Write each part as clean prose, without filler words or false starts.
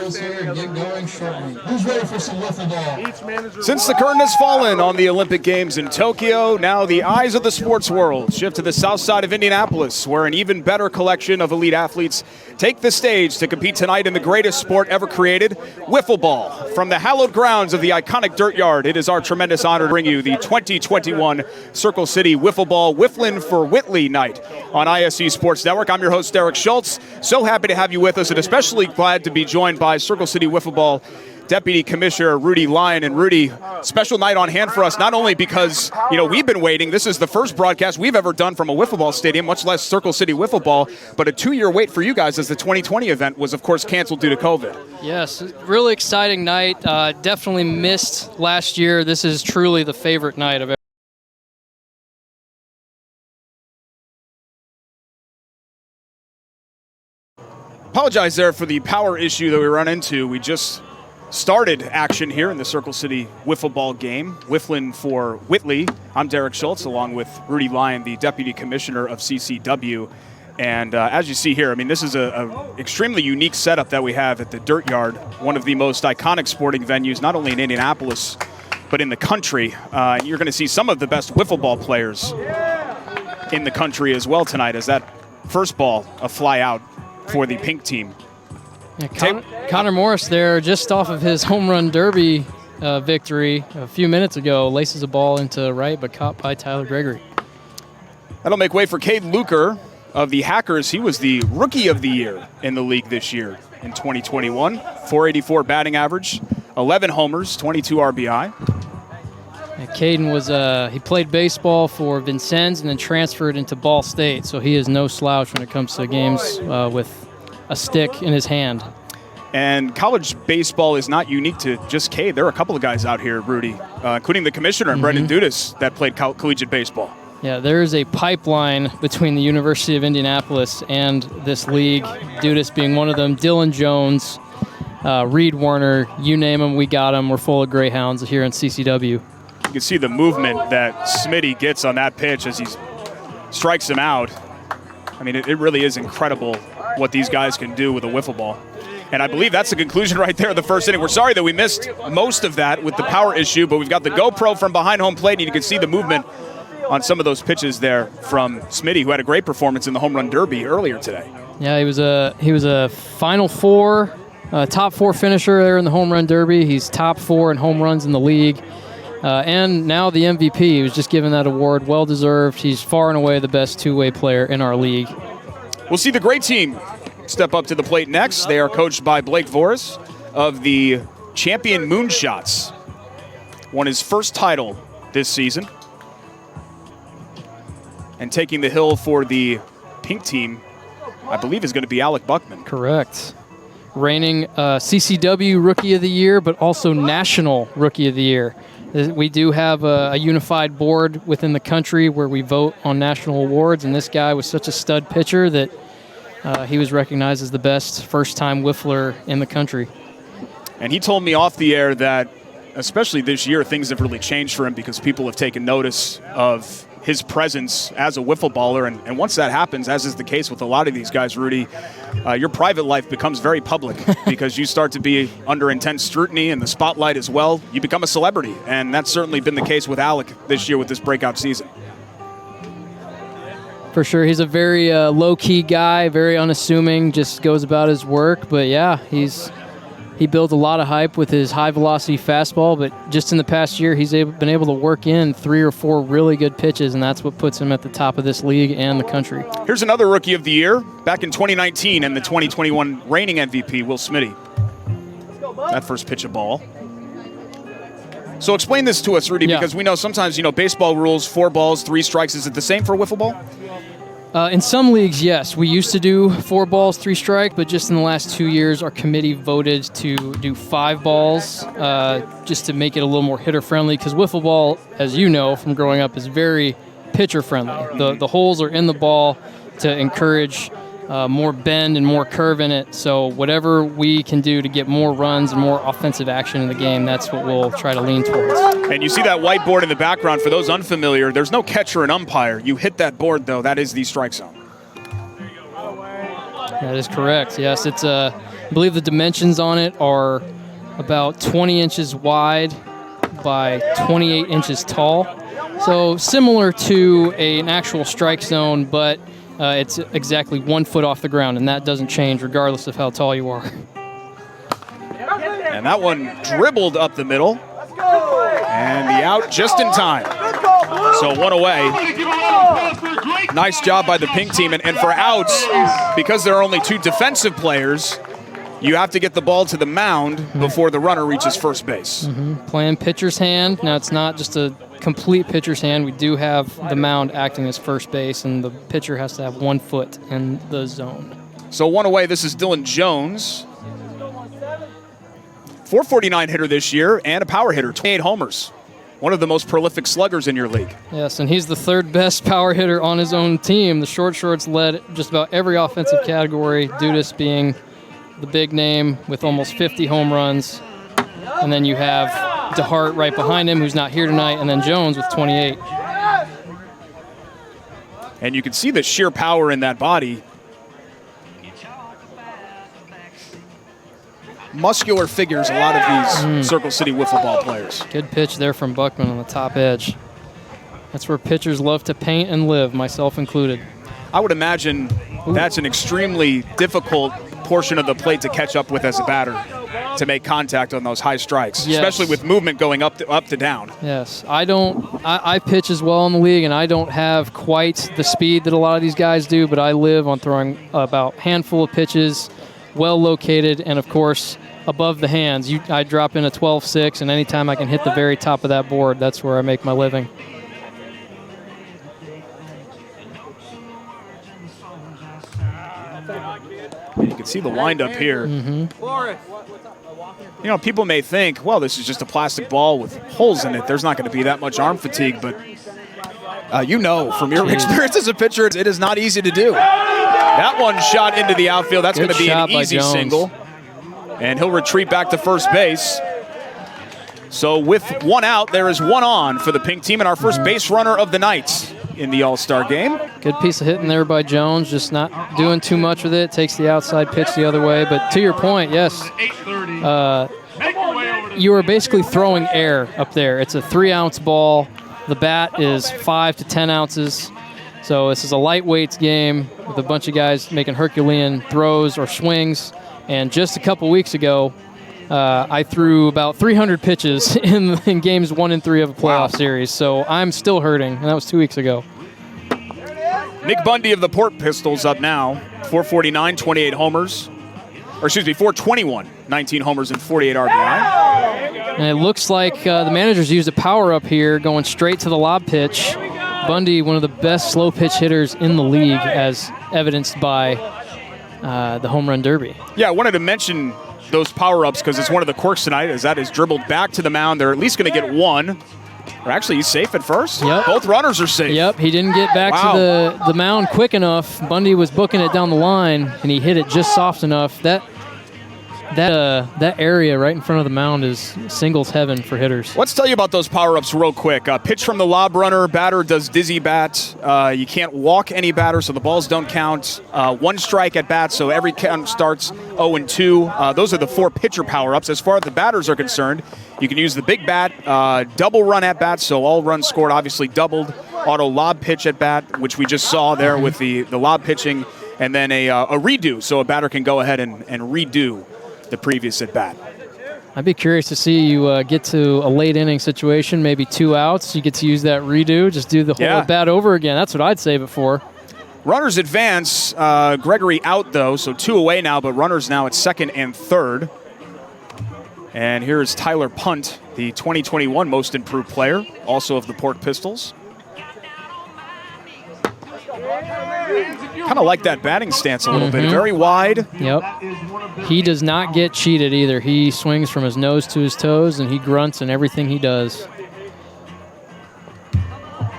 officials here and get going shortly. Who's ready for some Wiffleball? Since the curtain has fallen on the Olympic Games in Tokyo, now the eyes of the sports world shift to the south side of Indianapolis, where an even better collection of elite athletes take the stage to compete tonight in the greatest sport ever created, Wiffleball. From the hallowed grounds of the iconic Dirtyard, it is our tremendous honor to bring you the 2021 Circle City Wiffleball Wifflin for Whitley night on ISC Sports Network. I'm your host, Derek Schultz. So happy to have you with us, and especially glad to be joined by Circle City Wiffleball Deputy Commissioner Rudy Lyon. And Rudy, special night on hand for us, not only because, we've been waiting. This is the first broadcast we've ever done from a Wiffleball stadium, much less Circle City Wiffleball, but a 2-year wait for you guys as the 2020 event was, of course, canceled due to COVID. Yes, really exciting night. Definitely missed last year. This is truly the favorite night of Apologize there for the power issue that we run into. We just started action here in the Circle City Wiffleball game. Wifflin for Whitley. I'm Derek Schultz, along with Rudy Lyon, the Deputy Commissioner of CCW. And as you see here, this is an extremely unique setup that we have at the Dirtyard, one of the most iconic sporting venues, not only in Indianapolis, but in the country. And you're going to see some of the best Wiffleball players in the country as well tonight, as that first ball a fly out for the pink team. Yeah, Connor Morris there, just off of his home run derby victory a few minutes ago, laces a ball into right, but caught by Tyler Gregory. That'll make way for Kade Luker of the Hackers. He was the Rookie of the Year in the league this year in 2021. 484 batting average, 11 homers, 22 RBI. Yeah, Caden was he played baseball for Vincennes and then transferred into Ball State, so he is no slouch when it comes to games with a stick in his hand. And college baseball is not unique to just Kade. There are a couple of guys out here, Rudy, including the commissioner and Brendan Dudas, that played collegiate baseball. Yeah, there is a pipeline between the University of Indianapolis and this league, Dudas being one of them. Dylan Jones, Reed Werner, you name them, we got them. We're full of Greyhounds here in CCW. You can see the movement that Smitty gets on that pitch as he strikes him out. It really is incredible what these guys can do with a wiffle ball. And I believe that's the conclusion right there of the first inning. We're sorry that we missed most of that with the power issue, but we've got the GoPro from behind home plate, and you can see the movement on some of those pitches there from Smitty, who had a great performance in the home run derby earlier today. Yeah, he was a Final Four, top 4 finisher there in the home run derby. He's top 4 in home runs in the league. And now the MVP. He was just given that award. Well-deserved. He's far and away the best two-way player in our league. We'll see the great team step up to the plate next. They are coached by Blake Voris of the champion Moonshots. Won his first title this season. And taking the hill for the pink team, I believe, is going to be Alec Buckman. Correct. Reigning CCW Rookie of the Year, but also National Rookie of the Year. We do have a unified board within the country where we vote on national awards, and this guy was such a stud pitcher that he was recognized as the best first-time whiffler in the country. And he told me off the air that, especially this year, things have really changed for him because people have taken notice of his presence as a wiffle baller. And once that happens, as is the case with a lot of these guys, Rudy, your private life becomes very public because you start to be under intense scrutiny and the spotlight as well. You become a celebrity, and that's certainly been the case with Alec this year with this breakout season. For sure, he's a very low-key guy, very unassuming, just goes about his work. But yeah, he built a lot of hype with his high-velocity fastball, but just in the past year, he's been able to work in 3 or 4 really good pitches, and that's what puts him at the top of this league and the country. Here's another Rookie of the Year, back in 2019, and the 2021 reigning MVP, Will Smitty. That first pitch of ball. So explain this to us, Rudy, because we know sometimes, baseball rules, 4 balls, 3 strikes. Is it the same for wiffle ball? In some leagues, yes. We used to do 4 balls, 3 strike, but just in the last 2 years, our committee voted to do 5 balls just to make it a little more hitter-friendly, because wiffle ball, as you know from growing up, is very pitcher-friendly. The holes are in the ball to encourage more bend and more curve in it. So whatever we can do to get more runs and more offensive action in the game, that's what we'll try to lean towards. And you see that whiteboard in the background. For those unfamiliar, there's no catcher and umpire. You hit that board, though. That is the strike zone. That is correct. Yes, it's I believe the dimensions on it are about 20 inches wide by 28 inches tall. So similar to an actual strike zone, but it's exactly 1 foot off the ground, and that doesn't change regardless of how tall you are. And that one dribbled up the middle. And the out just in time. So one away. Nice job by the pink team. And for outs, because there are only 2 defensive players, you have to get the ball to the mound before the runner reaches first base. Playing pitcher's hand. Now, it's not just a complete pitcher's hand. We do have the mound acting as first base, and the pitcher has to have 1 foot in the zone. So one away. This is Dylan Jones. 449 hitter this year and a power hitter, 28 homers. One of the most prolific sluggers in your league. Yes, and he's the 3rd best power hitter on his own team. The short shorts led just about every offensive category, Dudas being the big name with almost 50 home runs. And then you have DeHart right behind him, who's not here tonight, and then Jones with 28. And you can see the sheer power in that body. Muscular figures, a lot of these Circle City Wiffleball players. Good pitch there from Buckman on the top edge. That's where pitchers love to paint and live, myself included. I would imagine that's an extremely difficult portion of the plate to catch up with as a batter, to make contact on those high strikes, yes. Especially with movement going up to down. Yes, I pitch as well in the league, and I don't have quite the speed that a lot of these guys do, but I live on throwing about a handful of pitches, well located, and of course, above the hands. I drop in a 12-6, and anytime I can hit the very top of that board, that's where I make my living. And you can see the windup here. You know, people may think, well, this is just a plastic ball with holes in it. There's not going to be that much arm fatigue, but you know from your experience as a pitcher, it is not easy to do. That one shot into the outfield. That's going to be an easy single. And he'll retreat back to first base. So with 1 out, there is 1 on for the pink team and our first base runner of the night in the All-Star game. Good piece of hitting there by Jones, just not doing too much with it. Takes the outside pitch the other way. But to your point, yes, you are basically throwing air up there. It's a 3-ounce ball. The bat is 5 to 10 ounces. So this is a lightweights game with a bunch of guys making Herculean throws or swings. And just a couple weeks ago, I threw about 300 pitches in games 1 and 3 of a playoff series. So I'm still hurting, and that was 2 weeks ago. Nick Bundy of the Port Pistols up now. 449, 28 homers. Or excuse me, 421, 19 homers and 48 RBI. And it looks like the managers used a power-up here, going straight to the lob pitch. Bundy, one of the best slow pitch hitters in the league, as evidenced by the home run derby. Yeah, I wanted to mention those power-ups because it's one of the quirks tonight, as that is dribbled back to the mound. They're at least going to get 1. Or actually, he's safe at first. Yep. Both runners are safe. Yep, he didn't get back to the mound quick enough. Bundy was booking it down the line, and he hit it just soft enough. That area right in front of the mound is singles heaven for hitters. Let's tell you about those power-ups real quick. Pitch from the lob runner. Batter does dizzy bat. You can't walk any batter, so the balls don't count. 1 strike at bat, so every count starts 0-2. Those are the 4 pitcher power-ups. As far as the batters are concerned, you can use the big bat, double run at bat, so all runs scored obviously doubled. Auto lob pitch at bat, which we just saw there with the lob pitching, and then a redo, so a batter can go ahead and redo the previous at bat. I'd be curious to see you get to a late inning situation, maybe 2 outs. You get to use that redo, just do the whole at bat over again. That's what I'd save it for. Runners advance. Gregory out though, so 2 away now, but runners now at 2nd and 3rd. And here's Tyler Punt, the 2021 Most Improved Player, also of the Port Pistols. Kind of like that batting stance a little bit. Very wide. Yep. He does not get cheated either. He swings from his nose to his toes, and he grunts in everything he does.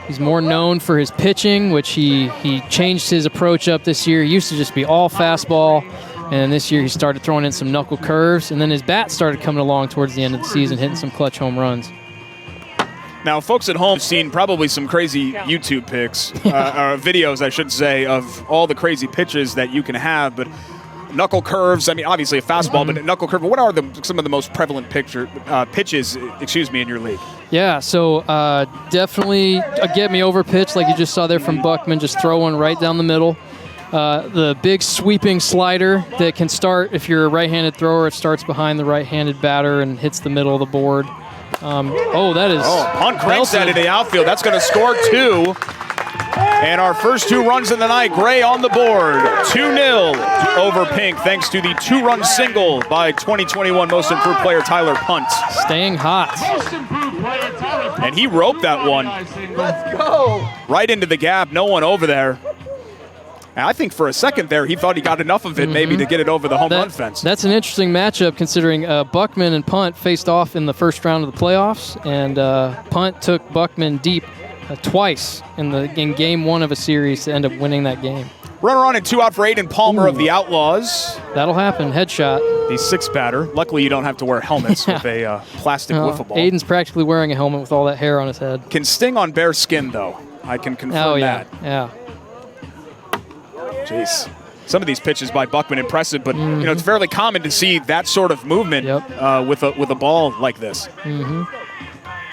He's more known for his pitching, which he changed his approach up this year. He used to just be all fastball, and this year he started throwing in some knuckle curves, and then his bat started coming along towards the end of the season, hitting some clutch home runs. Now, folks at home have seen probably some crazy YouTube pics, or videos, I should say, of all the crazy pitches that you can have. But knuckle curves. I mean, obviously a fastball, but a knuckle curve. What are some of the most prevalent pitches, in your league? Yeah, so definitely a get-me-over pitch like you just saw there from Buckman, just throw one right down the middle. The big sweeping slider that can start, if you're a right-handed thrower, it starts behind the right-handed batter and hits the middle of the board. That is... Punt cranks that into the outfield. That's going to score 2. And our first 2 runs of the night, Gray on the board. 2-0 over Pink, thanks to the 2-run single by 2021 Most Improved Player Tyler Punt. Staying hot. And he roped that one. Let's go. Right into the gap, no one over there. And I think for a second there, he thought he got enough of it maybe to get it over the home run fence. That's an interesting matchup considering Buckman and Punt faced off in the first round of the playoffs, and Punt took Buckman deep twice in game 1 of a series to end up winning that game. Runner on and 2 out for Aiden Palmer of the Outlaws. That'll happen. Headshot. The 6th batter. Luckily, you don't have to wear helmets with a plastic wiffle ball. Aiden's practically wearing a helmet with all that hair on his head. Can sting on bare skin, though. I can confirm that. Yeah. Jeez. Some of these pitches by Buckman impressive, but it's fairly common to see that sort of movement with a ball like this.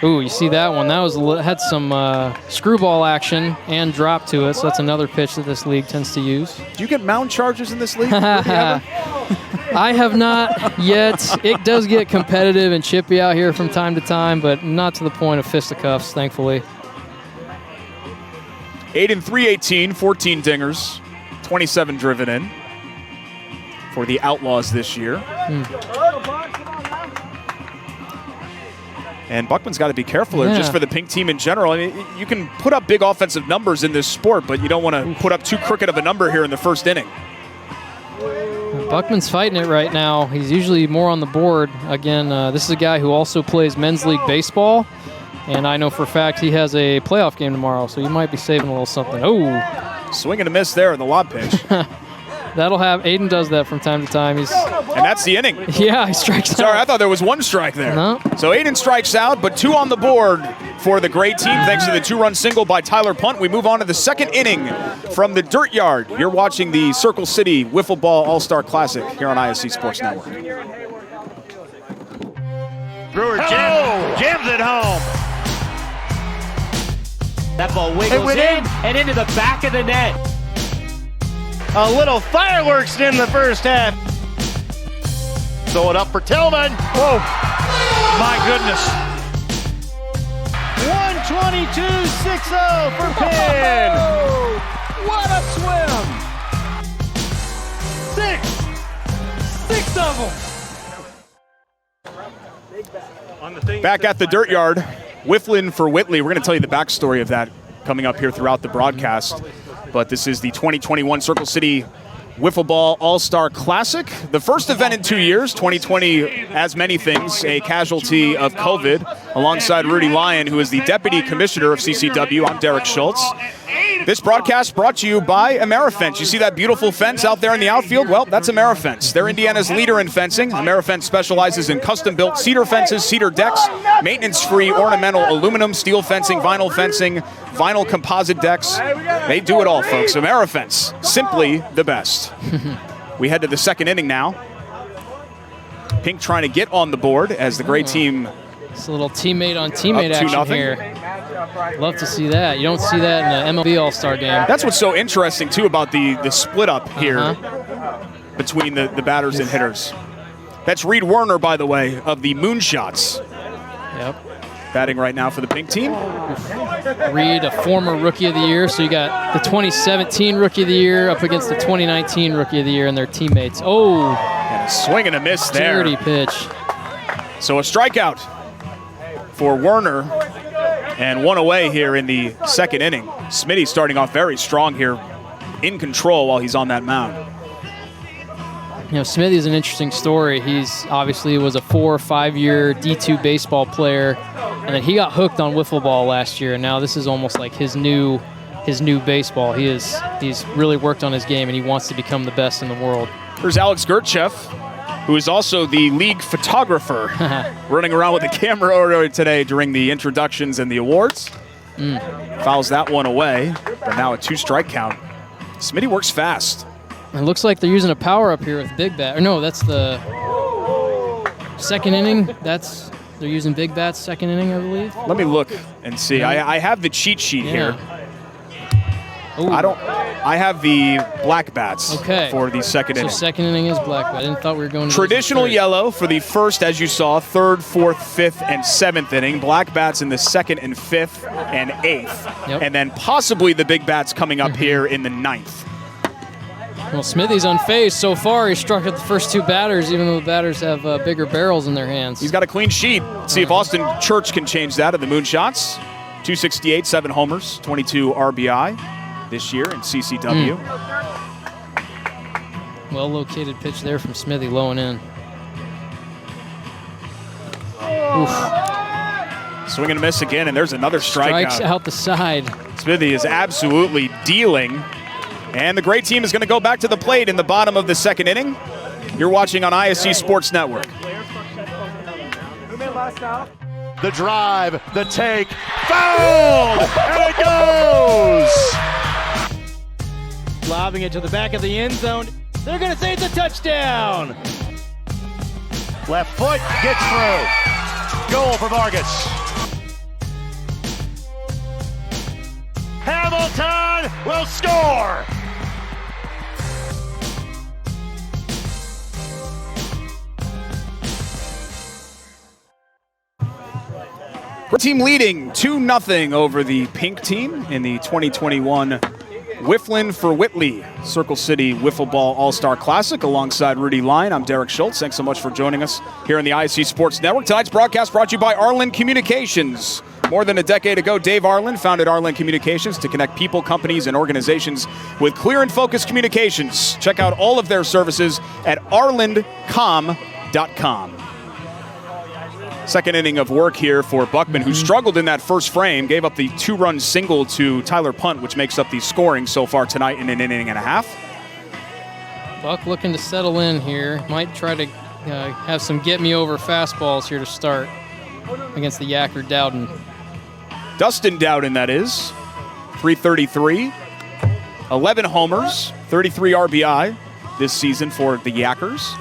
Ooh, you see that one? That had some screwball action and drop to it, so that's another pitch that this league tends to use. Do you get mound charges in this league? I have not yet. It does get competitive and chippy out here from time to time, but not to the point of fisticuffs, thankfully. Aiden 318, 14 dingers, 27 driven in for the Outlaws this year. And Buckman's got to be careful just for the Pink team in general. I mean, you can put up big offensive numbers in this sport, but you don't want to put up too crooked of a number here in the first inning. Buckman's fighting it right now. He's usually more on the board. Again, this is a guy who also plays men's league baseball, and I know for a fact he has a playoff game tomorrow, so he might be saving a little something. Oh! Swing and a miss there in the lob pitch. That'll have Aiden does that from time to time. And that's the inning. Yeah, he strikes out. Sorry, I thought there was 1 strike there. No. So Aiden strikes out, but 2 on the board for the Gray team thanks to the 2-run single by Tyler Punt. We move on to the second inning from the Dirtyard. You're watching the Circle City Wiffleball All-Star Classic here on ISC Sports Network. Brewer jams it home. That ball wiggles in and into the back of the net. A little fireworks in the first half. Throw it up for Tillman. Oh, my goodness. 122.60 for Penn. What a swim! 6 of them. Back at the Dirtyard, Wifflin for Whitley. We're going to tell you the backstory of that coming up here throughout the broadcast. But this is the 2021 Circle City Wiffleball All-Star Classic. The first event in 2 years. 2020, as many things, a casualty of COVID. Alongside Rudy Lyon, who is the Deputy Commissioner of CCW, I'm Derek Schultz. This broadcast brought to you by AmeriFence. You see that beautiful fence out there in the outfield? Well, that's AmeriFence. They're Indiana's leader in fencing. AmeriFence specializes in custom-built cedar fences, cedar decks, maintenance-free ornamental aluminum, steel fencing, vinyl composite decks. They do it all, folks. AmeriFence, simply the best. We head to the second inning now. Pink trying to get on the board as the Gray team. It's a little teammate on teammate action 2-0 here. Love to see that. You don't see that in the MLB All-Star game. That's what's so interesting, too, about the split up here between the batters and hitters. That's Reed Werner, by the way, of the Moonshots. Yep. Batting right now for the Pink team. Reed, a former Rookie of the Year. So you got the 2017 Rookie of the Year up against the 2019 Rookie of the Year and their teammates. Oh! And a swing and a miss there. Dirty pitch. So a strikeout for Werner. And 1 away here in the second inning. Smitty starting off very strong here, in control while he's on that mound. You know, Smithy is an interesting story. He's obviously was a 4 or 5 year D2 baseball player, and then he got hooked on wiffle ball last year. And now this is almost like his new baseball. He's really worked on his game, and he wants to become the best in the world. Here's Alex Gerdschiff, who is also the league photographer, running around with the camera earlier today during the introductions and the awards. Fouls that one away, but now a 2-strike count. Smitty works fast. It looks like they're using a power-up here with Big Bat. Or no, that's the second inning. They're using Big Bat's second inning, I believe. Let me look and see. I have the cheat sheet here. Ooh. I have the black bats for the second inning. So second inning is black bat. I didn't thought we were going to traditional yellow for the first, as you saw, third, fourth, fifth, and seventh inning. Black bats in the second and fifth and eighth. Yep. And then possibly the big bats coming up here in the ninth. Well, Smithy's unfazed so far. He struck at the first two batters, even though the batters have bigger barrels in their hands. He's got a clean sheet. See if Austin Church can change that at the Moonshots. 268, 7 homers, 22 RBI this year in CCW. Well-located pitch there from Smithy, low and in. Oof. Swing and a miss again, and there's another strikeout. Strikes out the side. Smithy is absolutely dealing. And the great team is going to go back to the plate in the bottom of the second inning. You're watching on ISC Sports Network. The drive, the take, fouled, and it goes! Lobbing it to the back of the end zone. They're going to say it's a touchdown. Left foot gets through. Goal for Vargas. Hamilton will score! Team leading 2-0 over the pink team in the 2021 Wifflin for Whitley Circle City Wiffleball All-Star Classic alongside Rudy Line. I'm Derek Schultz. Thanks so much for joining us here on the ISC Sports Network. Tonight's broadcast brought to you by Arlen Communications. More than a decade ago, Dave Arlen founded Arlen Communications to connect people, companies, and organizations with clear and focused communications. Check out all of their services at arlandcom.com. Second inning of work here for Buckman, who struggled in that first frame, gave up the 2-run single to Tyler Punt, which makes up the scoring so far tonight in an inning and a half. Buck looking to settle in here. Might try to have some get-me-over fastballs here to start against the Yacker Dowden. Dustin Dowden, that is. 333, 11 homers, 33 RBI this season for the Yackers.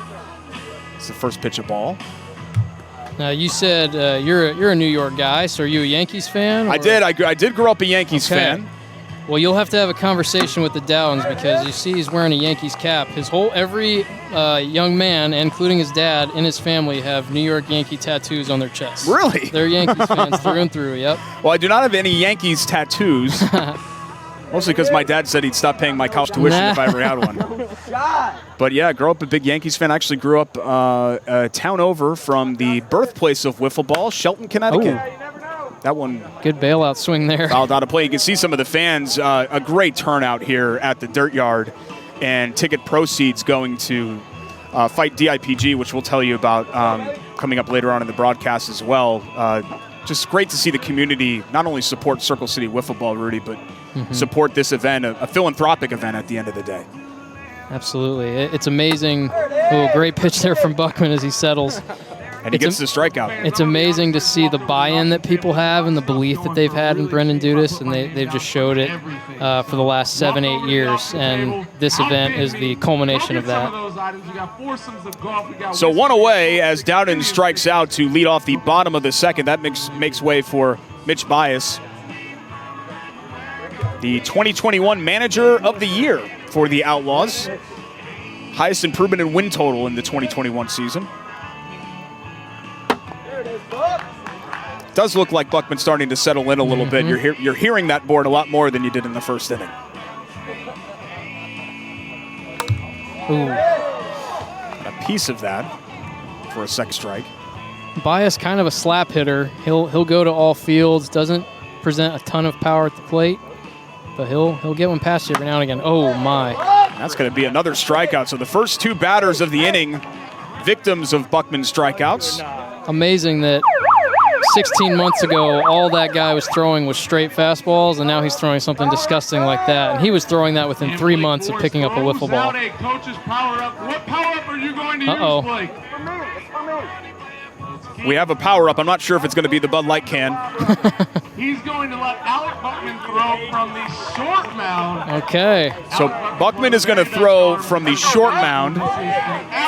It's the first pitch of ball. Now, you said you're a New York guy, so are you a Yankees fan? Or? I did. I did grow up a Yankees fan. Well, you'll have to have a conversation with the Dowdens because you see he's wearing a Yankees cap. Every young man, including his dad and his family, have New York Yankee tattoos on their chests. Really? They're Yankees fans through and through, yep. Well, I do not have any Yankees tattoos. Mostly because my dad said he'd stop paying my college tuition if I ever had one. But yeah, grew up a big Yankees fan. I actually grew up a town over from the birthplace of Wiffleball, Shelton, Connecticut. Ooh. That one. Good bailout swing there. Fouled out of play. You can see some of the fans, a great turnout here at the Dirtyard, and ticket proceeds going to fight DIPG, which we'll tell you about coming up later on in the broadcast as well. Just great to see the community not only support Circle City Wiffleball, Rudy, but support this event, a philanthropic event at the end of the day. Absolutely. It's amazing. Oh, great pitch there from Buckman as he settles. And he gets the strikeout. It's amazing to see the buy-in that people have and the belief that they've had in Brendan Dudas, and they've just showed it for the last 7-8 years. And this event is the culmination of that. So one away as Dowden strikes out to lead off the bottom of the second. That makes way for Mitch Bias, the 2021 Manager of the Year for the Outlaws. Highest improvement in win total in the 2021 season. Does look like Buckman's starting to settle in a little bit. You're hearing that board a lot more than you did in the first inning. Ooh. A piece of that for a second strike. Bias kind of a slap hitter. He'll go to all fields. Doesn't present a ton of power at the plate, but he'll get one past you every now and again. Oh my! That's going to be another strikeout. So the first two batters of the inning, victims of Buckman's strikeouts. Amazing that 16 months ago, all that guy was throwing was straight fastballs, and now he's throwing something disgusting like that. And he was throwing that within 3 months of picking up a wiffle ball. What power-up are you going to use, Blake? We have a power-up. I'm not sure if it's going to be the Bud Light can. He's going to let Alec Buckman throw from the short mound. Okay. So Buckman is going to throw from the short mound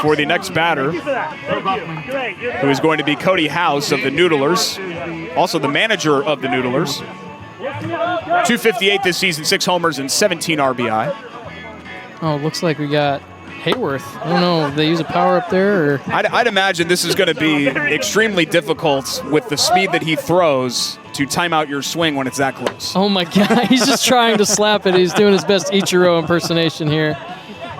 for the next batter, who is going to be Cody House of the Noodlers, also the manager of the Noodlers. 258 this season, 6 homers and 17 RBI. Oh, looks like we got Hayworth. I don't know, they use a power up there? Or? I'd imagine this is going to be extremely difficult with the speed that he throws to time out your swing when it's that close. Oh my God, he's just trying to slap it. He's doing his best Ichiro impersonation here.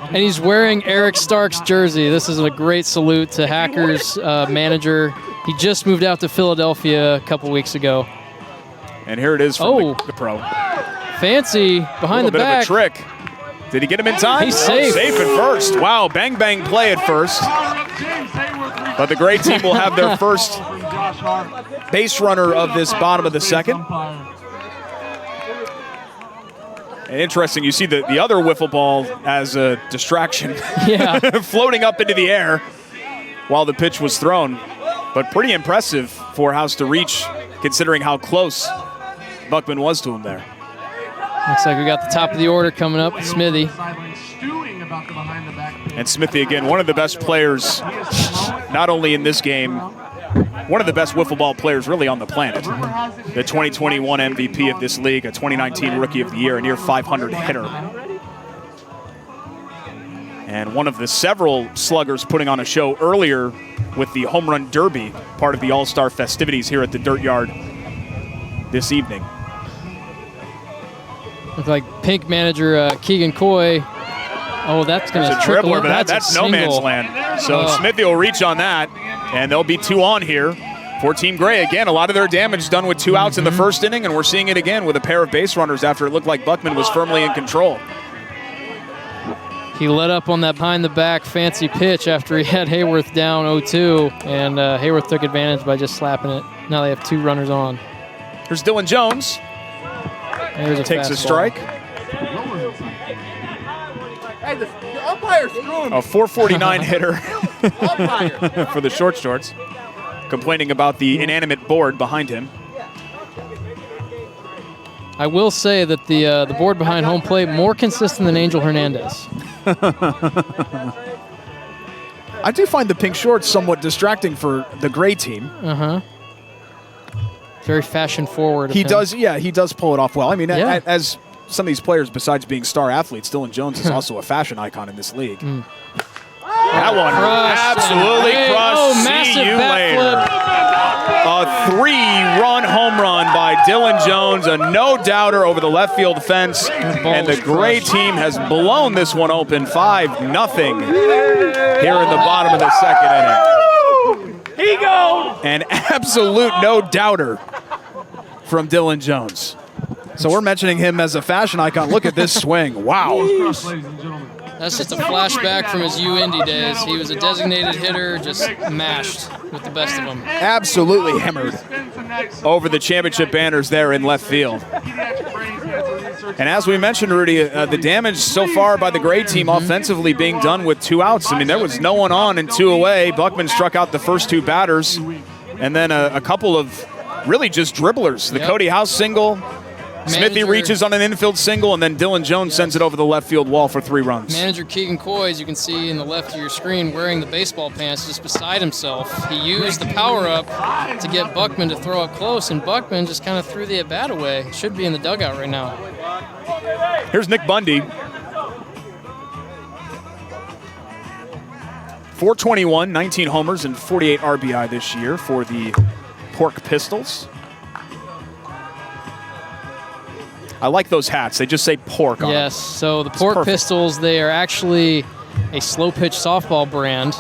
And he's wearing Eric Stark's jersey. This is a great salute to Hackers manager. He just moved out to Philadelphia a couple weeks ago. And here it is from the pro. Fancy behind the back. A bit of a trick. Did he get him in time? He's safe. Safe at first. Wow, bang, bang play at first. But the gray team will have their first base runner of this bottom of the second. And interesting, you see the other wiffle ball as a distraction. Yeah. Floating up into the air while the pitch was thrown. But pretty impressive for House to reach, considering how close Buckman was to him there. Looks like we got the top of the order coming up, Smithy. And Smithy, again, one of the best players, not only in this game, one of the best wiffle ball players really on the planet. The 2021 MVP of this league, a 2019 Rookie of the Year, a near 500 hitter. And one of the several sluggers putting on a show earlier with the Home Run Derby, part of the All-Star festivities here at the Dirtyard this evening. Look like Pink manager Keegan Coy. Oh, that's going to trickle. Dribbler, but that's no man's land. So Smithy will reach on that, and there'll be 2 on here for Team Gray. Again, a lot of their damage done with 2 outs in the first inning, and we're seeing it again with a pair of base runners after it looked like Buckman was firmly in control. He let up on that behind the back fancy pitch after he had Hayworth down 0-2, and Hayworth took advantage by just slapping it. Now they have 2 runners on. Here's Dylan Jones. Takes a strike. Hey, the umpire's screwing me. A 449 hitter for the shorts. Complaining about the inanimate board behind him. I will say that the board behind home plate more consistent than Angel Hernandez. I do find the pink shorts somewhat distracting for the gray team. Very fashion forward. He does pull it off well. I mean, as some of these players, besides being star athletes, Dylan Jones is also a fashion icon in this league. That one absolutely crushed. Oh, massive See you later. A 3-run home run by Dylan Jones, a no-doubter over the left field fence, and the gray team has blown this one open 5-0 here in the bottom of the second inning. He goes! An absolute no-doubter from Dylan Jones. So we're mentioning him as a fashion icon. Look at this swing. Wow. That's just a flashback from his U-Indy days. He was a designated hitter, just mashed with the best of them. Absolutely hammered over the championship banners there in left field. And as we mentioned, Rudy, the damage so far by the gray team offensively being done with 2 outs. I mean, there was no one on and 2 away. Buckman struck out the first 2 batters. And then a couple of really just dribblers. The Cody House single. Smithy reaches on an infield single, and then Dylan Jones sends it over the left field wall for 3 runs. Manager Keegan Coy, as you can see in the left of your screen, wearing the baseball pants just beside himself. He used the power-up to get Buckman to throw up close, and Buckman just kind of threw the at-bat away. Should be in the dugout right now. Here's Nick Bundy. 421, 19 homers, and 48 RBI this year for the Pork Pistols. I like those hats. They just say pork on them. Yes, so the Pork Pistols, they are actually a slow-pitch softball brand.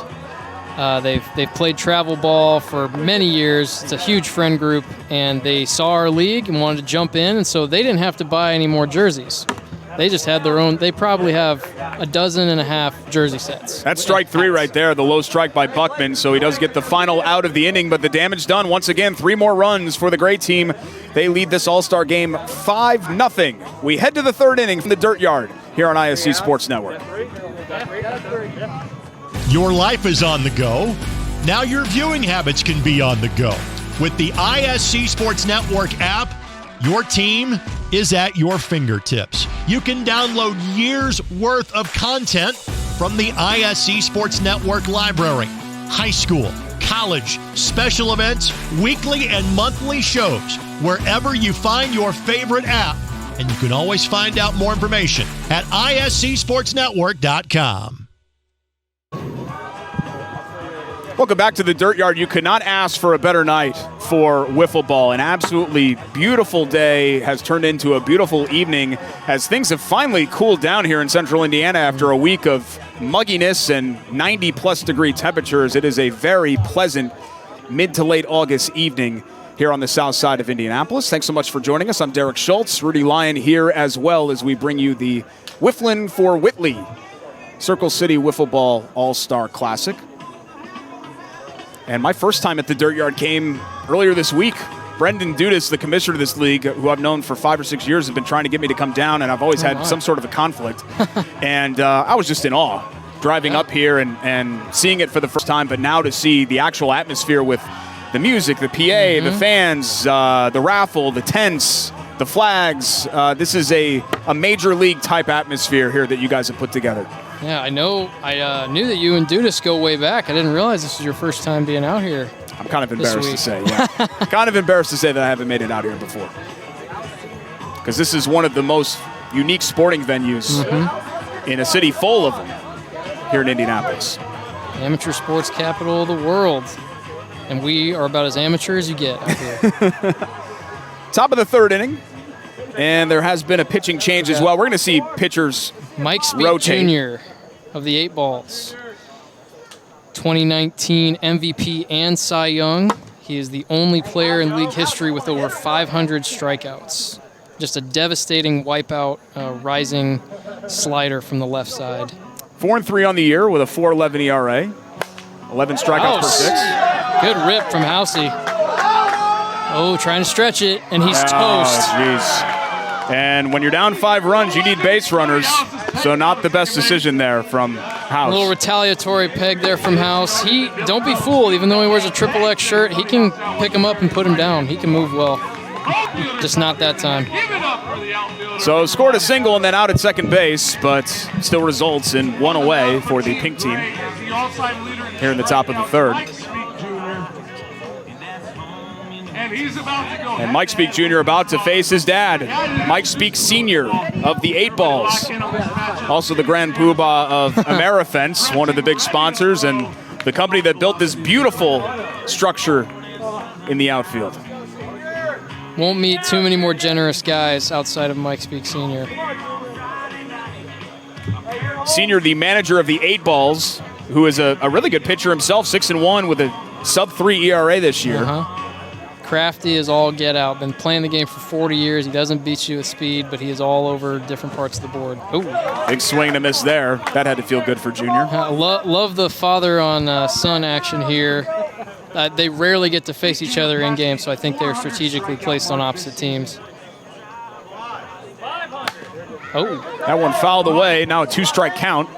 They've played travel ball for many years. It's a huge friend group, and they saw our league and wanted to jump in, and so they didn't have to buy any more jerseys. They just had their own. They probably have 12.5 jersey sets. That's strike 3 right there, the low strike by Buckman, so he does get the final out of the inning, but the damage done. Once again, 3 more runs for the gray team. They lead this All-Star game 5-0. We head to the 3rd inning from the Dirtyard here on ISC Sports Network. Your life is on the go. Now your viewing habits can be on the go. With the ISC Sports Network app, Your team is at your fingertips. You can download years' worth of content from the ISC Sports Network library. High school, college, special events, weekly and monthly shows, wherever you find your favorite app. And you can always find out more information at iscsportsnetwork.com. Welcome back to the Dirtyard. You could not ask for a better night for Wiffleball. An absolutely beautiful day has turned into a beautiful evening as things have finally cooled down here in central Indiana after a week of mugginess and 90-plus degree temperatures. It is a very pleasant mid to late August evening here on the south side of Indianapolis. Thanks so much for joining us. I'm Derek Schultz. Rudy Lyon here as well as we bring you the Wifflin for Whitley Circle City Wiffleball All-Star Classic. And my first time at the Dirtyard came earlier this week. Brendan Dudas, the commissioner of this league, who I've known for 5 or 6 years, has been trying to get me to come down, and I've always had some sort of a conflict. And I was just in awe driving up here and seeing it for the first time, but now to see the actual atmosphere with the music, the PA, the fans, the raffle, the tents, the flags. This is a major league type atmosphere here that you guys have put together. Yeah, I know. I knew that you and Dudas go way back. I didn't realize this was your first time being out here. I'm kind of embarrassed to say, yeah. Kind of embarrassed to say that I haven't made it out here before. Because this is one of the most unique sporting venues in a city full of them here in Indianapolis. Amateur sports capital of the world. And we are about as amateur as you get out here. Top of the third inning. And there has been a pitching change as well. We're going to see pitchers Mike Speak rotate. Jr. of the 8 Balls. 2019 MVP and Cy Young. He is the only player in league history with over 500 strikeouts. Just a devastating wipeout, rising slider from the left side. 4-3 on the year with a 4.11 ERA. 11 strikeouts per 6. Good rip from Housey. Oh, trying to stretch it, and he's toast. Jeez. And when you're down 5 runs, you need base runners. So not the best decision there from House. A little retaliatory peg there from House. Don't be fooled, even though he wears a XXX shirt, he can pick him up and put him down. He can move well. Just not that time. So scored a single and then out at second base, but still results in 1 away for the pink team here in the top of the third. And Mike Speak Jr. about to face his dad, Mike Speak Sr. of the 8 Balls. Also the grand poobah of Amerifence, one of the big sponsors, and the company that built this beautiful structure in the outfield. Won't meet too many more generous guys outside of Mike Speak Sr. Senior, the manager of the 8 Balls, who is a really good pitcher himself, 6-1 with a sub-3 ERA this year. Crafty is all get out. Been playing the game for 40 years. He doesn't beat you with speed, but he is all over different parts of the board. Ooh. Big swing and a miss there. That had to feel good for Junior. Love the father on son action here. They rarely get to face each other in game, so I think they're strategically placed on opposite teams. Oh. That one fouled away. Now a 2-strike count.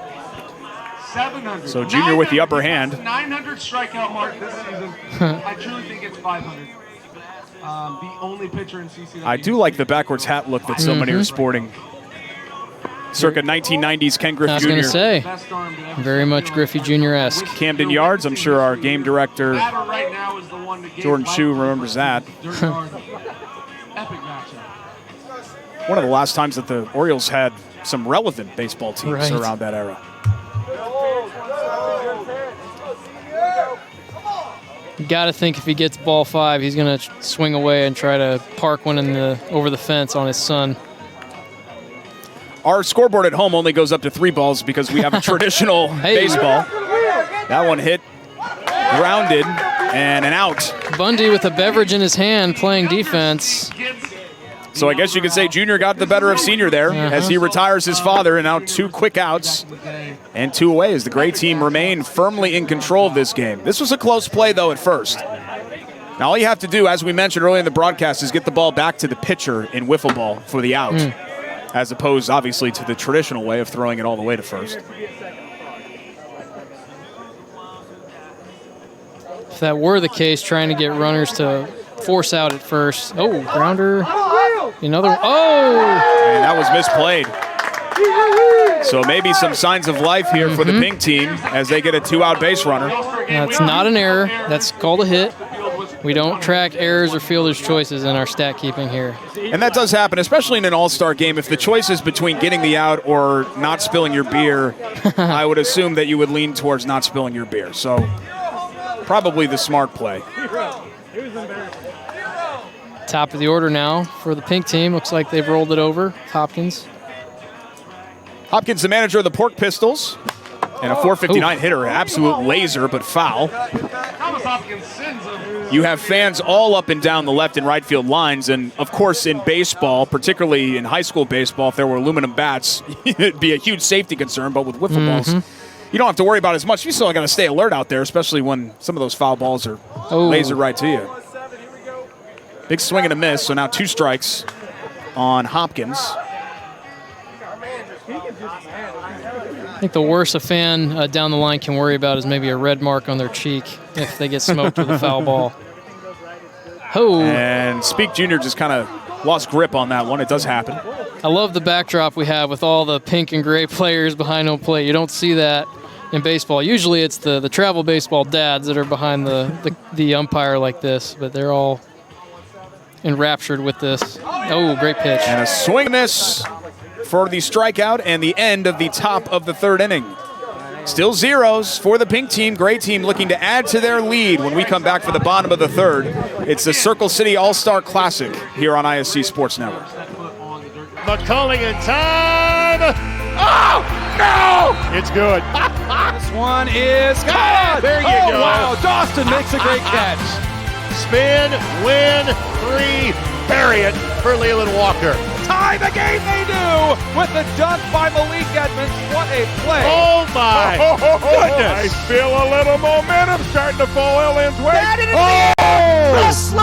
700. So Junior with the upper hand. 900 strikeout mark this season. I truly think it's 500. The only pitcher in CC. I do like the backwards hat look that so many are sporting. Circa 1990s Ken Griffey Jr. I was going to say, very much Griffey Jr.-esque. Camden Yards, I'm sure our game director, Jordan Chu, remembers that. One of the last times that the Orioles had some relevant baseball teams around that era. You got to think if he gets ball 5, he's going to swing away and try to park one over the fence on his son. Our scoreboard at home only goes up to 3 balls because we have a traditional baseball. That one hit, grounded, and an out. Bundy with a beverage in his hand playing defense. So I guess you could say Junior got the better of Senior there as he retires his father, and now 2 quick outs and 2 away as the gray team remain firmly in control of this game. This was a close play, though, at first. Now all you have to do, as we mentioned earlier in the broadcast, is get the ball back to the pitcher in Wiffleball for the out, as opposed, obviously, to the traditional way of throwing it all the way to first. If that were the case, trying to get runners to force out at first. Oh, grounder. Another one. Oh! And that was misplayed. So maybe some signs of life here for the pink team as they get a 2-out base runner. That's not an error. That's called a hit. We don't track errors or fielder's choices in our stat keeping here. And that does happen, especially in an all-star game. If the choice is between getting the out or not spilling your beer, I would assume that you would lean towards not spilling your beer. So probably the smart play. Top of the order now for the pink team. Looks like they've rolled it over. Hopkins. Hopkins, the manager of the Pork Pistols, and a 459 hitter. Absolute laser, but foul. You have fans all up and down the left and right field lines, and of course in baseball, particularly in high school baseball, if there were aluminum bats, it'd be a huge safety concern, but with wiffle balls, you don't have to worry about it as much. You still got to stay alert out there, especially when some of those foul balls are lasered right to you. Big swing and a miss, so now 2 strikes on Hopkins. I think the worst a fan down the line can worry about is maybe a red mark on their cheek if they get smoked with a foul ball. Oh. And Speak Jr. just kind of lost grip on that one. It does happen. I love the backdrop we have with all the pink and gray players behind home plate. You don't see that in baseball. Usually it's the travel baseball dads that are behind the umpire like this, but they're all enraptured with this. Oh, great pitch. And a swing and miss for the strikeout and the end of the top of the 3rd inning. Still zeros for the pink team. Gray team looking to add to their lead when we come back for the bottom of the 3rd. It's the Circle City All-Star Classic here on ISC Sports Network. McCulling in time. Oh, no! It's good. This one is good. There you go. Wow, Dustin makes a great catch. Spin, win, 3, bury it for Leland Walker. Tie the game they do with the dunk by Malik Edmonds. What a play. Oh, my goodness. I feel a little momentum starting to fall Ellen's way. Wrestler!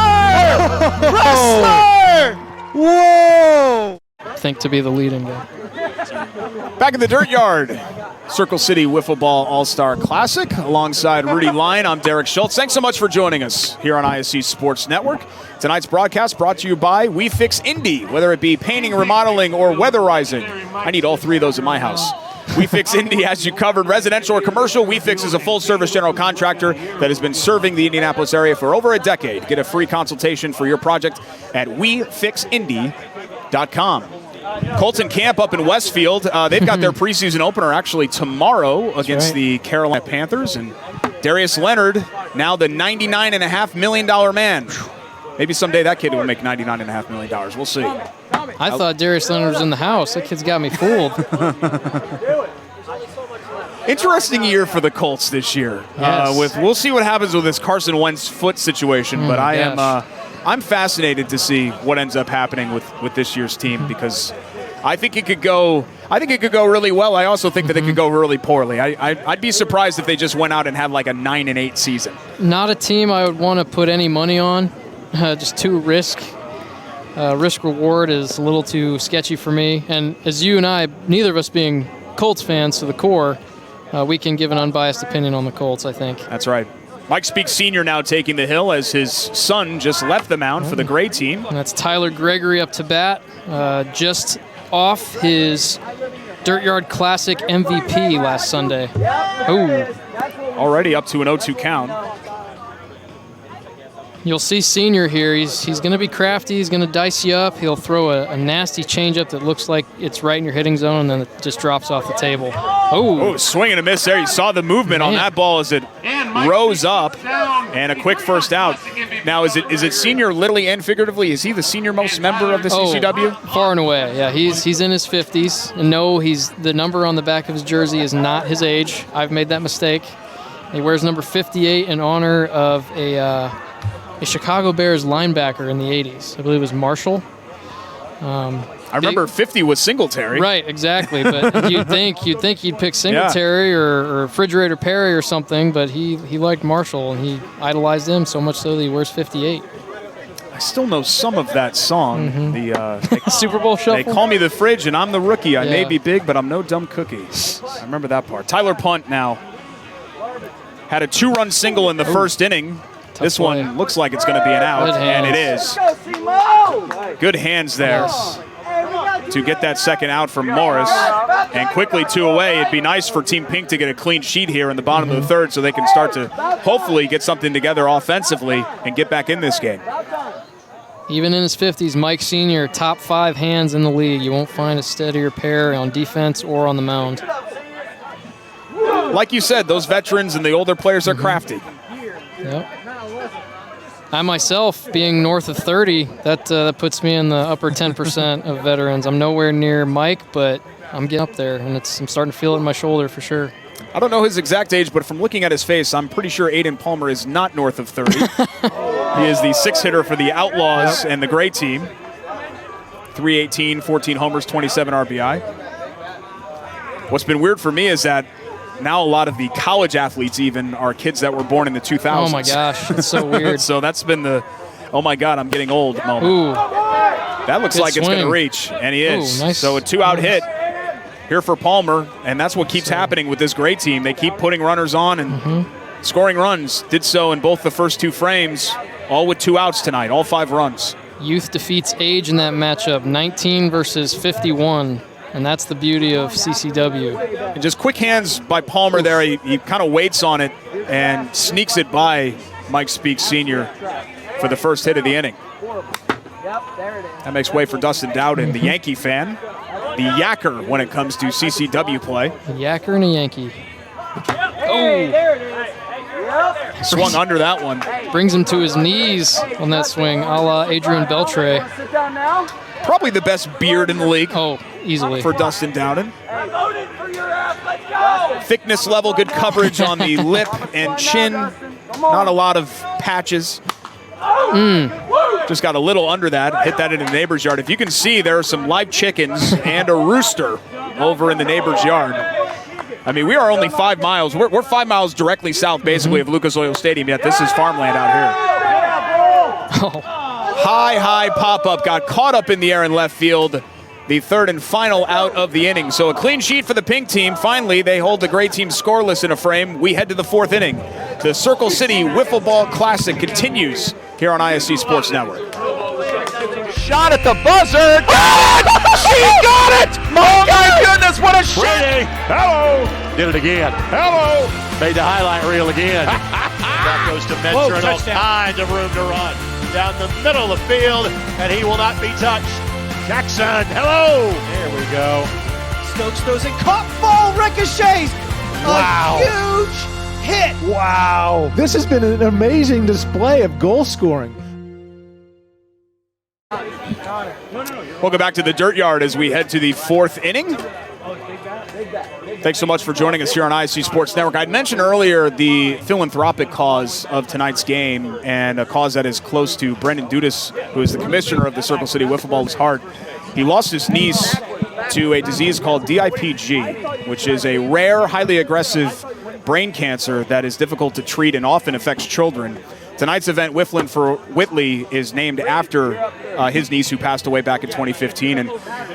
Whoa! Think to be the leading guy. Back in the Dirtyard, Circle City Wiffleball All-Star Classic. Alongside Rudy Lyon, I'm Derek Schultz. Thanks so much for joining us here on ISC Sports Network. Tonight's broadcast brought to you by We Fix Indy. Whether it be painting, remodeling, or weatherizing, I need all 3 of those in my house. We Fix Indy has you covered, residential or commercial. We Fix is a full-service general contractor that has been serving the Indianapolis area for over a decade. Get a free consultation for your project at WeFixIndy.com. Colton Camp up in Westfield. They've got their preseason opener actually tomorrow against the Carolina Panthers. And Darius Leonard, now the $99.5 million man. Maybe someday that kid will make $99.5 million. We'll see. I thought Darius Leonard was in the house. That kid's got me fooled. Interesting year for the Colts this year. Yes. We'll see what happens with this Carson Wentz foot situation, but I'm fascinated to see what ends up happening with this year's team because I think it could go really well. I also think that it could go really poorly. I'd be surprised if they just went out and had like a 9-8 season. Not a team I would want to put any money on. Just too risk reward is a little too sketchy for me. And as you and I, neither of us being Colts fans to the core, we can give an unbiased opinion on the Colts, I think. That's right. Mike Speak Sr. now taking the hill as his son just left the mound for the gray team. And that's Tyler Gregory up to bat, just off his Dirtyard Classic MVP last Sunday. Oh, already up to an 0-2 count. You'll see Senior here. He's going to be crafty. He's going to dice you up. He'll throw a nasty changeup that looks like it's right in your hitting zone, and then it just drops off the table. Oh, swing and a miss there. You saw the movement on that ball as it rose up, and a quick first out. Now, is it Senior literally and figuratively? Is he the senior-most member of the CCW? Far and away, yeah. He's in his 50s. And no, the number on the back of his jersey is not his age. I've made that mistake. He wears number 58 in honor of a Chicago Bears linebacker in the 80s. I believe it was Marshall. I remember 50 was Singletary. Right, exactly. But you'd think he'd pick Singletary or Refrigerator Perry or something, but he liked Marshall, and he idolized him so much so that he wears 58. I still know some of that song. The Super Bowl Shuffle. They call me the fridge, and I'm the rookie. I may be big, but I'm no dumb cookie. I remember that part. Tyler Punt now had a 2-run single in the first inning. This one looks like it's going to be an out, and it is. Good hands there to get that second out from Morris. And quickly 2 away. It'd be nice for Team Pink to get a clean sheet here in the bottom of the third so they can start to hopefully get something together offensively and get back in this game. Even in his 50s, Mike Sr., top 5 hands in the league. You won't find a steadier pair on defense or on the mound. Like you said, those veterans and the older players are crafty. Yep. I myself, being north of 30, that puts me in the upper 10% of veterans. I'm nowhere near Mike, but I'm getting up there, and I'm starting to feel it in my shoulder for sure. I don't know his exact age, but from looking at his face, I'm pretty sure Aiden Palmer is not north of 30. He is the 6 hitter for the Outlaws and the Gray team. 318, 14 homers, 27 RBI. What's been weird for me is that now a lot of the college athletes even are kids that were born in the 2000s. Oh my gosh, that's so weird. So that's been the, oh my God, I'm getting old moment. Ooh. That looks Good like it's swing. going to reach, and he is. Ooh, nice. So a 2-out hit here for Palmer, and that's what keeps happening with this Gray team. They keep putting runners on and scoring runs. Did so in both the first 2 frames, all with 2 outs tonight, all 5 runs. Youth defeats age in that matchup, 19 versus 51. And that's the beauty of CCW. And just quick hands by Palmer there. He kind of waits on it and sneaks it by Mike Speaks Sr. for the first hit of the inning. That makes way for Dustin Dowden, the Yankee fan, the yacker when it comes to CCW play. A yacker and a Yankee. Oh! Swung under that one. Brings him to his knees on that swing, a la Adrian Beltre. Probably the best beard in the league. Oh, easily. For Dustin Dowden. Thickness level, good coverage on the lip and chin. Not a lot of patches. Just got a little under that, hit that in the neighbor's yard. If you can see, there are some live chickens and a rooster over in the neighbor's yard. I mean, we are only 5 miles. We're 5 miles directly south, basically, of Lucas Oil Stadium, yet this is farmland out here. Oh. High pop-up, got caught up in the air in left field. The third and final out of the inning. So a clean sheet for the Pink team. Finally, they hold the Gray team scoreless in a frame. We head to the 4th inning. The Circle City Wiffleball Classic continues here on ISC Sports Network. Shot at the buzzer. Got it! She got it! Oh my goodness, what a shot! Hello. Did it again. Hello. Made the highlight reel again. That goes to Mentor and all kinds of room to run. Down the middle of the field, and he will not be touched. Jackson, hello! There we go. Stokes throws it, caught, ball ricochets. Wow. A huge hit. Wow. This has been an amazing display of goal scoring. Welcome back to the Dirtyard as we head to the 4th inning. Thanks so much for joining us here on ISC Sports Network. I'd mentioned earlier the philanthropic cause of tonight's game, and a cause that is close to Brendan Dudas, who is the commissioner of the Circle City Wiffeball's heart. He lost his niece to a disease called DIPG, which is a rare, highly aggressive brain cancer that is difficult to treat and often affects children. Tonight's event, Wifflin for Whitley, is named after his niece who passed away back in 2015. And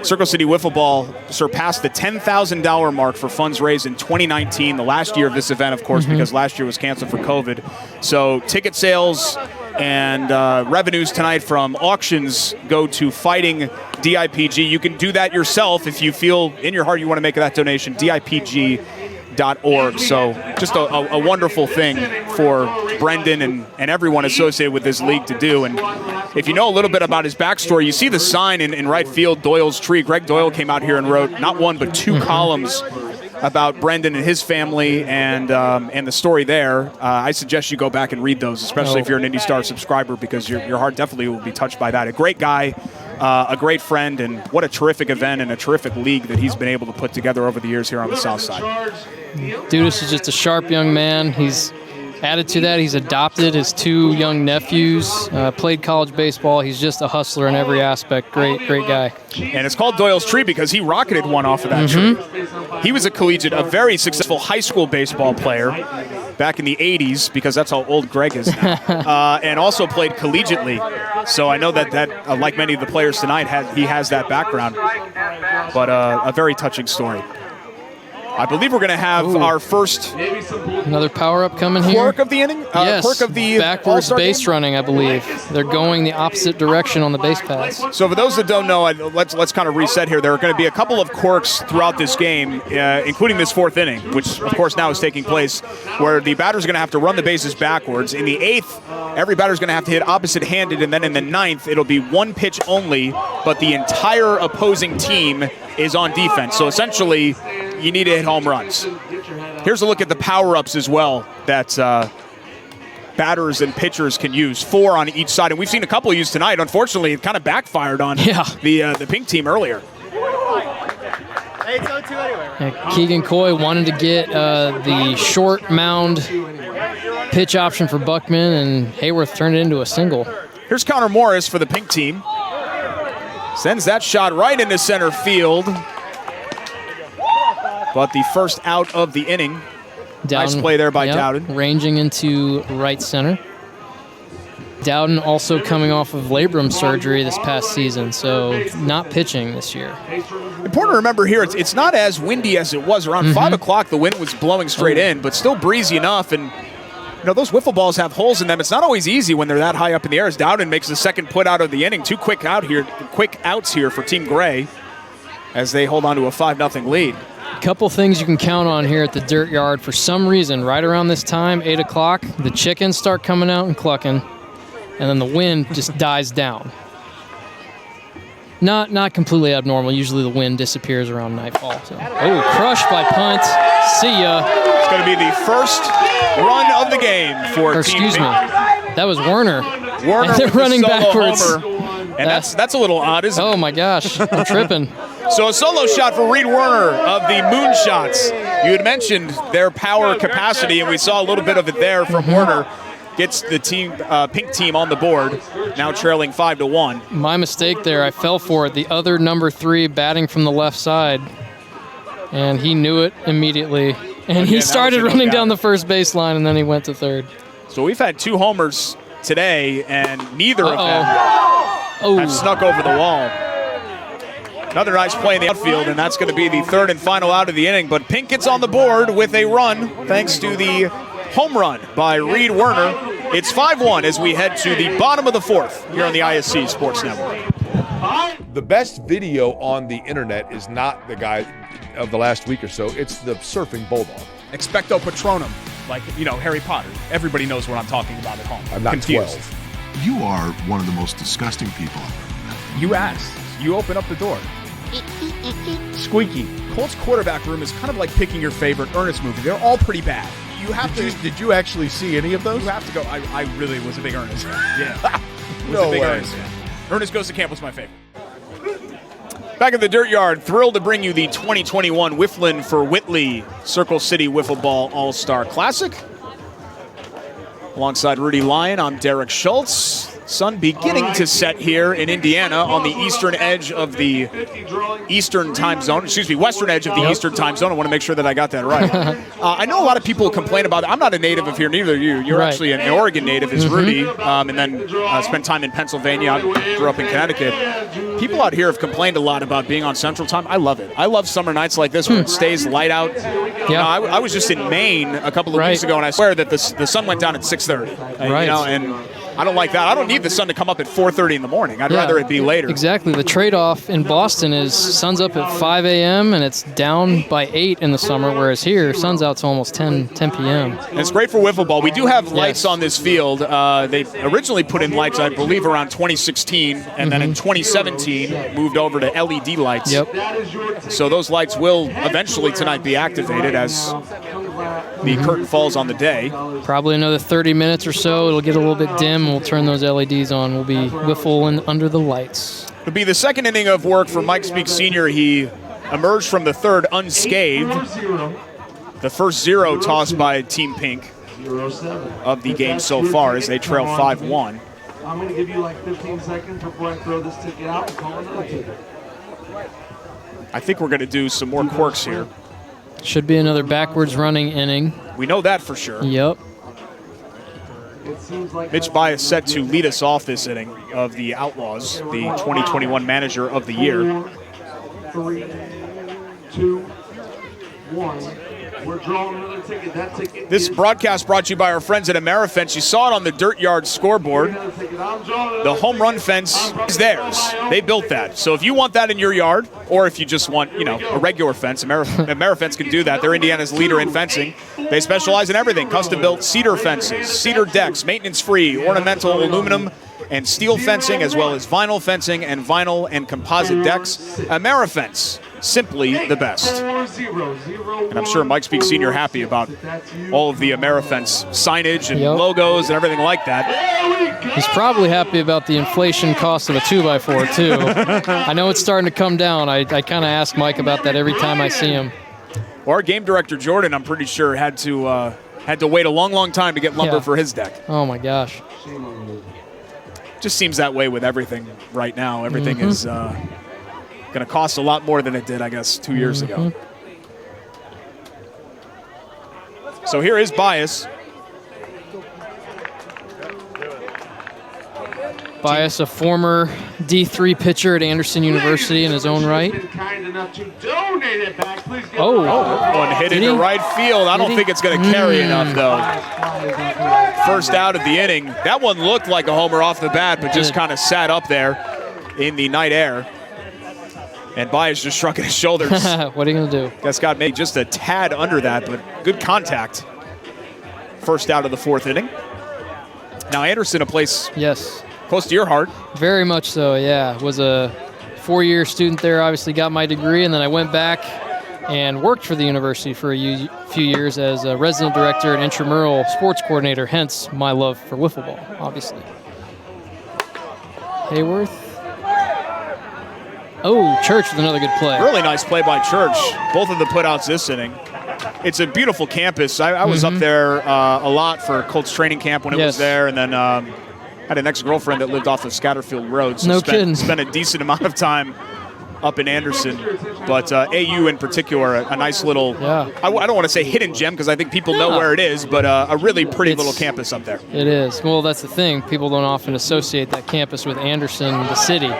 Circle City Wiffleball surpassed the $10,000 mark for funds raised in 2019, the last year of this event, of course, because last year was canceled for COVID. So ticket sales and revenues tonight from auctions go to fighting DIPG. You can do that yourself if you feel in your heart you want to make that donation, DIPG.org. So just a wonderful thing for Brendan and everyone associated with this league to do. And if you know a little bit about his backstory, you see the sign in right field, Doyle's Tree. Greg Doyle came out here and wrote not one but 2 columns about Brendan and his family and the story there. I suggest you go back and read those, especially if you're an Indy Star subscriber, because your heart definitely will be touched by that. A great guy, a great friend, and what a terrific event and a terrific league that he's been able to put together over the years here on the south side. Dudas is just a sharp young man. He's added to that, he's adopted his 2 young nephews, played college baseball. He's just a hustler in every aspect. Great guy. And it's called Doyle's Tree because he rocketed one off of that tree. He was a very successful high school baseball player back in the 80s, because that's how old Greg is now, and also played collegiately. So I know that like many of the players tonight, he has that background. But a very touching story. I believe we're going to have our first another power-up coming here. quirk of the inning? Yes, quirk of the backwards All-Star base game? running, I believe. They're going the opposite direction on the base pass. So for those that don't know, let's kind of reset here. There are going to be a couple of quirks throughout this game, including this fourth inning, which of course now is taking place, where the batter's going to have to run the bases backwards. In the eighth, every batter's going to have to hit opposite-handed, and then in the ninth, it'll be one pitch only, but the entire opposing team is on defense. So essentially, you need to hit home runs. Here's a look at the power-ups as well that batters and pitchers can use. 4 on each side, and we've seen a couple used tonight. Unfortunately, it kind of backfired on the pink team earlier. Keegan Coy wanted to get the short mound pitch option for Buckman, and Hayworth turned it into a single. Here's Connor Morris for the pink team. Sends that shot right into center field. But the first out of the inning. Dowden, nice play there by Dowden. Ranging into right center. Dowden also coming off of labrum surgery this past season, so not pitching this year. Important to remember here, it's not as windy as it was. Around 5 o'clock, the wind was blowing straight in, but still breezy enough. And you know, those wiffle balls have holes in them. It's not always easy when they're that high up in the air. As Dowden makes the second put out of the inning. 2 quick outs here for Team Gray as they hold on to a 5-0 lead. A couple things you can count on here at the Dirtyard. For some reason, right around this time, 8 o'clock, the chickens start coming out and clucking, and then the wind just dies down. Not completely abnormal. Usually the wind disappears around nightfall. So. Oh, crushed by Punt. See ya. It's going to be the first run of the game for Excuse me. That was Werner. Werner they're running backwards. Homer. And that's a little odd, isn't it? Oh my gosh, I'm tripping. So a solo shot for Reed Werner of the Moonshots. You had mentioned their power capacity, and we saw a little bit of it there from Werner. Gets the team, pink team on the board, now trailing 5-1. My mistake there, I fell for it. The other number 3 batting from the left side, and he knew it immediately. And he started running down the first baseline, and then he went to third. So we've had 2 homers today, and neither of them have snuck over the wall. Another nice play in the outfield, and that's going to be the third and final out of the inning. But Pink gets on the board with a run thanks to the home run by Reed Werner. It's 5-1 as we head to the bottom of the fourth here on the ISC Sports Network. The best video on the internet is not the guy of the last week or so. It's the surfing bulldog. Expecto Patronum, like, you know, Harry Potter. Everybody knows what I'm talking about at home. I'm not confused. 12. You are one of the most disgusting people I've ever met. You asked. You open up the door. Squeaky. Colts quarterback room is kind of like picking your favorite Ernest movie. They're all pretty bad. You have Did you actually see any of those? You have to go. I really was a big Ernest. Yeah. No way. Ernest. Ernest Goes to Camp was my favorite. Back at the Dirtyard, thrilled to bring you the 2021 Wifflin for Whitley Circle City Wiffeball All-Star Classic. Alongside Rudy Lyon, I'm Derek Schultz. Sun beginning to set here in Indiana on the eastern edge of the Eastern time zone. Excuse me, western edge of the Eastern time zone. I want to make sure that I got that right. I know a lot of people complain about it. I'm not a native of here, neither are you. You're actually an Oregon native, is Rudy, and then spent time in Pennsylvania. I grew up in Connecticut. People out here have complained a lot about being on Central Time. I love it. I love summer nights like this where it stays light out. Yeah. I was just in Maine a couple of weeks ago, and I swear that the sun went down at 6:30. Right. You know, and I don't like that. I don't need the sun to come up at 4:30 in the morning. I'd rather it be later. Exactly. The trade-off in Boston is sun's up at 5 a.m. and it's down by 8 in the summer, whereas here, sun's out to almost 10 p.m. And it's great for wiffle ball. We do have lights on this field. They originally put in lights, I believe, around 2016, and then in 2017 moved over to LED lights. Yep. So those lights will eventually tonight be activated as the curtain falls on the day. Probably another 30 minutes or so. It'll get a little bit dim, and we'll turn those LEDs on. We'll be wiffling under the lights. It'll be the second inning of work for Mike Speak Sr. He emerged from the third unscathed. The first 0 tossed by Team Pink of the game so far as they trail 5-1. I'm going to give you like 15 seconds before I throw this ticket out and call another ticket. I think we're going to do some more quirks here. Should be another backwards running inning. We know that for sure. Yep. Mitch Bias set to lead us off this inning of the Outlaws, the 2021 Manager of the Year. 3, 2, We're drawing another ticket. That ticket. This broadcast brought to you by our friends at Amerifence. You saw it on the Dirtyard scoreboard. The home run fence is theirs. They built that. So if you want that in your yard, or if you just want, a regular fence, Amerifence can do that. They're Indiana's leader in fencing. They specialize in everything: custom-built cedar fences, cedar decks, maintenance-free, ornamental aluminum and steel fencing, as well as vinyl fencing and vinyl and composite decks. Amerifence, simply the best. And I'm sure Mike Speak Sr. happy about all of the Amerifence signage and logos and everything like that. He's probably happy about the inflation cost of a 2x4 too. I know it's starting to come down. I kind of ask Mike about that every time I see him. Our game director Jordan, I'm pretty sure, had to wait a long time to get lumber for his deck. Oh my gosh. Just seems that way with everything right now. Everything is going to cost a lot more than it did, I guess, 2 years ago. So here is Bias. Bias, a former D3 pitcher at Anderson University in his own right. One hit into right field. I don't think it's going to carry enough, though. First out of the inning. That one looked like a homer off the bat, but just kind of sat up there in the night air. And Bias just shrugging his shoulders. What are you going to do? Guess got made just a tad under that, but good contact. First out of the fourth inning. Now Anderson, a place close to your heart. Very much so, yeah. Was a 4-year student there, obviously got my degree, and then I went back and worked for the university for a few years as a resident director and intramural sports coordinator, hence my love for Wiffleball, obviously. Hayworth. Oh, Church with another good play. Really nice play by Church. Both of the putouts this inning. It's a beautiful campus. I was up there a lot for Colts training camp when it was there, and then had an ex-girlfriend that lived off of Scatterfield Road. So spent a decent amount of time up in Anderson. But AU in particular, a nice little, I don't want to say hidden gem because I think people know where it is, but a really pretty little campus up there. It is. Well, that's the thing. People don't often associate that campus with Anderson, the city.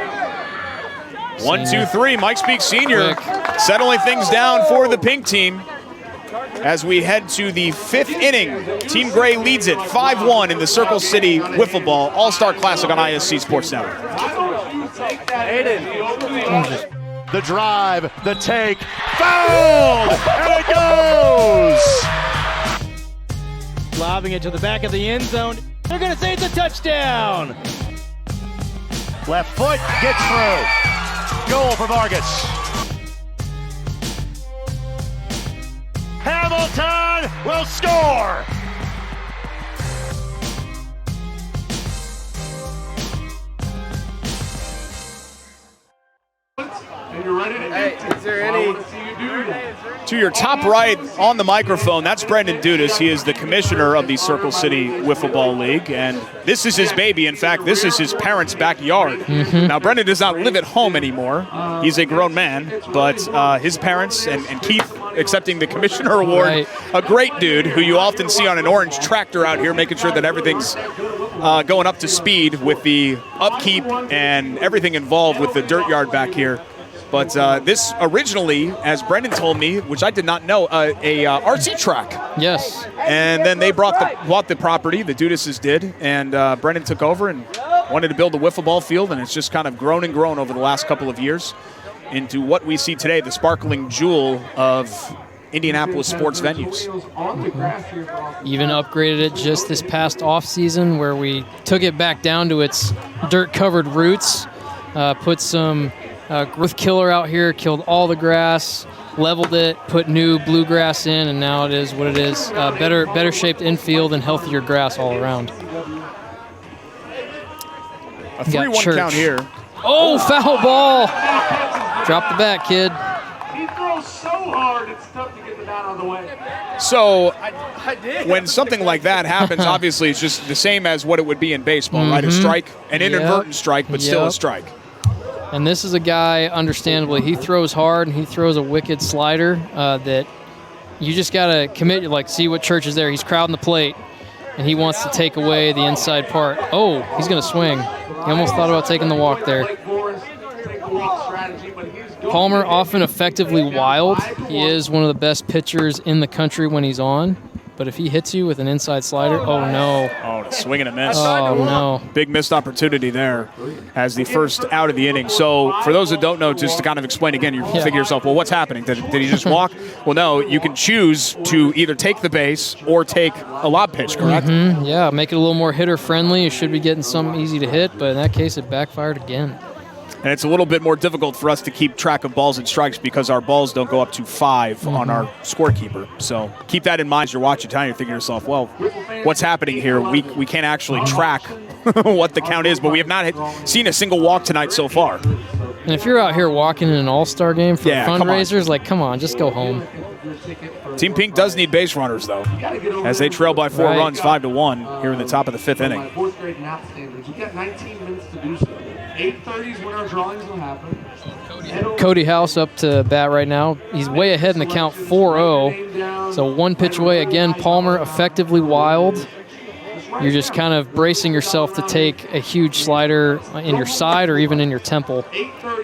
1, 2, 3. Mike Speak Sr. settling things down for the pink team. As we head to the 5th inning, Team Gray leads it 5-1 in the Circle City Wiffleball All-Star Classic on ISC Sports Network. The drive, the take, fouled, and it goes! Lobbing it to the back of the end zone. They're going to say it's a touchdown. Left foot gets through. Goal for Vargas. Hamilton will score! And you're ready to Hey, is there any... To your top right on the microphone, that's Brendan Dudas. He is the commissioner of the Circle City Wiffeball League, and this is his baby. In fact, this is his parents' backyard. Now, Brendan does not live at home anymore. He's a grown man, but his parents and Keith accepting the commissioner award, a great dude who you often see on an orange tractor out here making sure that everything's going up to speed with the upkeep and everything involved with the dirt yard back here. But this originally, as Brendan told me, which I did not know, a RC track. Yes. And then they bought the property, the Dudases did, and Brendan took over and wanted to build a wiffle ball field, and it's just kind of grown and grown over the last couple of years into what we see today, the sparkling jewel of Indianapolis sports venues. Even upgraded it just this past off season where we took it back down to its dirt-covered roots, put some growth killer out here, killed all the grass, leveled it, put new bluegrass in, and now it is what it is. Better shaped infield and healthier grass all around. A 3-1 count here. Oh, foul ball! Drop the bat, kid. He throws so hard, it's tough to get the bat out of the way. So when something like that happens, obviously it's just the same as what it would be in baseball, right? A strike, an inadvertent strike, but still a strike. And this is a guy, understandably, he throws hard and he throws a wicked slider that you just got to commit, see what Church is there. He's crowding the plate, and he wants to take away the inside part. Oh, he's going to swing. He almost thought about taking the walk there. Palmer often effectively wild. He is one of the best pitchers in the country when he's on. But if he hits you with an inside slider, oh no. Oh, swing and a miss. Oh no. Big missed opportunity there as the first out of the inning. So for those that don't know, just to kind of explain again, you figure yourself, well, what's happening? Did he just walk? Well, no, you can choose to either take the base or take a lob pitch, correct? Yeah, make it a little more hitter friendly. You should be getting something easy to hit, but in that case, it backfired again. And it's a little bit more difficult for us to keep track of balls and strikes because our balls don't go up to 5 on our scorekeeper. So keep that in mind as you're watching time. You're thinking to yourself, well, what's happening here? We can't actually track what the count is, but we have not seen a single walk tonight so far. And if you're out here walking in an all-star game for fundraisers, come on, just go home. Team Pink does need base runners, though, as they trail by 4 runs, 5-1 here in the top of the 5th inning. Fourth grade math standards. You got 19 minutes to do so. 8:30 is when our drawings will happen. Cody House up to bat right now. He's way ahead in the count, 4-0. So 1 pitch away. Again, Palmer effectively wild. You're just kind of bracing yourself to take a huge slider in your side or even in your temple.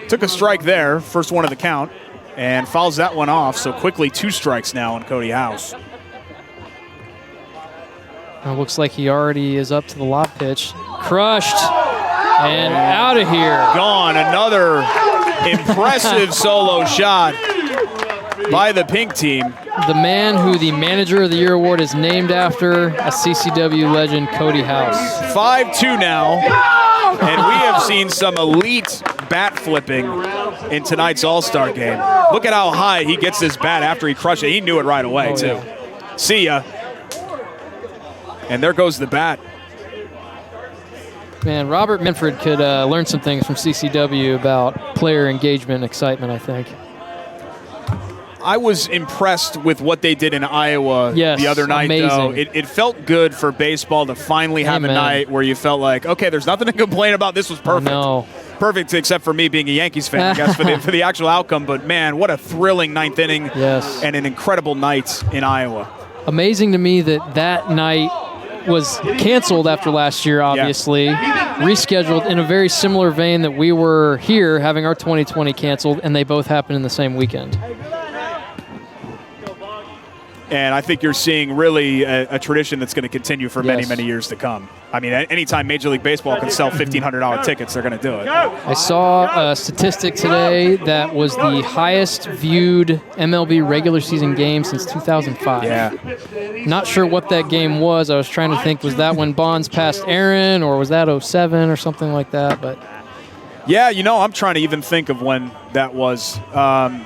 Took a strike there, first one of the count, and fouls that one off. So quickly 2 strikes now on Cody House. It looks like he already is up to the lob pitch. Crushed. And out of here. Gone. Another impressive solo shot by the Pink team. The man who the Manager of the Year award is named after, a CCW legend, Cody House. 5-2 now. And we have seen some elite bat flipping in tonight's All-Star game. Look at how high he gets this bat after he crushed it. He knew it right away, too. Yeah. See ya. And there goes the bat. Man, Robert Manfred could learn some things from CCW about player engagement and excitement, I think. I was impressed with what they did in Iowa the other night, though. It felt good for baseball to finally have a night where you felt like, okay, there's nothing to complain about. This was perfect. Perfect, except for me being a Yankees fan, I guess, for the actual outcome. But, man, what a thrilling 9th inning and an incredible night in Iowa. Amazing to me that night was canceled after last year, obviously, rescheduled in a very similar vein that we were here having our 2020 canceled, and they both happened in the same weekend. And I think you're seeing really a tradition that's going to continue for many, many years to come. I mean, anytime Major League Baseball can sell $1,500 tickets, they're going to do it. I saw a statistic today that was the highest viewed MLB regular season game since 2005. Yeah. Not sure what that game was. I was trying to think, was that when Bonds passed Aaron, or was that 07 or something like that? But yeah, I'm trying to even think of when that was.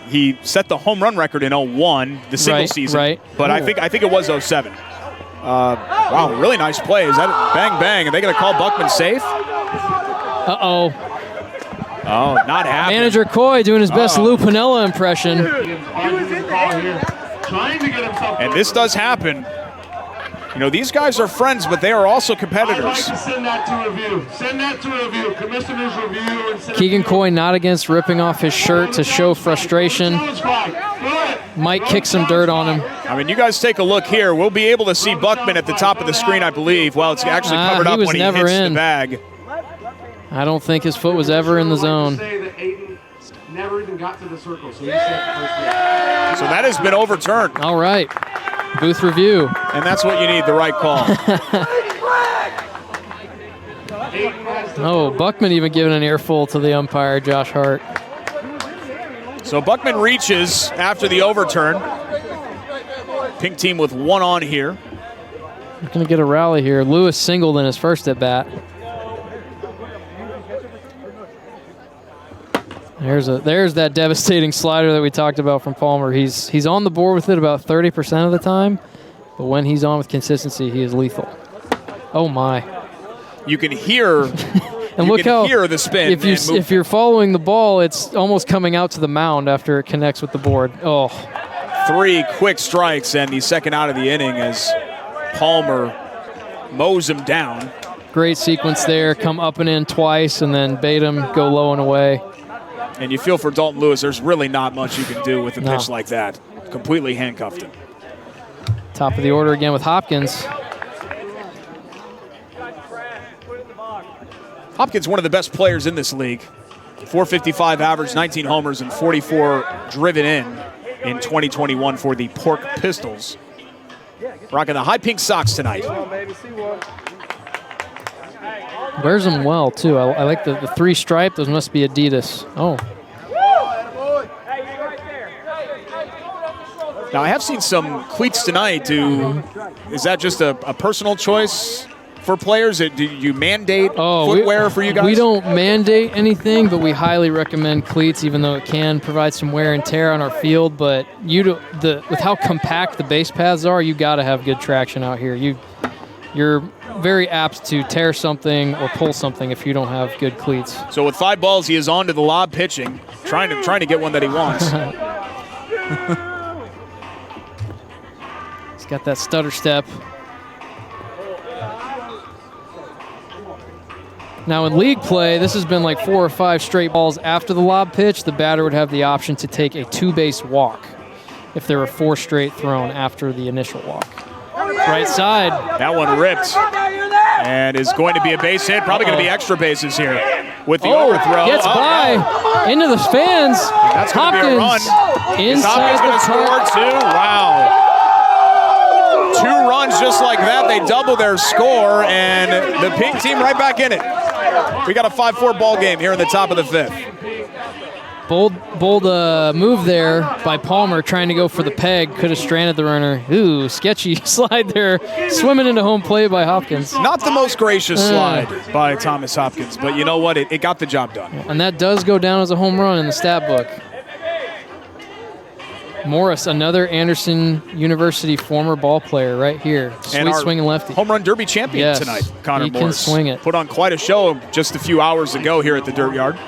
He set the home run record in 01, the single season. Right. But I think it was 07. Wow, really nice play. Is that bang, bang? Are they going to call Buckman safe? Uh-oh. Oh, not happening. Manager Coy doing his best Lou Piniella impression. And this does happen. These guys are friends, but they are also competitors. I'd like to send that to review. Send that to review. Commissioner's review. And Keegan Coy not against ripping off his shirt to show frustration. Might kick some dirt on him. I mean, you guys take a look here. We'll be able to see Buckman at the top of the screen, I believe. Well, it's actually covered up when he hits the bag. I don't think his foot was ever in the zone. Never even got to the circle, so that has been overturned. All right. Booth review. And that's what you need, the right call. Buckman even giving an earful to the umpire, Josh Hart. So Buckman reaches after the overturn. Pink team with 1 on here. Going to get a rally here. Lewis singled in his first at bat. There's that devastating slider that we talked about from Palmer. He's on the board with it about 30% of the time, but when he's on with consistency, he is lethal. Oh my! You can hear. And look how hear the spin. If you're following the ball, it's almost coming out to the mound after it connects with the board. Oh. 3 quick strikes and the second out of the inning as Palmer mows him down. Great sequence there. Come up and in twice and then bait him, go low and away. And you feel for Dalton Lewis, there's really not much you can do with a pitch like that. Completely handcuffed him. Top of the order again with Hopkins. Hopkins, one of the best players in this league. .455 average, 19 homers, and 44 driven in 2021 for the Pork Pistols. Rocking the high pink socks tonight. Wears them well, too. I like the three stripe. Those must be Adidas. Oh. Now, I have seen some cleats tonight. Is that just a personal choice for players? Do you mandate footwear for you guys? We don't mandate anything, but we highly recommend cleats, even though it can provide some wear and tear on our field. But with how compact the base paths are, you got to have good traction out here. You're very apt to tear something or pull something if you don't have good cleats. So with 5 balls, he is on to the lob pitching, trying to get one that he wants. He's got that stutter step. Now in league play, this has been like 4 or 5 straight balls after the lob pitch. The batter would have the option to take a 2-base walk if there were 4 straight thrown after the initial walk. Right side. That one ripped and is going to be a base hit. Probably going to be extra bases here with the overthrow. Gets by into the fans. That's going to be a run. Inside Hopkins going to score too. Wow. 2 runs just like that. They double their score, and the pink team right back in it. We got a 5-4 ball game here in the top of the 5th. Bold move there by Palmer, trying to go for the peg. Could have stranded the runner. Ooh, sketchy slide there. Swimming into home plate by Hopkins. Not the most gracious slide by Thomas Hopkins, but you know what? It got the job done. And that does go down as a home run in the stat book. Morris, another Anderson University former ball player right here. Sweet swinging lefty. Home run derby champion tonight, Connor Morris. He can swing it. Put on quite a show just a few hours ago here at the Dirtyard.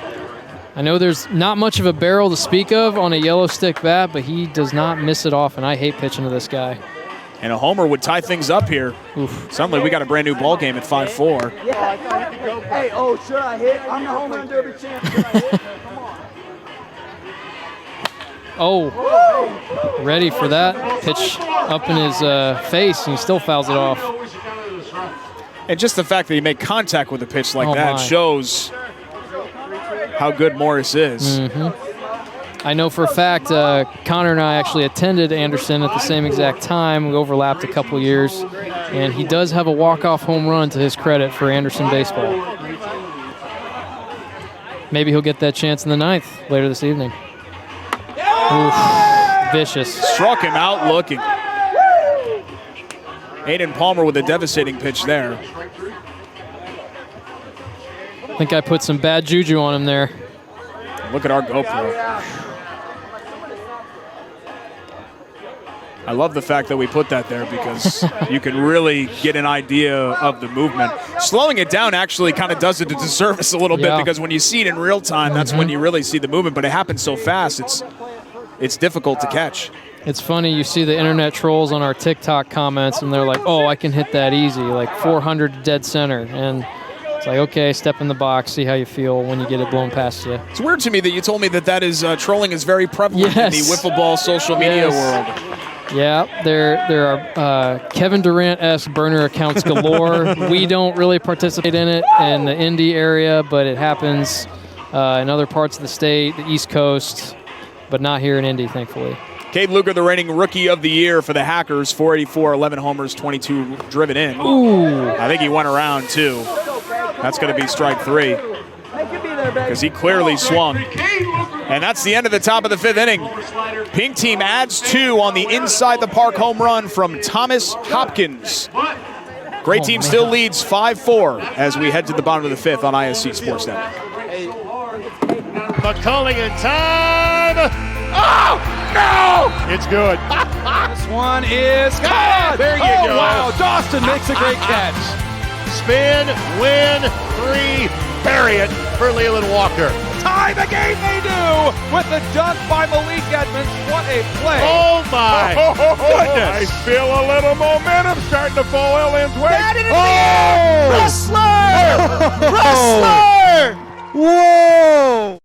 I know there's not much of a barrel to speak of on a yellow stick bat, but he does not miss it often. I hate pitching to this guy. And a homer would tie things up here. Oof. Suddenly we got a brand new ball game at 5-4. Yeah. Hey, should I hit? I'm the home run derby champ. Should I hit? Oh, ready for that pitch up in his face, and he still fouls it off. And just the fact that he made contact with a pitch like that shows how good Morris is. I know for a fact Connor and I actually attended Anderson at the same exact time. We overlapped a couple years, and he does have a walk-off home run to his credit for Anderson baseball. Maybe he'll get that chance in the 9th later this evening. Oof, vicious. Struck him out looking. Aiden Palmer with a devastating pitch there. I think I put some bad juju on him there. Look at our GoPro. I love the fact that we put that there because you can really get an idea of the movement. Slowing it down actually kind of does it a disservice a little bit because when you see it in real time, that's when you really see the movement, but it happens so fast, it's difficult to catch. It's funny, you see the internet trolls on our TikTok comments, and they're like, oh, I can hit that easy, like 400 dead center. And it's like, okay, step in the box, see how you feel when you get it blown past you. It's weird to me that you told me that is trolling is very prevalent in the Wiffleball social media world. Yeah, there are Kevin Durant-esque burner accounts galore. We don't really participate in it in the Indy area, but it happens in other parts of the state, the East Coast, but not here in Indy, thankfully. Kade Luker, the reigning Rookie of the Year for the Hackers, 484, 11 homers, 22 driven in. Ooh. I think he went around, too. That's going to be strike 3 because he clearly swung. And that's the end of the top of the 5th inning. Pink team adds 2 on the inside the park home run from Thomas Hopkins. Gray team still leads 5-4 as we head to the bottom of the 5th on ISC Sports Network. McCulling in time. Oh, no! It's good. This one is good. There you go. Wow, Dustin makes a great catch. Spin, win, 3, bury it for Leland Walker. Tie the game they do with the dunk by Malik Edmonds. What a play. Oh, my goodness. I feel a little momentum starting to fall Ellen's way. Wrestler! Whoa!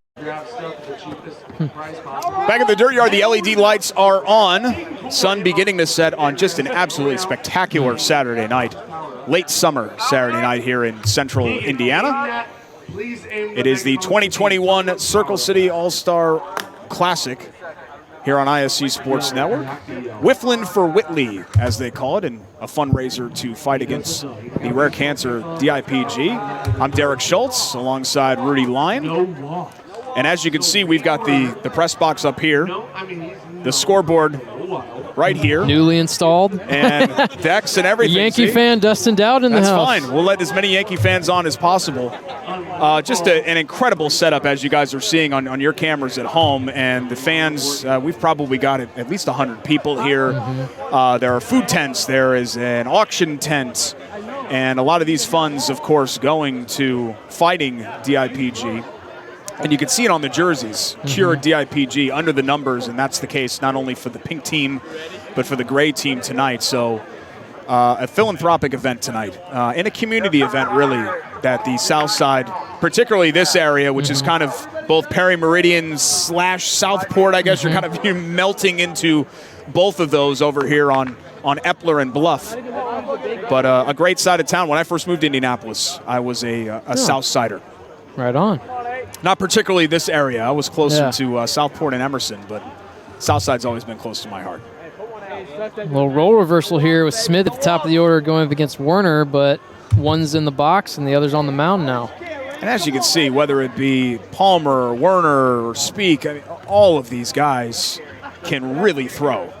Back at the Dirtyard, the LED lights are on. Sun beginning to set on just an absolutely spectacular Saturday night. Late summer Saturday night here in central Indiana. It is the 2021 Circle City All-Star Classic here on ISC Sports Network. Wifflin for Whitley, as they call it, and a fundraiser to fight against the rare cancer DIPG. I'm Derek Schultz alongside Rudy Lyon. And as you can see, we've got the press box up here, the scoreboard right here. Newly installed. And decks and everything. Yankee fan Dustin Dowden in the house. That's fine. We'll let as many Yankee fans on as possible. Just an incredible setup, as you guys are seeing on your cameras at home. And the fans, we've probably got at least 100 people here. There are food tents. There is an auction tent. And a lot of these funds, of course, going to fighting DIPG. And you can see it on the jerseys, Cured DIPG under the numbers, and that's the case not only for the pink team, but for the gray team tonight. So a philanthropic event tonight, and a community event, really, that the south side, particularly this area, which is kind of both Perry Meridian / Southport, I guess. You're kind of melting into both of those over here on Epler and Bluff. But a great side of town. When I first moved to Indianapolis, I was a South Sider. Right on. Not particularly this area. I was closer to Southport and Emerson, but Southside's always been close to my heart. A little role reversal here with Smith at the top of the order going up against Werner, but one's in the box and the other's on the mound now. And as you can see, whether it be Palmer, or Werner, or Speak, I mean, all of these guys can really throw.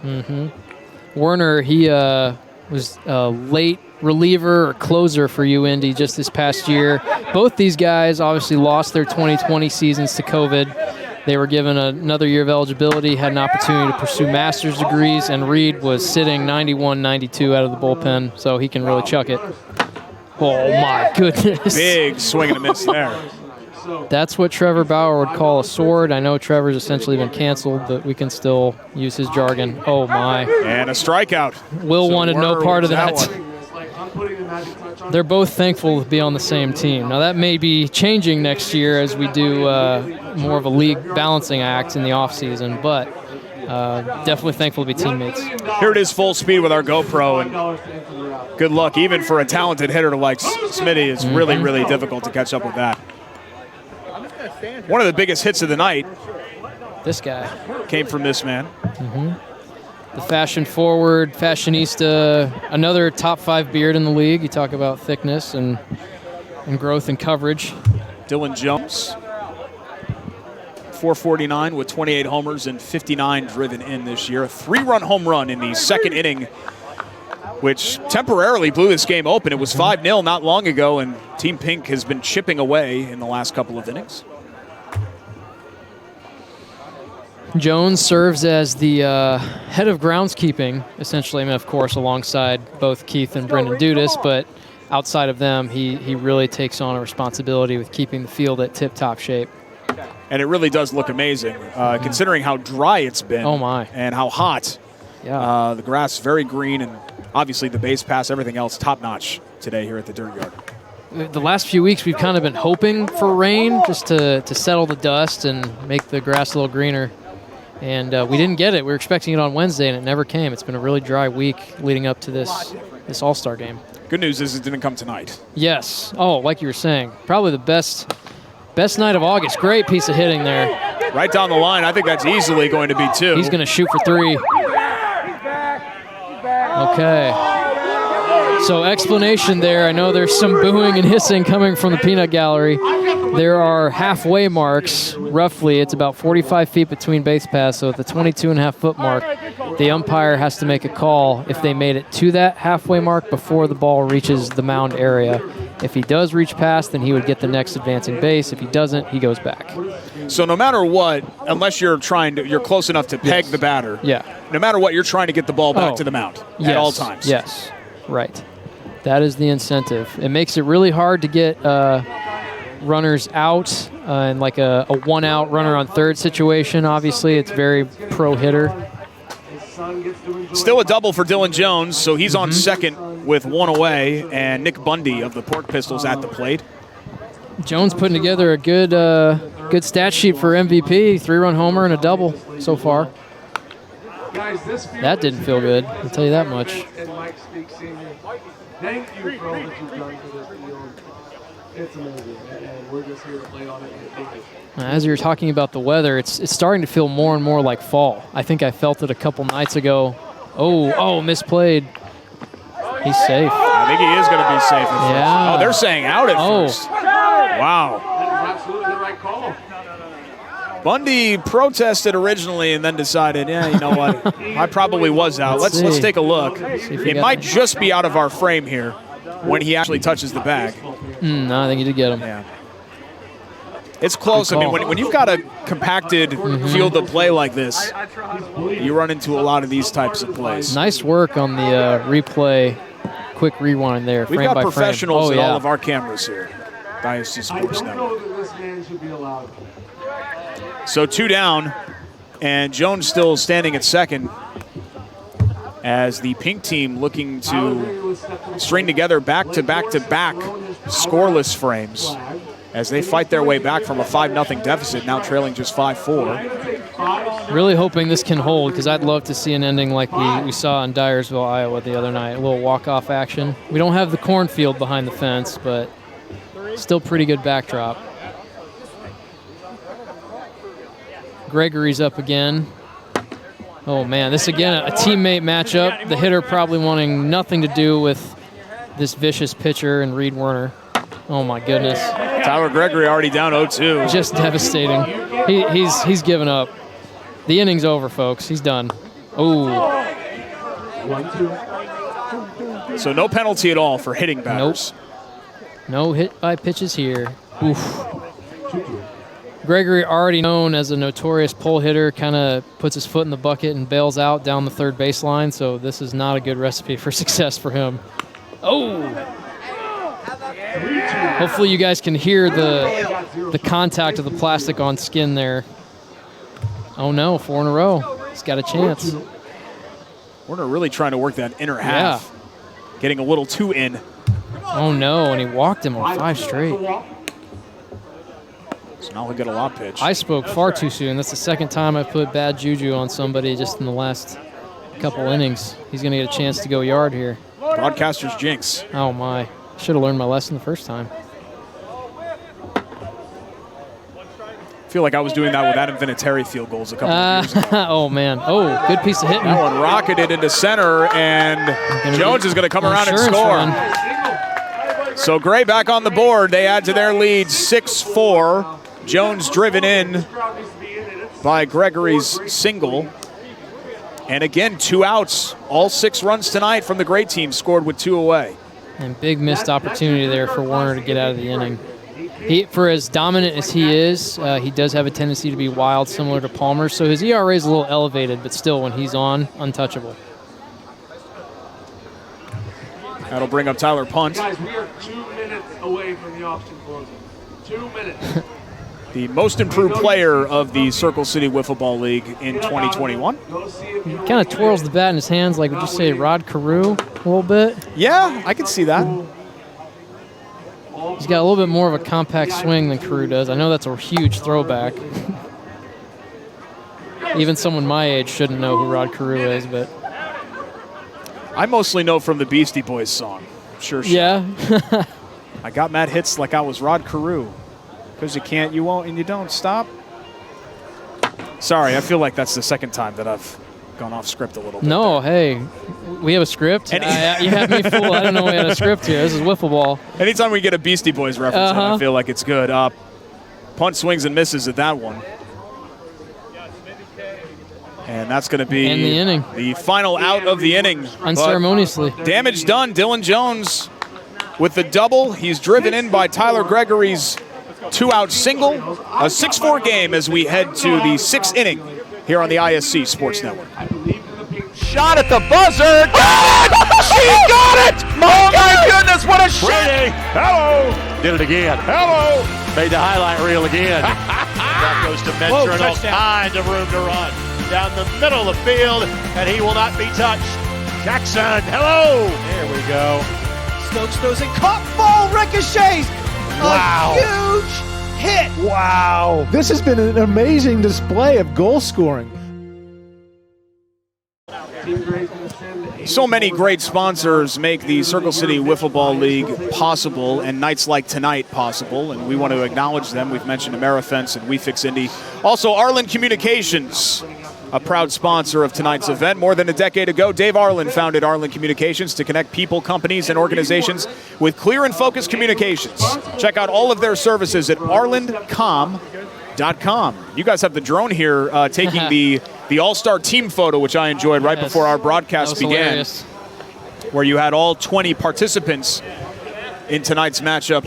Werner, he was a late reliever or closer for you, Indy, just this past year. Both these guys obviously lost their 2020 seasons to COVID. They were given another year of eligibility, had an opportunity to pursue master's degrees, and Reed was sitting 91-92 out of the bullpen, so he can really chuck it. Oh, my goodness. Big swing and a miss there. That's what Trevor Bauer would call a sword. I know Trevor's essentially been canceled, but we can still use his jargon. Oh, my. And a strikeout. Will wanted no part of that. They're both thankful to be on the same team. Now, that may be changing next year as we do more of a league balancing act in the offseason, but definitely thankful to be teammates. Here it is full speed with our GoPro, and good luck. Even for a talented hitter like Smitty, it's really, really difficult to catch up with that. One of the biggest hits of the night. This guy. Came from this man. The fashion forward, fashionista, another top 5 beard in the league. You talk about thickness and growth and coverage. Dylan Jones, 449 with 28 homers and 59 driven in this year. A 3-run home run in the second inning, which temporarily blew this game open. It was 5-0 not long ago, and Team Pink has been chipping away in the last couple of innings. Jones serves as the head of groundskeeping, essentially. I mean, of course, alongside both Keith and Brendan Dudas, but outside of them, he really takes on a responsibility with keeping the field at tip-top shape. And it really does look amazing, considering how dry it's been. Oh, my. And how hot. Yeah. The grass very green, and obviously the base pass, everything else top-notch today here at the Dirtyard. The last few weeks, we've kind of been hoping for rain just to settle the dust and make the grass a little greener. And we didn't get it. We were expecting it on Wednesday, and it never came. It's been a really dry week leading up to this All-Star game. Good news is it didn't come tonight. Yes. Oh, like you were saying, probably the best night of August. Great piece of hitting there. Right down the line. I think that's easily going to be 2. He's going to shoot for 3. Okay. So explanation there. I know there's some booing and hissing coming from the peanut gallery. There are halfway marks, roughly. It's about 45 feet between base paths, so at the 22.5-foot mark, the umpire has to make a call if they made it to that halfway mark before the ball reaches the mound area. If he does reach past, then he would get the next advancing base. If he doesn't, he goes back. So no matter what, unless you're close enough to peg the batter, no matter what, you're trying to get the ball back to the mound at all times. Yes, right. That is the incentive. It makes it really hard to get runners out in like a one-out runner on third situation. Obviously, it's very pro-hitter. Still a double for Dylan Jones, so he's on second with 1 away, and Nick Bundy of the Pork Pistols at the plate. Jones putting together a good stat sheet for MVP, 3-run homer and a double so far. That didn't feel good, I'll tell you that much. Thank you for all that you've done for this field. It's amazing, and we're just here to play on it. As you were talking about the weather, it's starting to feel more and more like fall. I think I felt it a couple nights ago. Oh, misplayed. He's safe. I think he is going to be safe at first. Yeah. Oh, they're saying out at first. Wow. Absolutely the right call. Bundy protested originally and then decided, yeah, you know what? I probably was out. Let's take a look. It might just be out of our frame here when he actually touches the bag. No, I think he did get him. Yeah. It's close. I mean, when you've got a compacted field of play like this, you run into a lot of these types of plays. Nice work on the replay, quick rewind there, We've frame got by frame. professionals in all of our cameras here. ISC Sports I don't Network. know that this man should be allowed. So 2 down, and Jones still standing at second as the pink team looking to string together back-to-back-to-back scoreless frames as they fight their way back from a 5-0 deficit, now trailing just 5-4. Really hoping this can hold, because I'd love to see an ending like we saw in Dyersville, Iowa the other night, a little walk-off action. We don't have the cornfield behind the fence, but still pretty good backdrop. Gregory's up again. Oh, man, this again, a teammate matchup. The hitter probably wanting nothing to do with this vicious pitcher and Reed Werner. Oh, my goodness. Tyler Gregory already down 0-2. Just devastating. He's given up. The inning's over, folks. He's done. Oh. So no penalty at all for hitting batters. Nope. No hit by pitches here. Oof. Gregory, already known as a notorious pull hitter, kind of puts his foot in the bucket and bails out down the third baseline, so this is not a good recipe for success for him. Oh! Hopefully you guys can hear the contact of the plastic on skin there. Oh no, 4 in a row. He's got a chance. Werner really trying to work that inner half. Yeah. Getting a little too in. Oh no, and he walked him on 5 straight. So now he'll get a lot pitch. I spoke far too soon. That's the second time I've put bad juju on somebody just in the last couple innings. He's going to get a chance to go yard here. Broadcaster's jinx. Oh, my. Should have learned my lesson the first time. I feel like I was doing that with Adam Vinatieri field goals a couple of years ago. Oh, man. Oh, good piece of hitting. That one rocketed into center, and Jones is going to come around and score. Run. So Gray back on the board. They add to their lead 6-4. Jones driven in by Gregory's single. And again, 2 outs. All 6 runs tonight from the Gray team scored with 2 away. And big missed opportunity there for Werner to get out of the inning. For as dominant as he is, he does have a tendency to be wild, similar to Palmer. So his ERA is a little elevated, but still, when he's on, untouchable. That'll bring up Tyler Punt. Guys, we are 2 minutes away from the option closing. 2 minutes. The most improved player of the Circle City Wiffeball League in 2021. He kind of twirls the bat in his hands like, would you say, Rod Carew a little bit? Yeah, I can see that. He's got a little bit more of a compact swing than Carew does. I know that's a huge throwback. Even someone my age shouldn't know who Rod Carew is, but I mostly know from the Beastie Boys song. Sure. Yeah. I got mad hits like I was Rod Carew. Because you can't, you won't, and you don't stop. Sorry, I feel like that's the second time that I've gone off script a little bit. No, hey, we have a script. You have me fooled. I don't know we had a script here. This is Wiffleball. Anytime we get a Beastie Boys reference, I feel like it's good. Punt swings and misses at that one. And that's going to be in the inning. The final out of the inning. Unceremoniously. But damage done. Dylan Jones with the double. He's driven in by Tyler Gregory's 2-out single. A 6-4 game as we head to the 6th inning here on the ISC Sports Network. Shot at the buzzer. Got it! She got it! Oh my goodness, what a shot! Hello! Did it again. Hello! Made the highlight reel again. That goes to Mentor and all kinds of room to run. Down the middle of the field, and he will not be touched. Jackson, hello! There we go. Stokes throws it, caught, ball ricochets. Wow. A huge hit. Wow. This has been an amazing display of goal scoring. So many great sponsors make the Circle City Wiffleball League possible and nights like tonight possible, and we want to acknowledge them. We've mentioned Amerifence and We Fix Indy. Also, Arlen Communications, a proud sponsor of tonight's event. More than a decade ago, Dave Arlen founded Arlen Communications to connect people, companies, and organizations with clear and focused communications. Check out all of their services at arlandcom.com. You guys have the drone here taking the all-star team photo, which I enjoyed right before our broadcast began, hilarious. Where you had all 20 participants in tonight's matchup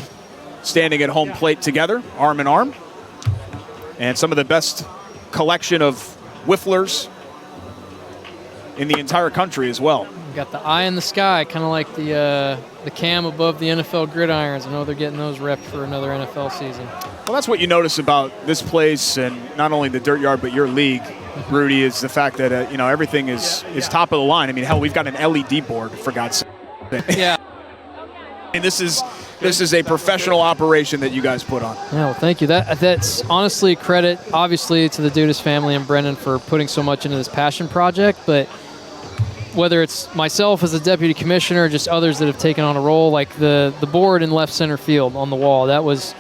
standing at home plate together, arm in arm. And some of the best collection of Wifflers in the entire country as well. We got the eye in the sky, kind of like the cam above the NFL gridirons. I know they're getting those repped for another NFL season. Well, that's what you notice about this place, and not only the Dirtyard, but your league, Rudy, is the fact that everything is top of the line. I mean, hell, we've got an LED board, for God's sake. Yeah. And this is a professional operation that you guys put on. Yeah, well, thank you. That's honestly credit, obviously, to the Dudas family and Brendan for putting so much into this passion project. But whether it's myself as a deputy commissioner, or just others that have taken on a role, like the board in left center field on the wall, that was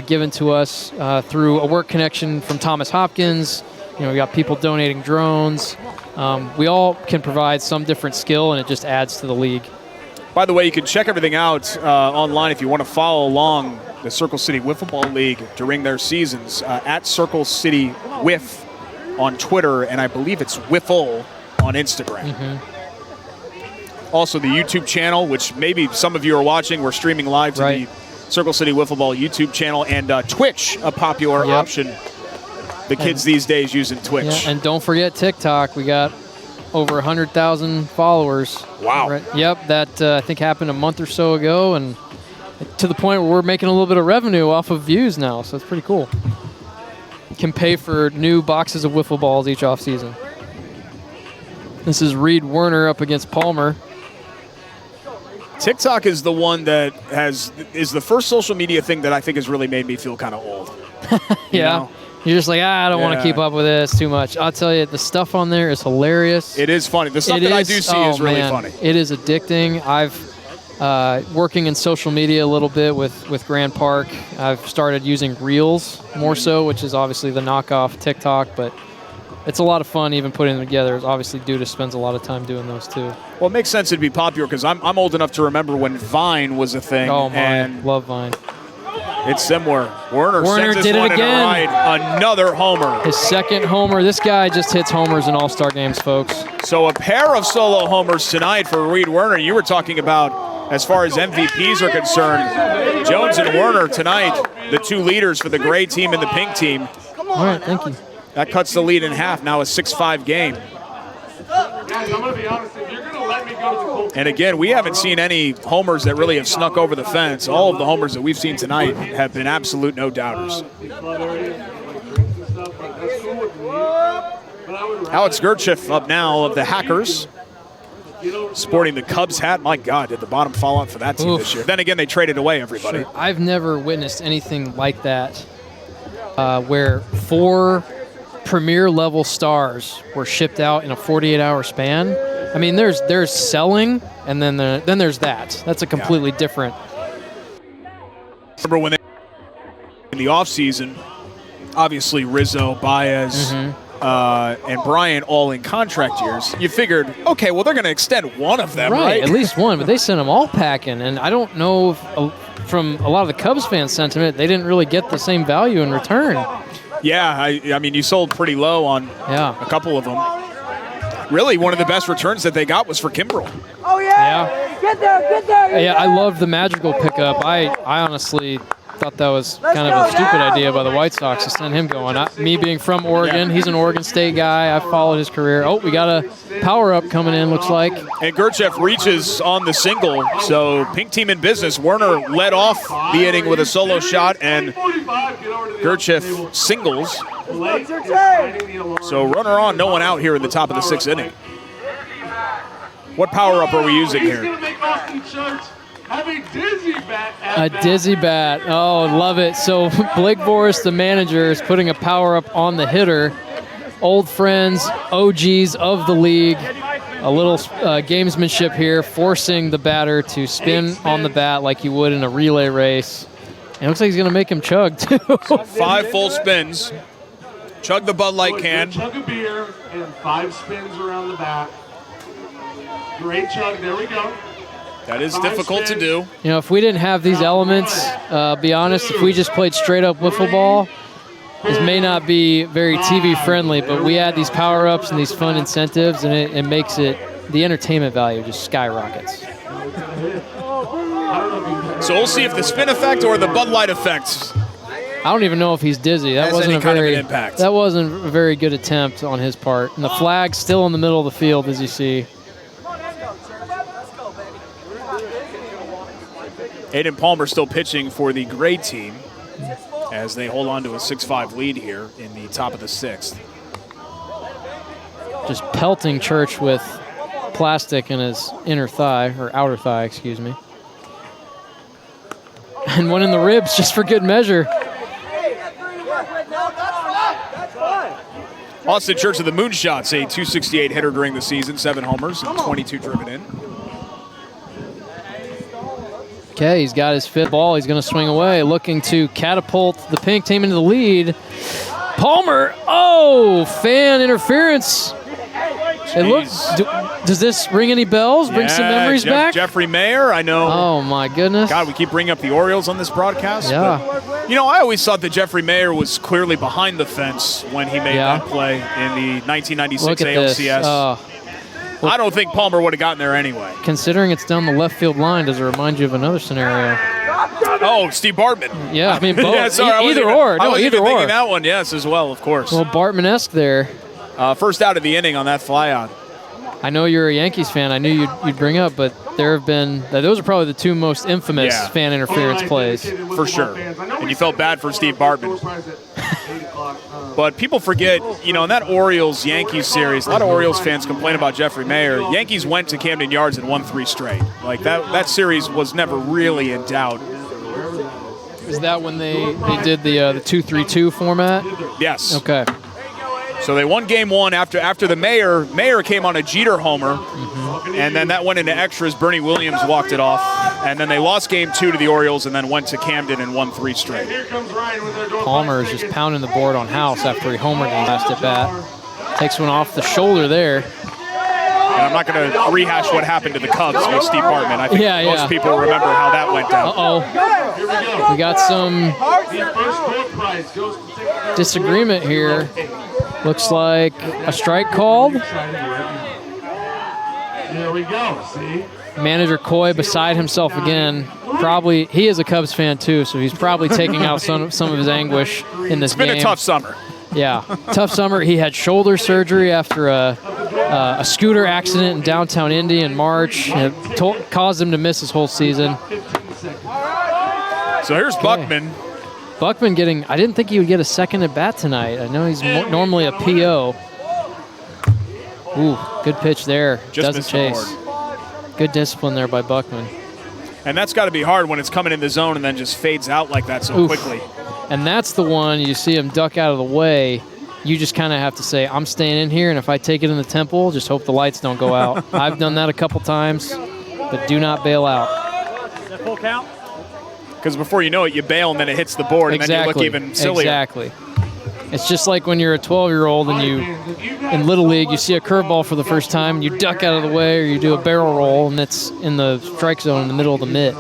given to us through a work connection from Thomas Hopkins. We got people donating drones. We all can provide some different skill, and it just adds to the league. By the way, you can check everything out online if you want to follow along the Circle City Wiffeball League during their seasons at Circle City Wiff on Twitter, and I believe it's Wiffle on Instagram. Mm-hmm. Also, the YouTube channel, which maybe some of you are watching. We're streaming live to the Circle City Wiffleball YouTube channel, and Twitch, a popular option. The kids these days using Twitch. Yeah, and don't forget TikTok. We got over 100,000 followers. Wow. Right. Yep, that I think happened a month or so ago, and to the point where we're making a little bit of revenue off of views now, so it's pretty cool. Can pay for new boxes of wiffle balls each offseason. This is Werner up against Palmer. TikTok is the one that is the first social media thing that I think has really made me feel kind of old. Yeah. You're just like, I don't want to keep up with this too much. I'll tell you, the stuff on there is hilarious. It is funny. The stuff that I do see is really funny. It is addicting. I've working in social media a little bit with Grand Park. I've started using Reels more so, which is obviously the knockoff TikTok, but it's a lot of fun even putting them together. Obviously, Dudas spends a lot of time doing those too. Well, it makes sense it'd be popular because I'm old enough to remember when Vine was a thing. Oh, man. Love Vine. It's similar. Werner sends did this one it again. in a ride. Another homer. His second homer. This guy just hits homers in all-star games, folks. So a pair of solo homers tonight for Werner. You were talking about, as far as MVPs are concerned, Jones and Werner tonight, the two leaders for the gray team and the pink team. All right, thank you. That cuts the lead in half. Now a 6-5 game. Guys, I'm going to be honest. If you're going to let me go to the Colts. And again, we haven't seen any homers that really have snuck over the fence. All of the homers that we've seen tonight have been absolute no-doubters. Alex Gerdschiff up now of the Hackers, sporting the Cubs hat. My God, did the bottom fall out for that team this year. Then again, they traded away everybody. Sure. I've never witnessed anything like that, where 4 premier level stars were shipped out in a 48-hour span. I mean, there's selling, and then there's that. That's a completely different. Remember when they in the offseason, obviously Rizzo, Baez, and Bryant all in contract years. You figured, okay, well, they're going to extend one of them, right? At least one, but they sent them all packing, and I don't know if, from a lot of the Cubs fan sentiment, they didn't really get the same value in return. Yeah, I mean, you sold pretty low on a couple of them. Really, one of the best returns that they got was for Kimbrel. Oh, yeah. Get there. Yeah, I loved the Magical pickup. I honestly thought that was kind of a stupid idea by the White Sox to send him going. Me being from Oregon, he's an Oregon State guy. I followed his career. Oh, we got a power-up coming in, looks like. And Gerdschiff reaches on the single, so pink team in business. Werner led off the inning with a solo shot, and Gerdschiff singles. So runner on, no one out here in the top of the 6th inning. What power-up are we using here? A dizzy bat. Oh, love it. So Blake Boris, the manager, is putting a power-up on the hitter. Old friends, OGs of the league. a little gamesmanship here, forcing the batter to spin on the bat like you would in a relay race. And it looks like he's going to make him chug, too. 5 full spins. Chug the Bud Light can. Chug a beer and 5 spins around the bat. Great chug. There we go. That is difficult to do. You know, if we didn't have these elements, be honest, if we just played straight up wiffle ball, this may not be very TV friendly, but we add these power-ups and these fun incentives, and it makes it, the entertainment value just skyrockets. So we'll see if the spin effect or the Bud Light effect. I don't even know if he's dizzy. That wasn't any kind of an impact. That wasn't a very good attempt on his part. And the flag's still in the middle of the field, as you see. Aiden Palmer still pitching for the grade team as they hold on to a 6-5 lead here in the top of the 6th. Just pelting Church with plastic in his inner thigh, or outer thigh, excuse me. And one in the ribs just for good measure. Austin Church of the Moonshots, a .268 hitter during the season, 7 homers and 22 driven in. Okay, he's got his 5th ball. He's going to swing away, looking to catapult the pink team into the lead. Palmer, oh, fan interference. It looks. Does this ring any bells? Bring some memories back? Jeffrey Mayer, I know. Oh, my goodness. God, we keep bringing up the Orioles on this broadcast. Yeah. But, you know, I always thought that Jeffrey Mayer was clearly behind the fence when he made that play in the 1996 ALCS. I don't think Palmer would have gotten there anyway. Considering it's down the left field line, does it remind you of another scenario? Oh, Steve Bartman. Yeah, I mean, both. Yeah, sorry, either or. No, I was either even or. thinking that one, yes, as well, of course. Well, Bartman-esque there. First out of the inning on that fly-on. I know you're a Yankees fan. I knew you'd bring up, but there have been those are probably the 2 most infamous fan interference plays. For sure. And you felt bad for Steve Bartman. But people forget, you know, in that Orioles-Yankees series, a lot of Orioles fans complain about Jeffrey Mayer. Yankees went to Camden Yards and won 3 straight. Like, that series was never really in doubt. Is that when they did the 2-3-2 format? Yes. Okay. So they won game 1 after the Mayer came on a Jeter homer, and then that went into extras. Bernie Williams walked it off, and then they lost game 2 to the Orioles and then went to Camden and won 3 straight. Palmer is just pounding the board on House after he homered in the last at bat. Takes one off the shoulder there. And I'm not going to rehash what happened to the Cubs with Steve Bartman. I think most people remember how that went down. We got some disagreement here. Looks like a strike called. There we go, see? Manager Coy beside himself again. Probably, he is a Cubs fan too, so he's probably taking out some of his anguish in this game. It's been a tough summer. Yeah, tough summer. He had shoulder surgery after a scooter accident in downtown Indy in March. It caused him to miss his whole season. So here's Buckman. Buckman getting, I didn't think he would get a second at bat tonight. I know he's normally a PO. Ooh, good pitch there. Doesn't chase. Good discipline there by Buckman. And that's got to be hard when it's coming in the zone and then just fades out like that so quickly. And that's the one you see him duck out of the way. You just kind of have to say, I'm staying in here, and if I take it in the temple, just hope the lights don't go out. I've done that a couple times, but do not bail out. Is that full count? Because before you know it, you bail and then it hits the board and then you look even sillier. Exactly. It's just like when you're a 12-year-old and in Little League, you see a curveball for the first time, and you duck out of the way, or you do a barrel roll, and it's in the strike zone in the middle of the mitt.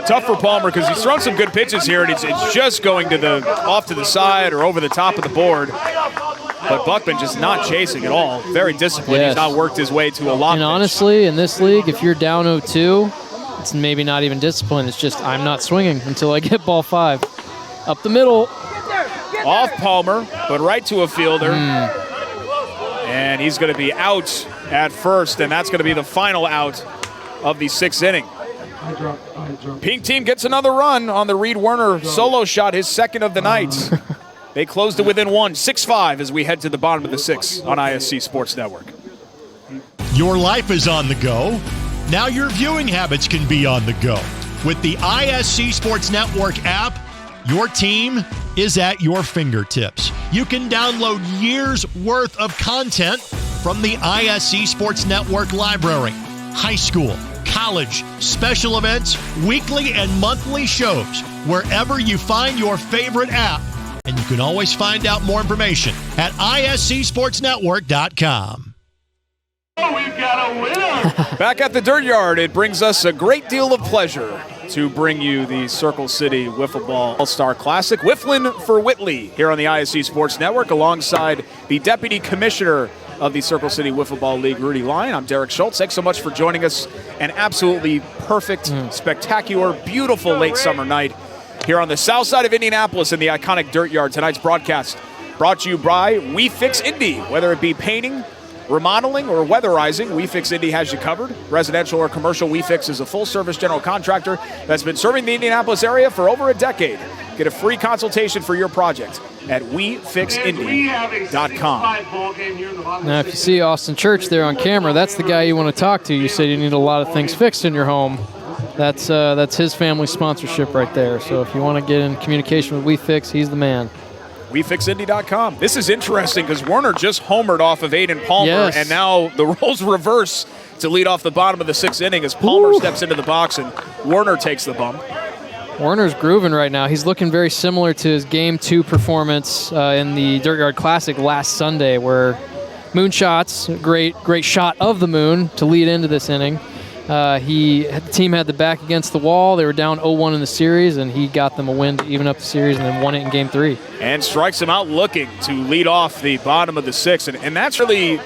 Tough for Palmer because he's thrown some good pitches here, and it's just going to off to the side or over the top of the board. But Buckman just not chasing at all. Very disciplined. Yes. He's not worked his way to a lot. And honestly, in this league, if you're down 0-2, it's maybe not even discipline. It's just I'm not swinging until I get ball 5. Up the middle. Off Palmer, but right to a fielder. And he's going to be out at first, and that's going to be the final out of the 6th inning. Pink team gets another run on the Reed Werner solo shot, his second of the night. They closed it within 1, 6-5 as we head to the bottom of the 6th on ISC Sports Network. Your life is on the go. Now your viewing habits can be on the go. With the ISC Sports Network app, your team is at your fingertips. You can download years worth of content from the ISC Sports Network library. High school, college, special events, weekly and monthly shows, wherever you find your favorite app. And you can always find out more information at iscsportsnetwork.com. Oh, we've got a winner! Back at the Dirtyard, it brings us a great deal of pleasure to bring you the Circle City Wiffleball All-Star Classic. Wifflin for Whitley here on the ISC Sports Network alongside the Deputy Commissioner of the Circle City Wiffleball League, Rudy Lyon. I'm Derek Schultz. Thanks so much for joining us. An absolutely perfect, spectacular, beautiful late summer night here on the south side of Indianapolis in the iconic Dirtyard. Tonight's broadcast brought to you by We Fix Indy. Whether it be painting, remodeling, or weatherizing, We Fix Indy has you covered. Residential or commercial, We Fix is a full-service general contractor that's been serving the Indianapolis area for over a decade. Get a free consultation for your project at WeFixIndy.com. Now, if you see Austin Church there on camera, that's the guy you want to talk to. You said you need a lot of things fixed in your home. That's his family sponsorship right there. So if you want to get in communication with We Fix, he's the man. WeFixIndy.com. This is interesting because Werner just homered off of Aiden Palmer, and now the roles reverse to lead off the bottom of the 6th inning as Palmer steps into the box and Werner takes the bump. Werner's grooving right now. He's looking very similar to his Game 2 performance in the Dirtyard Classic last Sunday, where moonshots, great shot of the moon to lead into this inning. The team had the back against the wall. They were down 0-1 in the series, and he got them a win to even up the series and then won it in Game 3. And strikes him out looking to lead off the bottom of the 6th. And that's really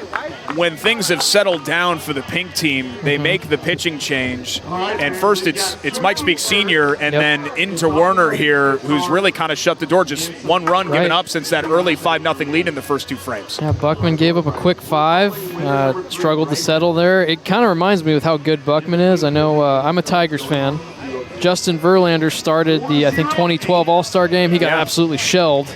when things have settled down for the pink team. They make the pitching change. And first it's Mike Speak Sr. and then into Werner here, who's really kind of shut the door. Just one run given up since that early 5-0 lead in the first 2 frames. Yeah, Buckman gave up a quick 5, struggled to settle there. It kind of reminds me of how good Buckman is. I know I'm a Tigers fan. Justin Verlander started the, I think, 2012 All-Star game. He got absolutely shelled,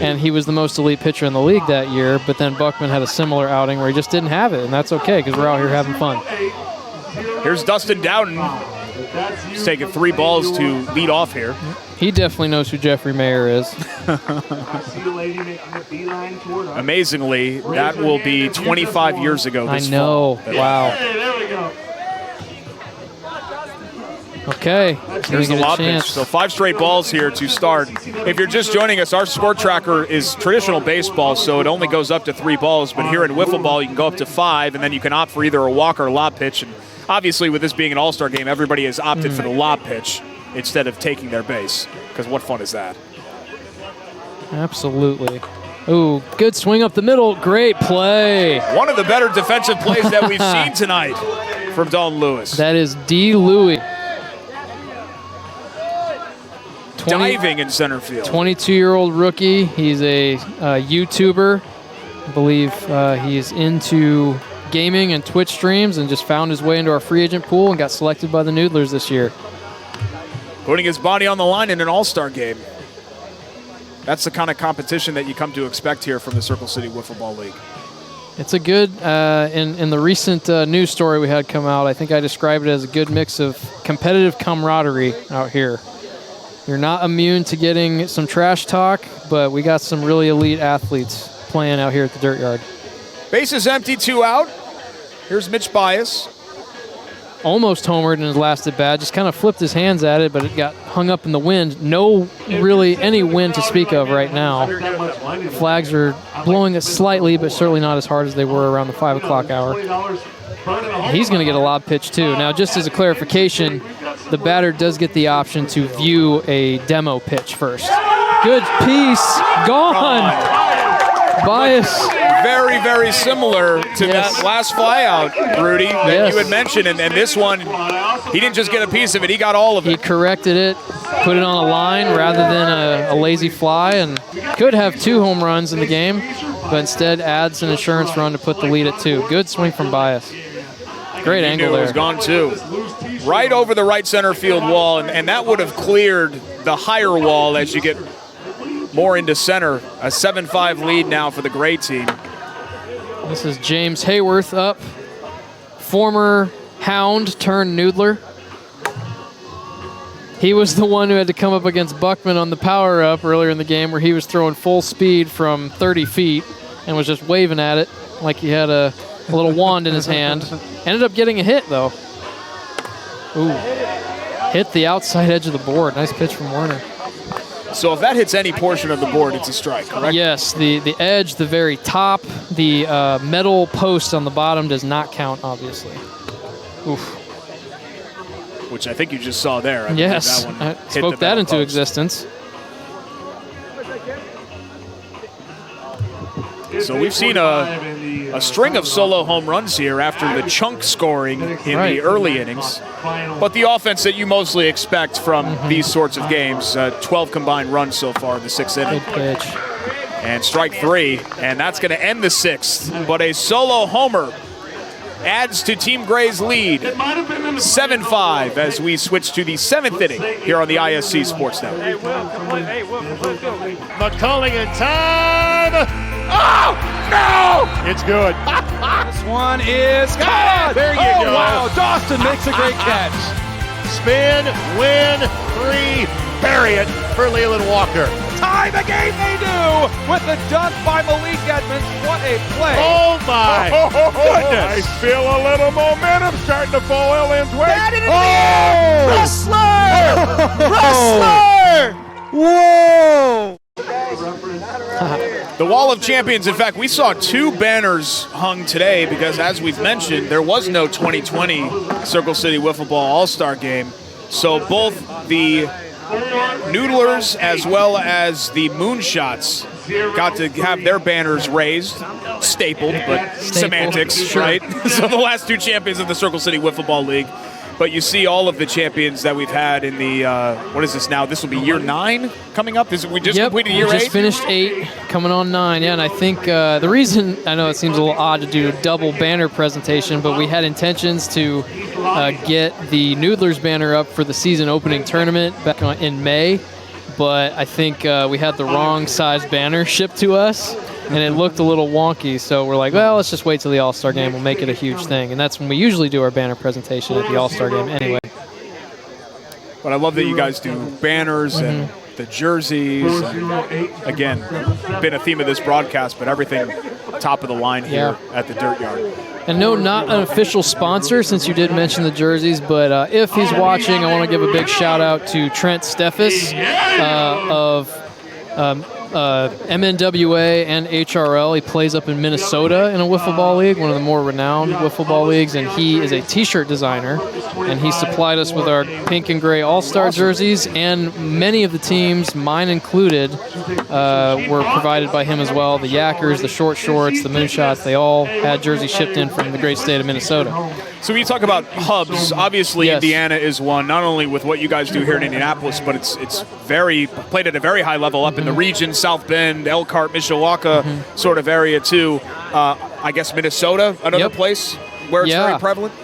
and he was the most elite pitcher in the league that year, but then Buckman had a similar outing where he just didn't have it, and that's okay because we're out here having fun. Here's Dustin Dowden. He's taking 3 balls to lead off here. He definitely knows who Jeffrey Mayer is. Amazingly, that will be 25 years ago this fall. I know. Wow. Okay. Here's the lob pitch. So 5 straight balls here to start. If you're just joining us, our score tracker is traditional baseball, so it only goes up to 3 balls. But here in wiffle ball, you can go up to 5, and then you can opt for either a walk or a lob pitch. And obviously, with this being an all-star game, everybody has opted for the lob pitch instead of taking their base, because what fun is that? Absolutely. Ooh, good swing up the middle. Great play. One of the better defensive plays that we've seen tonight from Dalton Lewis. That is D. Louie. Diving in center field. 22-year-old rookie. He's a YouTuber. I believe he's into gaming and Twitch streams and just found his way into our free agent pool and got selected by the Noodlers this year. Putting his body on the line in an all-star game. That's the kind of competition that you come to expect here from the Circle City Wiffleball League. It's a good, in the recent news story we had come out, I think I described it as a good mix of competitive camaraderie out here. You're not immune to getting some trash talk, but we got some really elite athletes playing out here at the Dirtyard. Bases empty, 2 out. Here's Mitch Bias. Almost homered in his last at bat. Just kind of flipped his hands at it, but it got hung up in the wind. No really any wind to speak of right now. Flags are blowing it slightly, but certainly not as hard as they were around the 5 o'clock hour. He's going to get a lob pitch too. Now, just as a clarification, the batter does get the option to view a demo pitch first. Good piece. Gone. Bias. Very, very similar to that last flyout, Rudy, that you had mentioned. And this one, he didn't just get a piece of it, he got all of it. He corrected it, put it on a line rather than a lazy fly, and could have 2 home runs in the game, but instead adds an insurance run to put the lead at 2. Good swing from Bias. Great angle there. It was gone too. Right over the right center field wall, and that would have cleared the higher wall as you get more into center. A 7-5 lead now for the gray team. This is James Hayworth up. Former Hound turned Noodler. He was the one who had to come up against Buckman on the power-up earlier in the game where he was throwing full speed from 30 feet and was just waving at it. like he had a little wand in his hand. Ended up getting a hit, though. Ooh. Hit the outside edge of the board. Nice pitch from Werner. So if that hits any portion of the board, it's a strike, correct? Yes, the edge, the very top, the metal post on the bottom does not count, obviously. Oof. Which I think you just saw there. I yes, I spoke that into existence. So we've seen a string of solo home runs here after the chunk scoring in the early innings. But the offense that you mostly expect from these sorts of games, 12 combined runs so far in the 6th inning. Good pitch. And strike 3, and that's going to end the 6th. But a solo homer adds to Team Gray's lead, 7-5, as we switch to the 7th inning here on the ISC Sports Network. McCulling in time. Oh, no! It's good. This one is gone. There you go. Wow, Dustin makes a great catch. Spin, win, 3, bury it for Leland Walker. Tie the game they do with the dunk by Malik Edmonds. What a play. Oh, my goodness. I feel a little momentum starting to fall Ellen's way. Wrestler! Whoa! The Wall of Champions, in fact, we saw 2 banners hung today because, as we've mentioned, there was no 2020 Circle City Wiffeball All-Star Game. So both the Noodlers as well as the Moonshots got to have their banners raised, stapled, but semantics, right? So the last 2 champions of the Circle City Wiffeball League. But you see all of the champions that we've had in the, what is this now? This will be year 9 coming up? We just completed year 8? We just finished 8, coming on 9. Yeah, and I think the reason, I know it seems a little odd to do a double banner presentation, but we had intentions to get the Noodlers banner up for the season opening tournament back in May. But I think we had the wrong size banner shipped to us, and it looked a little wonky. So we're like, well, let's just wait till the All-Star Game. We'll make it a huge thing. And that's when we usually do our banner presentation at the All-Star Game anyway. But I love that you guys do banners and the jerseys. And again, been a theme of this broadcast, but everything top of the line here at the Dirtyard. And no, not an official sponsor, since you did mention the jerseys, but if he's watching, I want to give a big shout out to Trent Steffes of MNWA and HRL. He plays up in Minnesota in a wiffleball league, one of the more renowned wiffleball leagues, and he is a t-shirt designer, and he supplied us with our pink and gray all-star jerseys, and many of the teams, mine included, were provided by him as well. The Yackers, the short shorts, the Moonshots, they all had jerseys shipped in from the great state of Minnesota. So when you talk about hubs, obviously Indiana is one, not only with what you guys do here in Indianapolis, but it's very played at a very high level up in the region, South Bend, Elkhart, Mishawaka sort of area too. I guess Minnesota, another place where it's very prevalent.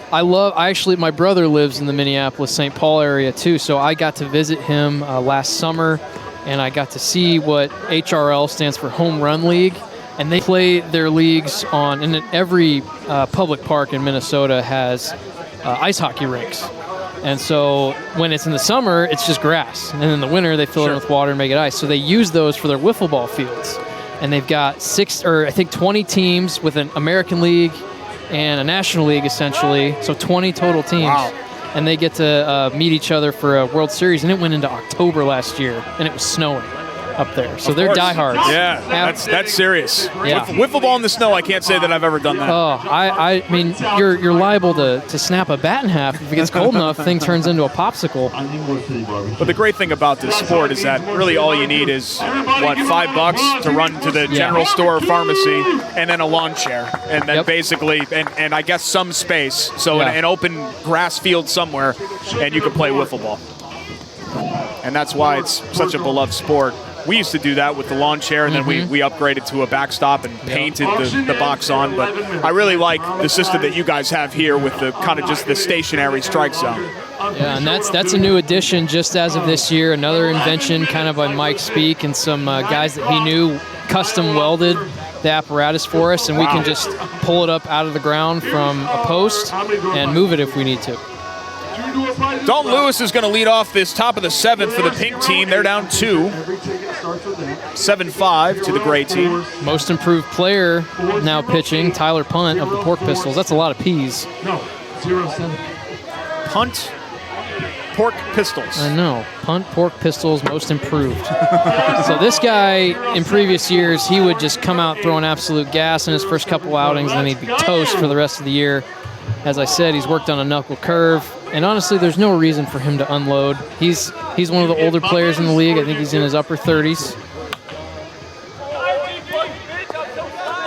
My brother lives in the Minneapolis-St. Paul area too, so I got to visit him last summer, and I got to see what HRL stands for Home Run League. And they play their leagues and every public park in Minnesota has ice hockey rinks. And so when it's in the summer, it's just grass. And in the winter, they fill it with water and make it ice. So they use those for their wiffle ball fields. And they've got 20 teams with an American League and a National League, essentially. So 20 total teams. Wow. And they get to meet each other for a World Series. And it went into October last year, and it was snowing up there. So they're diehards. Yeah, that's serious. Yeah. Wiffle ball in the snow, I can't say that I've ever done that. Oh, I mean, you're liable to snap a bat in half. If it gets cold enough, the thing turns into a popsicle. But the great thing about this sport is that really all you need is, $5 to run to the general store or pharmacy, and then a lawn chair. And then basically, and I guess some space. So an open grass field somewhere, and you can play wiffle ball. And that's why it's such a beloved sport. We used to do that with the lawn chair, and then we upgraded to a backstop and painted the box on. But I really like the system that you guys have here with the kind of just the stationary strike zone. Yeah, and that's a new addition just as of this year. Another invention kind of by Mike Speak and some guys that he knew custom welded the apparatus for us, and we can just pull it up out of the ground from a post and move it if we need to. Dalton Lewis is going to lead off this top of the 7th for the pink team. They're down 2. 7-5 to the gray team. Most improved player now pitching, Tyler Punt of the Pork Pistols. That's a lot of P's. No, 0-7. Punt, Pork Pistols. I know. Punt, Pork Pistols, most improved. So this guy, in previous years, he would just come out throwing absolute gas in his first couple outings, and then he'd be toast for the rest of the year. As I said, he's worked on a knuckle curve, and honestly, there's no reason for him to unload. He's one of the older players in the league. I think he's in his upper 30s.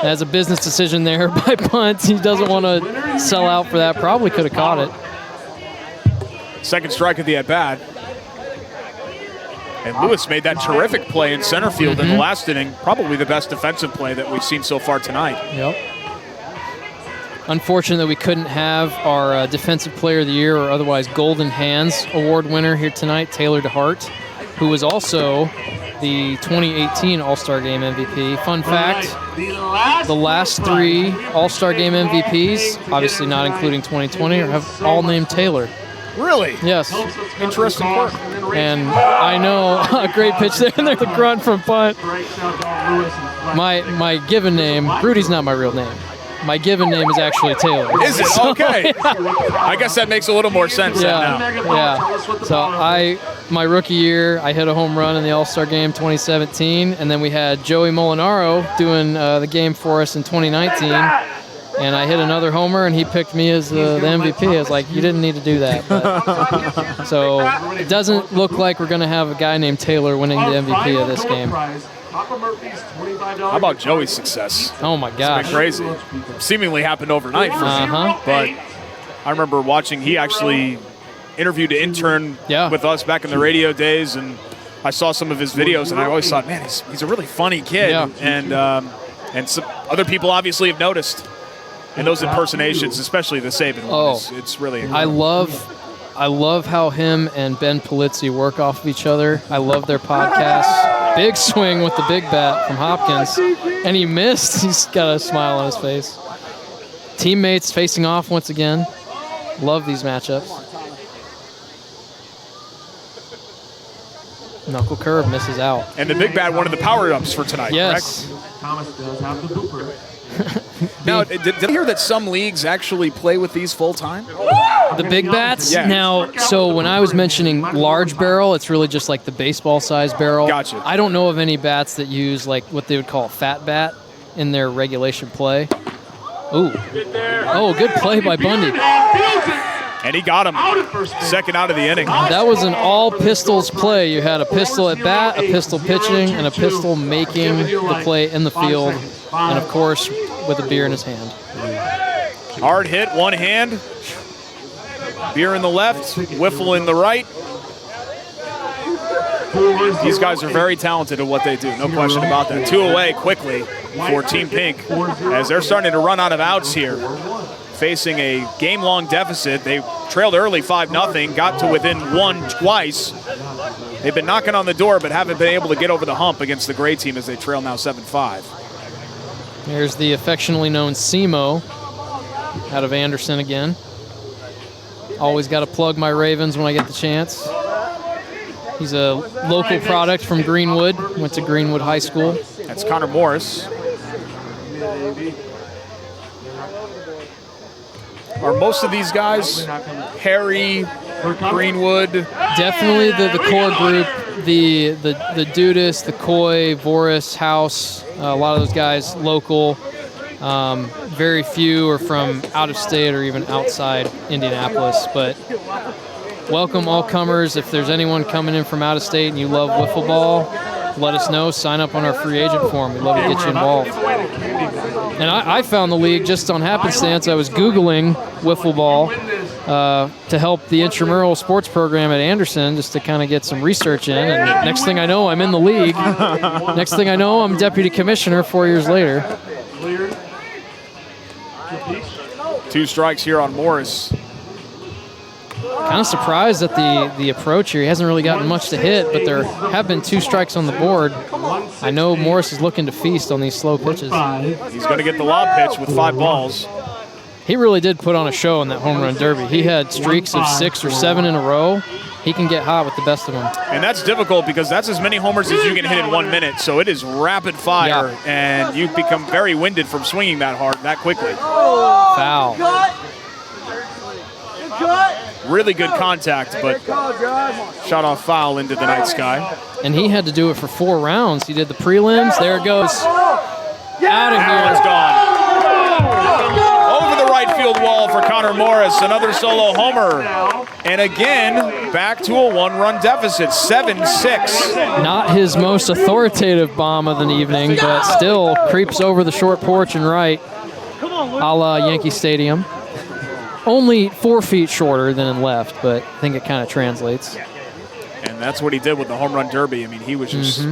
That's a business decision there by Punt. He doesn't want to sell out for that. Probably could have caught it. Second strike of the at-bat. And Lewis made that terrific play in center field in the last inning. Probably the best defensive play that we've seen so far tonight. Yep. Unfortunate that we couldn't have our Defensive Player of the Year or otherwise Golden Hands Award winner here tonight, Taylor DeHart, who was also the 2018 All-Star Game MVP. Fun fact, the last 3 All-Star Game MVPs, obviously not including 2020, have all named Taylor. Really? Yes. Interesting quirk. And I know a great pitch there, and there's the grunt from Punt. My given name, Rudy's not my real name. My given name is actually Taylor. Is it? Okay. I guess that makes a little more sense now. Yeah. So my rookie year, I hit a home run in the All-Star Game 2017, and then we had Joey Molinaro doing the game for us in 2019, and I hit another homer, and he picked me as the MVP. I was like, you didn't need to do that. But, so it doesn't look like we're going to have a guy named Taylor winning the MVP of this game. How about Joey's success? Oh, my gosh. It's been crazy. Seemingly happened overnight for him. But I remember watching, he actually interviewed an intern with us back in the radio days, and I saw some of his videos, and I always thought, man, he's a really funny kid. Yeah. And some other people obviously have noticed in those impersonations, especially the Saban one. It's really incredible. I love how him and Ben Polizzi work off of each other. I love their podcast. Big swing with the big bat from Hopkins. And he missed. He's got a smile on his face. Teammates facing off once again. Love these matchups. Knuckle curve misses out. And the big bat, one of the power-ups for tonight, yes. correct? Thomas does have the booper. Now, did I hear that some leagues actually play with these full-time? The big bats? Yeah. Now, so when I was mentioning large barrel, it's really just like the baseball-sized barrel. Gotcha. I don't know of any bats that use like what they would call a fat bat in their regulation play. Ooh. Oh, good play by Bundy. And he got him. Second out of the inning. That was an all-pistols play. You had a pistol at bat, a pistol pitching, and a pistol making the play in the field. And, of course, with a beer in his hand. Hard hit, one hand. Beer in the left, Wiffle in the right. These guys are very talented at what they do, no question about that. 2 away quickly for Team Pink as they're starting to run out of outs here. Facing a game-long deficit. They trailed early 5-0, got to within 1 twice. They've been knocking on the door but haven't been able to get over the hump against the gray team as they trail now 7-5. Here's the affectionately known Simo out of Anderson again. Always got to plug my Ravens when I get the chance. He's a local product from Greenwood. Went to Greenwood High School. That's Connor Morris. Are most of these guys Harry, Greenwood? Definitely the core group. The Dudas, the Coy, Voris, House. A lot of those guys local. Very few are from out of state or even outside Indianapolis. But welcome all comers. If there's anyone coming in from out of state and you love Wiffleball, let us know. Sign up on our free agent form. We'd love to get you involved. And I found the league just on happenstance. I was Googling Wiffleball to help the intramural sports program at Anderson just to kind of get some research in. And next thing I know, I'm in the league. Next thing I know, I'm deputy commissioner 4 years later. 2 strikes here on Morris. Kind of surprised at the approach here. He hasn't really gotten much to hit, but there have been 2 strikes on the board. I know Morris is looking to feast on these slow pitches. He's going to get the lob pitch with 5 balls. He really did put on a show in that home run derby. He had streaks of 6 or 7 in a row. He can get hot with the best of them. And that's difficult because that's as many homers as you can hit in 1 minute. So it is rapid fire, and you become very winded from swinging that hard that quickly. Foul. Really good contact, but shot off foul into the night sky. And he had to do it for 4 rounds. He did the prelims. There it goes. Out of here. It's gone. Over the right field wall for Connor Morris. Another solo homer. And again, back to a 1-run deficit, 7-6. Not his most authoritative bomb of the evening, but still creeps over the short porch and right, a la Yankee Stadium. Only 4 feet shorter than in left, but I think it kind of translates. And that's what he did with the home run derby. I mean, he was just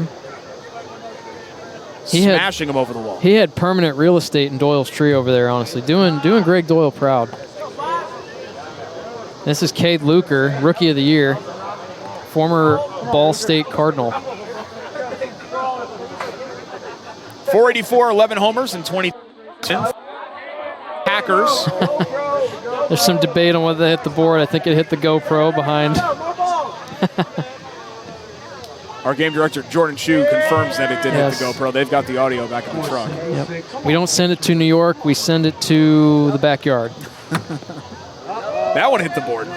smashing him over the wall. He had permanent real estate in Doyle's tree over there, honestly. Doing Greg Doyle proud. This is Kade Luker, Rookie of the Year, former Ball State Cardinal. 484, 11 homers, and 20 Packers. There's some debate on whether they hit the board. I think it hit the GoPro behind. Our game director, Jordan Shue, confirms that it did hit the GoPro. They've got the audio back in the truck. Yep. We don't send it to New York. We send it to the backyard. That one hit the board.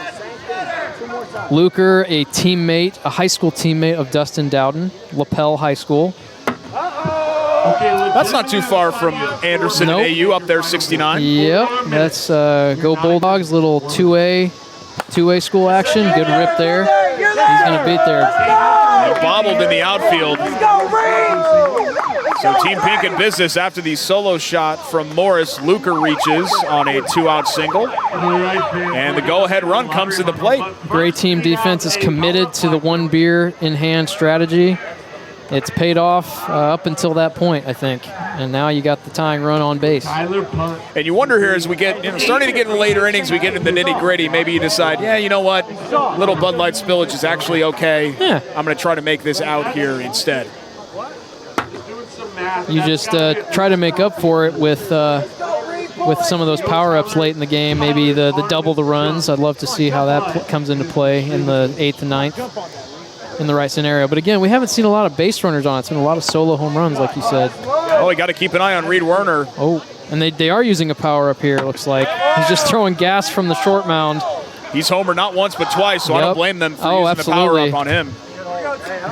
Luker, a teammate, a high school teammate of Dustin Dowden, LaPel High School. That's not too far from Anderson and AU up there, 69. Yep, that's go Bulldogs, little two-way school action. Good rip there. He's going to beat there. And bobbled in the outfield. So Team Pink in business after the solo shot from Morris. Luker reaches on a 2-out single. And the go-ahead run comes to the plate. Great team defense is committed to the 1 beer in hand strategy. It's paid off up until that point, I think. And now you got the tying run on base. And you wonder here as we get, starting to get in later innings, we get into the nitty-gritty, maybe you decide, yeah, you know what, little Bud Light spillage is actually okay. Yeah. I'm going to try to make this out here instead. You just try to make up for it with some of those power-ups late in the game, maybe the double the runs. I'd love to see how that comes into play in the 8th and 9th. In the right scenario. But again, we haven't seen a lot of base runners on it. It's been a lot of solo home runs, like you said. Oh, we got to keep an eye on Reed Werner. Oh, and they are using a power up here, it looks like. He's just throwing gas from the short mound. He's homered not once but twice, so I don't blame them for using the power up on him.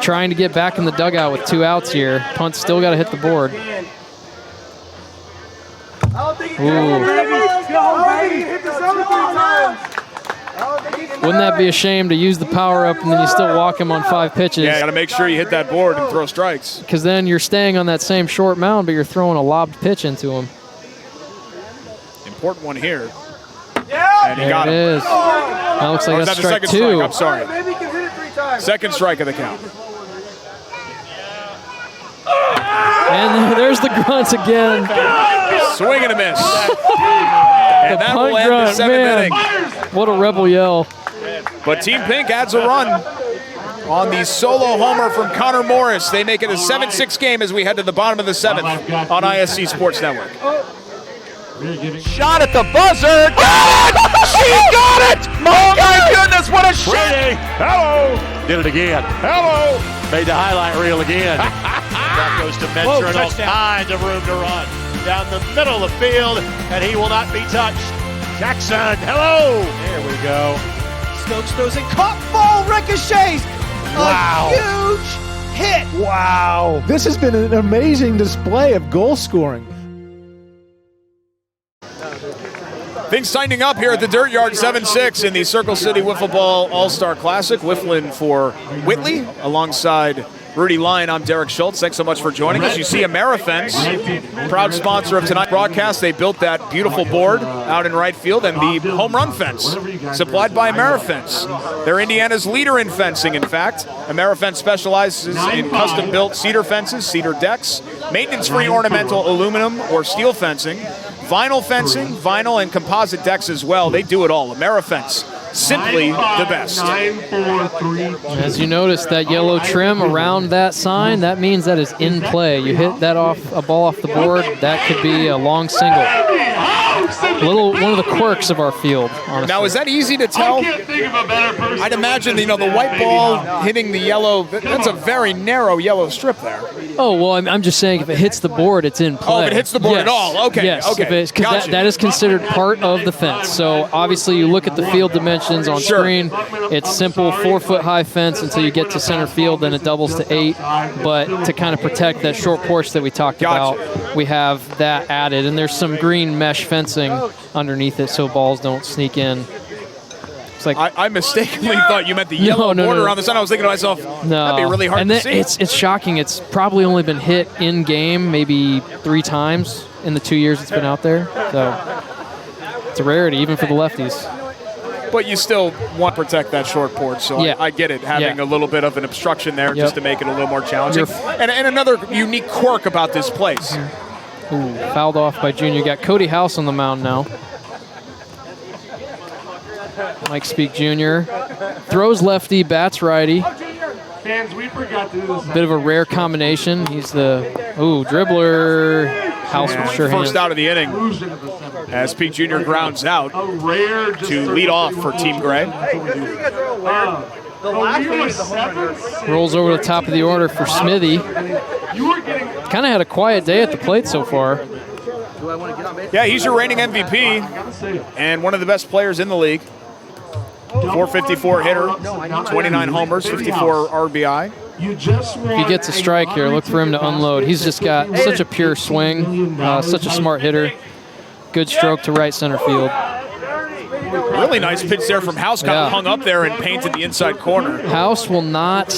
Trying to get back in the dugout with 2 outs here. Punt's still got to hit the board. Ooh. Wouldn't that be a shame to use the power up and then you still walk him on 5 pitches? Yeah, got to make sure you hit that board and throw strikes. Because then you're staying on that same short mound, but you're throwing a lobbed pitch into him. Important one here. And he got it. Him. Is. That looks like that's strike 2. Strike. I'm sorry. Second strike of the count. And there's the grunt again. Swing and a miss. And the that punt will end grunt, the 7th inning. What a rebel yell. But Team Pink adds a run on the solo homer from Connor Morris. They make it a 7-6 game as we head to the bottom of the 7th on ISC Sports Network. Shot at the buzzer. She got it! Oh my goodness, what a shot! Hello! Did it again. Hello! Made the highlight reel again. That goes to Mentor and all kinds of room to run. Down the middle of the field, and he will not be touched. Jackson, hello! There we go. Stokes throws it, caught, ball ricochets. Wow. A huge hit. Wow. This has been an amazing display of goal scoring. Things tightening up here at the Dirtyard 7-6 in the Circle City Wiffleball All-Star Classic. Wifflin for Whitley alongside Rudy Lyon. I'm Derek Schultz. Thanks so much for joining us. You see Amerifence, proud sponsor of tonight's broadcast. They built that beautiful board out in right field and the home run fence supplied by Amerifence. They're Indiana's leader in fencing, in fact. Amerifence specializes in custom-built cedar fences, cedar decks, maintenance-free ornamental aluminum or steel fencing, vinyl fencing, vinyl and composite decks as well. They do it all. Amerifence, simply the best. As you notice, that yellow trim around that sign, that means that is in play. You hit that off a ball off the board, that could be a long single. One of the quirks of our field, honestly. Now, is that easy to tell? I'd imagine, the white ball hitting the yellow, that's a very narrow yellow strip there. Oh, well, I'm just saying if it hits the board, it's in play. Oh, if it hits the board at all. Okay. Yes, Okay. because that is considered part of the fence. So obviously you look at the field dimensions on screen. It's simple 4-foot-high fence until you get to center field, then it doubles to 8. But to kind of protect that short porch that we talked about, we have that added. And there's some green mesh fencing underneath it so balls don't sneak in. It's like I mistakenly thought you meant the yellow border on the side. I was thinking to myself, that'd be really hard to see. It's shocking. It's probably only been hit in game maybe 3 times in the 2 years it's been out there. So it's a rarity even for the lefties. But you still want to protect that short porch, so I get it, having a little bit of an obstruction there just to make it a little more challenging. And another unique quirk about this place. Ooh, fouled off by Junior. Got Cody House on the mound now. Mike Speak Jr. throws lefty, bats righty. Fans, we forgot to do this. Bit of a rare combination. He's the dribbler. House with sure First hands. out of the inning as Speak Jr. grounds out to lead off for Team Gray. Rolls over the top of the order for Smithy. Kind of had a quiet day at the plate so far. Yeah, he's your reigning MVP and one of the best players in the league. 454 hitter, 29 homers, 54 RBI. If he gets a strike here, look for him to unload. He's just got such a pure swing, such a smart hitter. Good stroke to right center field. Really nice pitch there from House, kind of hung up there and painted the inside corner. House will not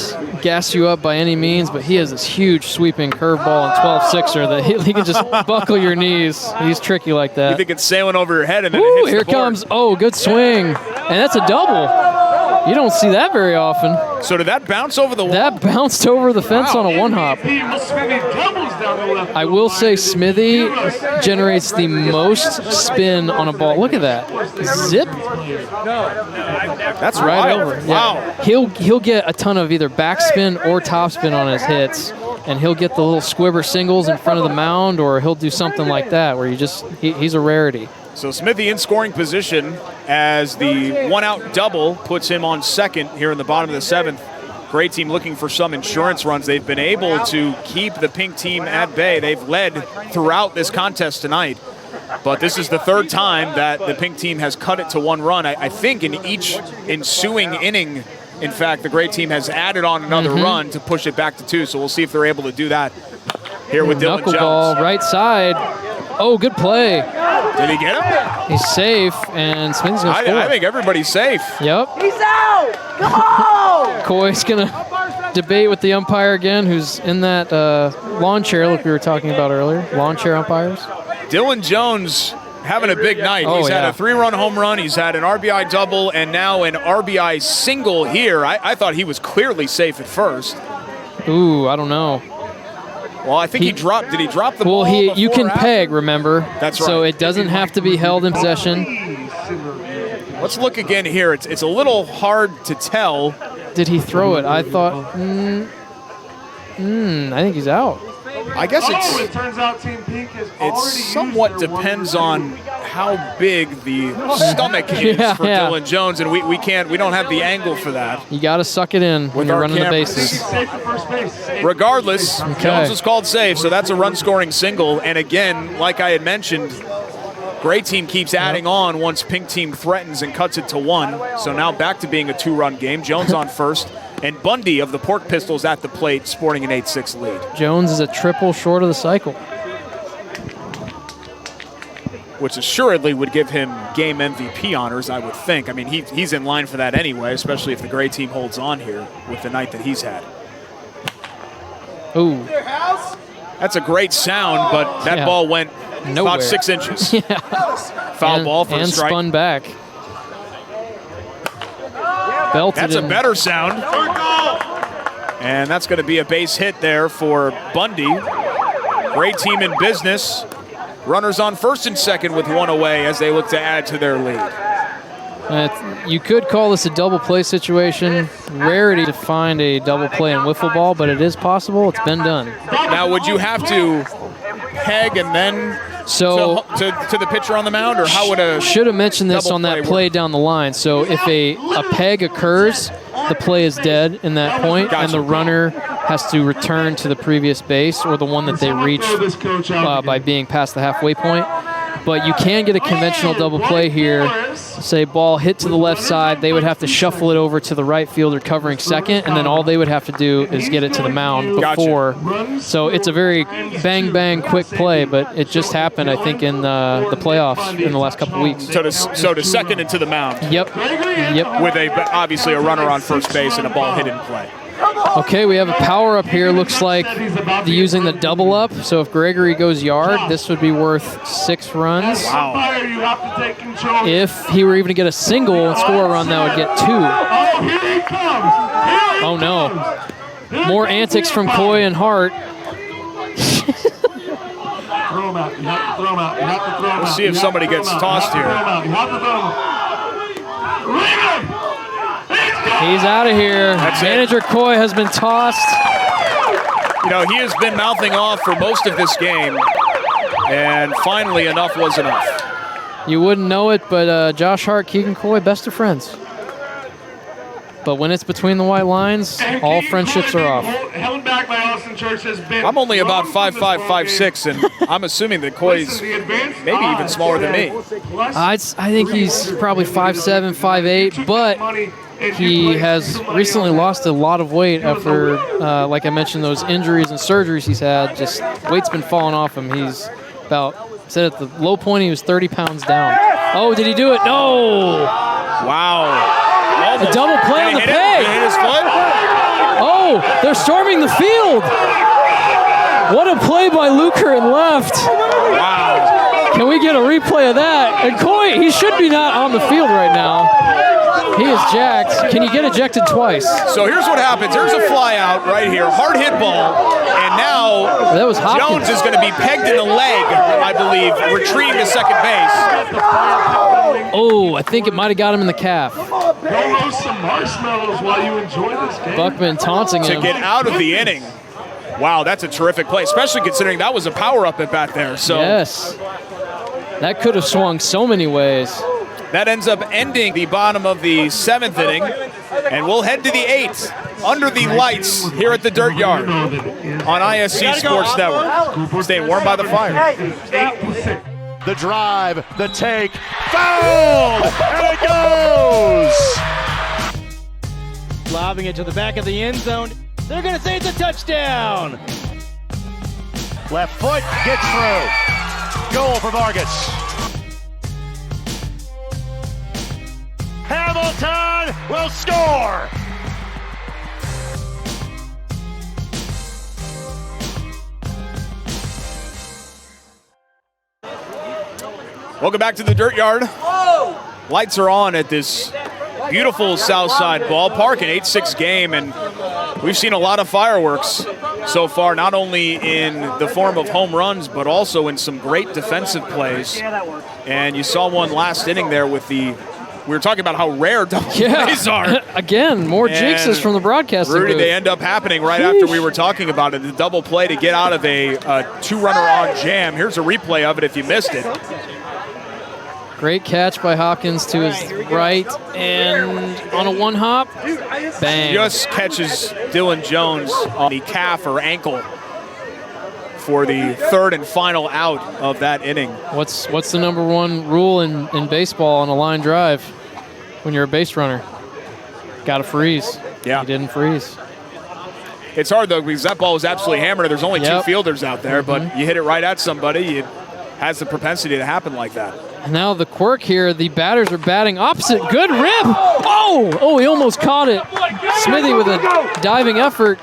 gas you up by any means, but he has this huge sweeping curveball and 12-6er that he can just buckle your knees. He's tricky like that. You think it's sailing over your head and then it hits the here board. Comes, good swing. And that's a double. You don't see that very often. So did that bounce over the wall? That bounced over the fence on a one-hop. I will say Smithy generates the most spin on a ball. Look at that. Zip. That's right wild. over. Yeah. Wow. He'll get a ton of either backspin or topspin on his hits, and he'll get the little squibber singles in front of the mound, or he'll do something like that where he's a rarity. So Smithy in scoring position as the one-out double puts him on second here in the bottom of the 7th. Great team looking for some insurance runs. They've been able to keep the pink team at bay. They've led throughout this contest tonight. But this is the 3rd time that the pink team has cut it to 1 run. I think in each ensuing inning, in fact, the great team has added on another run to push it back to 2. So we'll see if they're able to do that here with Dylan Jones. Knuckleball, right side. Oh, good play. Did he get him? He's safe, and Smithy's going to score. I think everybody's safe. Yep. He's out! Come on! Coy's going to debate with the umpire again, who's in that lawn chair like we were talking about earlier. Lawn chair umpires. Dylan Jones having a big night. He's had a 3-run home run. He's had an RBI double and now an RBI single here. I thought he was clearly safe at first. Ooh, I don't know. Well, I think he dropped. Did he drop the ball? Well, you can peg, remember? That's right. So it doesn't have to be held in possession. Let's look again here. It's a little hard to tell. Did he throw it? I thought, I think he's out. I guess it turns out Team Pink is it somewhat depends on how big the stomach is for Dylan Jones, and we don't have the angle for that. You got to suck it in when you're running cameras. the bases. Regardless, Jones is called safe, so that's a run-scoring single. And again, like I had mentioned, Gray team keeps adding on once Pink team threatens and cuts it to 1. So now back to being a 2-run game. Jones on first. And Bundy of the Pork Pistols at the plate, sporting an 8-6 lead. Jones is a triple short of the cycle, which assuredly would give him game MVP honors, I would think. I mean, he's in line for that anyway, especially if the Gray team holds on here with the night that he's had. Ooh. That's a great sound, but that ball went about 6 inches. Foul ball for a strike. And spun back. Belted That's a better sound. And that's going to be a base hit there for Bundy. Great team in business. Runners on first and second with 1 away as they look to add to their lead. You could call this a double play situation. Rarity to find a double play in wiffle ball, but it is possible. It's been done. Now, would you have to peg and then So to the pitcher on the mound, or how would a should have mentioned this on that play work? down the line. So if a peg occurs, the play is dead in that point, Gotcha. and the runner has to return to the previous base or the one that they reached by being past the halfway point. But you can get a conventional double play here. Say ball hit to the left side, they would have to shuffle it over to the right fielder covering second, and then all they would have to do is get it to the mound before. Gotcha. So it's a very bang, bang, quick play, but it just happened, I think, in the playoffs in the last couple of weeks. So to second and to the mound. Yep. With obviously a runner on first base and a ball hit in play. Okay, we have a power up here. Looks like using the double up. So if Gregory goes yard, this would be worth 6 runs. Wow. If he were even to get a single and score a run, that would get 2. Oh no. More antics from Coy and Hart. We'll see if somebody gets tossed here. He's out of here. Manager Coy has been tossed. You know, he has been mouthing off for most of this game, and finally enough was enough. You wouldn't know it, but Josh Hart, Keegan Coy, best of friends. But when it's between the white lines, all friendships are off. I'm only about 5'5", 5'6", and I'm assuming that Coy's maybe even smaller than me. I think he's probably 5'7", 5'8", but he has recently lost a lot of weight after, like I mentioned, those injuries and surgeries he's had. Just weight's been falling off him. He's said at the low point he was 30 pounds down. Oh, did he do it? No! Wow. A double play on the peg. Hit his foot? Oh, they're storming the field. What a play by Luker and left. Wow. Can we get a replay of that? And Coy, he should be not on the field right now. He is jacked. Can you get ejected twice? So here's what happens. There's a fly out right here. Hard hit ball. And now that was Jones is going to be pegged in the leg, I believe, retreating to second base. Oh, I think it might have got him in the calf. Go roast some marshmallows while you enjoy this game. Buckman taunting him. To get out of the inning. Wow, that's a terrific play, especially considering that was a power-up at bat there. So yes. That could have swung so many ways. That ends up ending the bottom of the 7th inning, and we'll head to the 8th under the lights here at the Dirtyard on ISC Sports Network. Stay warm by the fire. The drive, the take, fouled, and it goes! Lobbing it to the back of the end zone. They're going to say it's a touchdown. Left foot gets through. Goal for Vargas. Hamilton will score! Welcome back to the Dirtyard. Lights are on at this beautiful Southside ballpark, an 8-6 game, and we've seen a lot of fireworks so far, not only in the form of home runs, but also in some great defensive plays. And you saw one last inning there with we were talking about how rare double plays are. Again, more jinxes from the broadcasting Rudy, booth. they end up happening right after we were talking about it. The double play to get out of a 2-runner on jam. Here's a replay of it if you missed it. Great catch by Hopkins to his right, and on a one hop, bang. Just catches Dylan Jones on the calf or ankle for the 3rd and final out of that inning. What's the number one rule in baseball on a line drive when you're a base runner? Got to freeze. Yeah. He didn't freeze. It's hard, though, because that ball was absolutely hammered. There's only 2 fielders out there, but you hit it right at somebody, it has the propensity to happen like that. And now the quirk here, the batters are batting opposite. Good rip. Oh, he almost caught it. Smithy with a diving effort.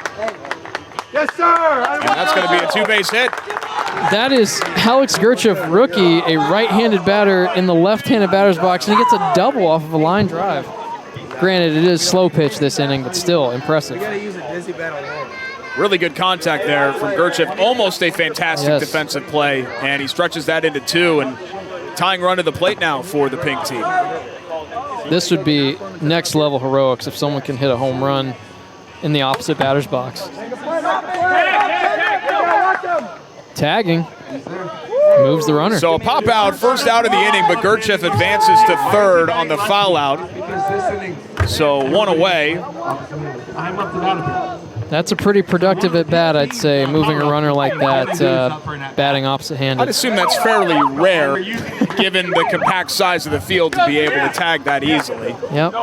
Yes, sir. And that's going to be a 2-base hit. That is Alex Gerdschiff, rookie, a right-handed batter in the left-handed batter's box, and he gets a double off of a line drive. Granted, it is slow pitch this inning, but still impressive. You got to use a dizzy bat alone. Really good contact there from Gerdschiff. Almost a fantastic defensive play, and he stretches that into 2, and tying run to the plate now for the pink team. This would be next level heroics if someone can hit a home run in the opposite batter's box. Tagging. Moves the runner. So a pop out, first out of the inning, but Gerdschiff advances to third on the foul out. So one away. That's a pretty productive at bat, I'd say, moving a runner like that, batting opposite-handed. I'd assume that's fairly rare, given the compact size of the field, to be able to tag that easily. Yep.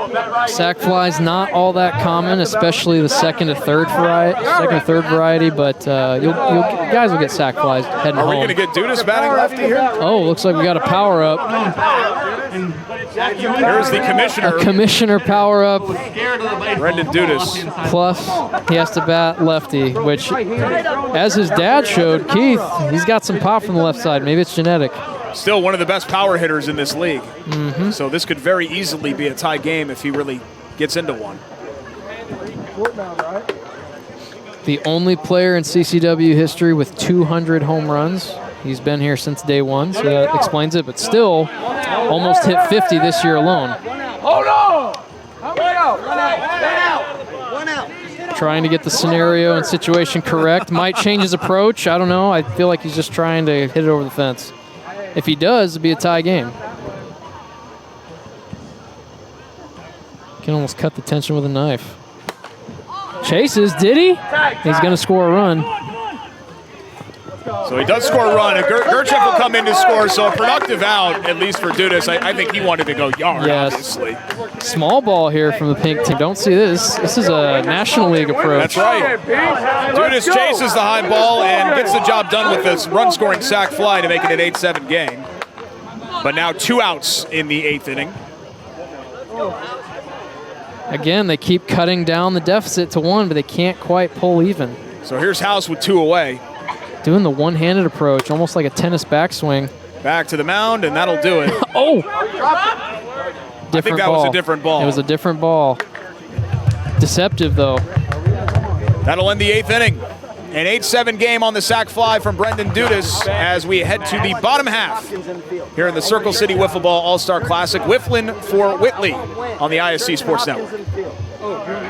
Sac fly's not all that common, especially the second or third variety, but you guys will get sac flies heading home. Are we going to get Dudas batting lefty here? Oh, looks like we got a power-up. Here's the commissioner. A commissioner power-up. Brendan Dudas. Plus, he has to bat lefty, which, as his dad showed, Keith, he's got some pop from the left side. Maybe it's genetic. Still one of the best power hitters in this league. So this could very easily be a tie game if he really gets into one. The only player in CCW history with 200 home runs. He's been here since day one, so that explains it, but still almost hit 50 this year alone. Hold on! One out! Trying to get the scenario and situation correct. Might change his approach. I don't know. I feel like he's just trying to hit it over the fence. If he does, it'd be a tie game. Can almost cut the tension with a knife. Chases, did he? He's going to score a run. So he does score a run, and Gerdschiff will come in to score, so a productive out, at least for Dudas. I think he wanted to go yard, obviously. Small ball here from the pink team. Don't see this. This is a National League approach. That's right. Dudas chases the high ball and gets the job done with this run-scoring sac fly to make it an 8-7 game. But now 2 outs in the 8th inning. Again, they keep cutting down the deficit to 1, but they can't quite pull even. So here's House with 2 away. Doing the one-handed approach, almost like a tennis backswing. Back to the mound, and that'll do it. Oh! I think that was a different ball. It was a different ball. Deceptive, though. That'll end the 8th inning. An 8-7 game on the sac fly from Brendan Dudas as we head to the bottom half here in the Circle City Wiffeball All-Star Classic. Wifflin for Whitley on the ISC Sports Network.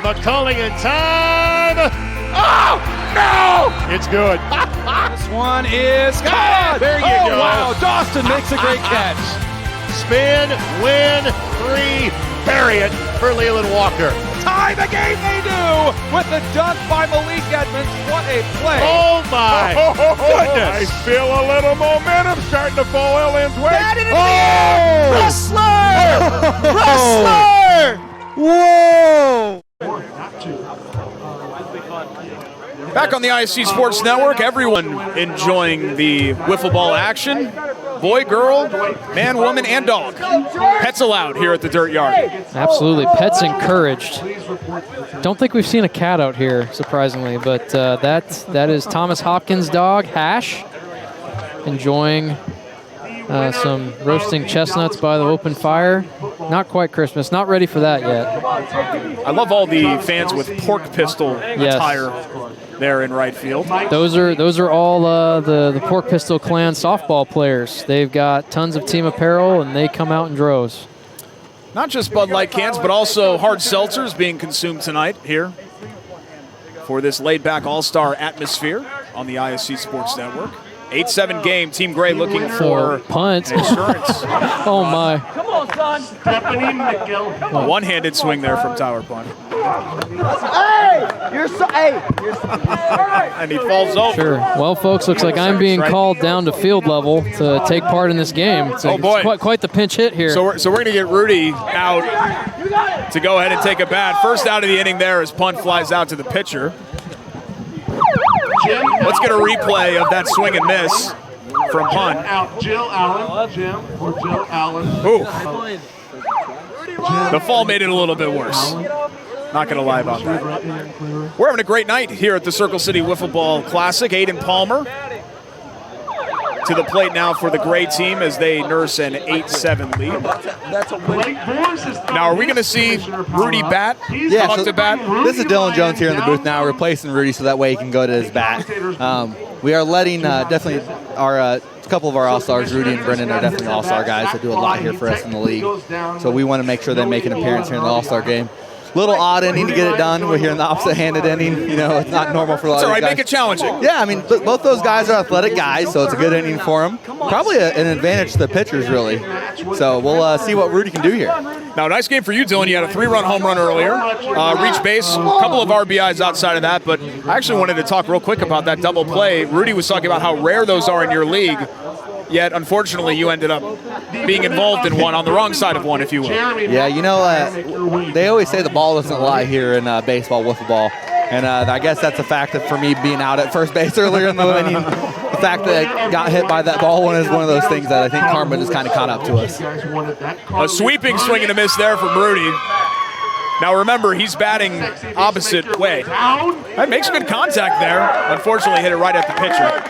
McCulling in time. Oh, no! It's good. This one is good. There you go. Wow, Dustin makes a great catch. Spin, win, 3, bury it for Leland Walker. Tie the game they do with the dunk by Malik Edmonds. What a play. Oh, my goodness. I feel a little momentum starting to fall Ellen's way. Wrestler! Whoa! Back on the ISC Sports Network, everyone enjoying the wiffle ball action. Boy, girl, man, woman, and dog. Pets allowed here at the Dirtyard. Absolutely, pets encouraged. Don't think we've seen a cat out here, surprisingly, but that is Thomas Hopkins' dog, Hash, enjoying some roasting chestnuts by the open fire. Not quite Christmas, not ready for that yet. I love all the fans with pork pistol attire there in right field. Those are all the Pork Pistol Clan softball players. They've got tons of team apparel, and they come out in droves. Not just Bud Light cans, but also hard seltzers being consumed tonight here for this laid-back all-star atmosphere on the ISC Sports Network. 8-7 game, Team Gray looking for punt. Insurance. Oh, my. Come on, son. Stephanie Mickel. A one-handed swing there from Tower Punt. Hey! You're so... Hey! And he falls over. Sure. Well, folks, looks like I'm being called down to field level to take part in this game. So it's quite the pinch hit here. So we're going to get Rudy out to go ahead and take a bat. First out of the inning there as Punt flies out to the pitcher. Let's get a replay of that swing and miss from Punt. Jill Allen. Jim or Jill Allen. Ooh. The fall made it a little bit worse. Not going to lie about that. We're having a great night here at the Circle City Wiffleball Classic. Aiden Palmer to the plate now for the Gray team as they nurse an 8-7 lead. Now, are we going to see Rudy bat? Yeah, come up to bat? This is Dylan Jones here in the booth now, replacing Rudy so that way he can go to his bat. We are letting definitely our couple of our All-Stars, Rudy and Brendan, are definitely All-Star guys that do a lot here for us in the league. So we want to make sure they make an appearance here in the All-Star game. little odd inning to get it done. We're here in the opposite-handed inning. You know, it's not normal for a lot of guys. That's all right. Guys. Make it challenging. Yeah, I mean, both those guys are athletic guys, so it's a good inning for them. Probably an advantage to the pitchers, really. So we'll see what Rudy can do here. Now, nice game for you, Dylan. You had a 3-run home run earlier. Reached base, a couple of RBIs outside of that, but I actually wanted to talk real quick about that double play. Rudy was talking about how rare those are in your league, yet unfortunately you ended up being involved in one on the wrong side of one, if you will. Yeah, you know, they always say the ball doesn't lie here in baseball, wiffle ball. And I guess that's a fact that for me being out at first base earlier in the inning, the fact that I got hit by that ball one is one of those things that I think karma just kind of caught up to us. A sweeping swing and a miss there from Rudy. Now remember, he's batting opposite way. That makes good contact there. Unfortunately, hit it right at the pitcher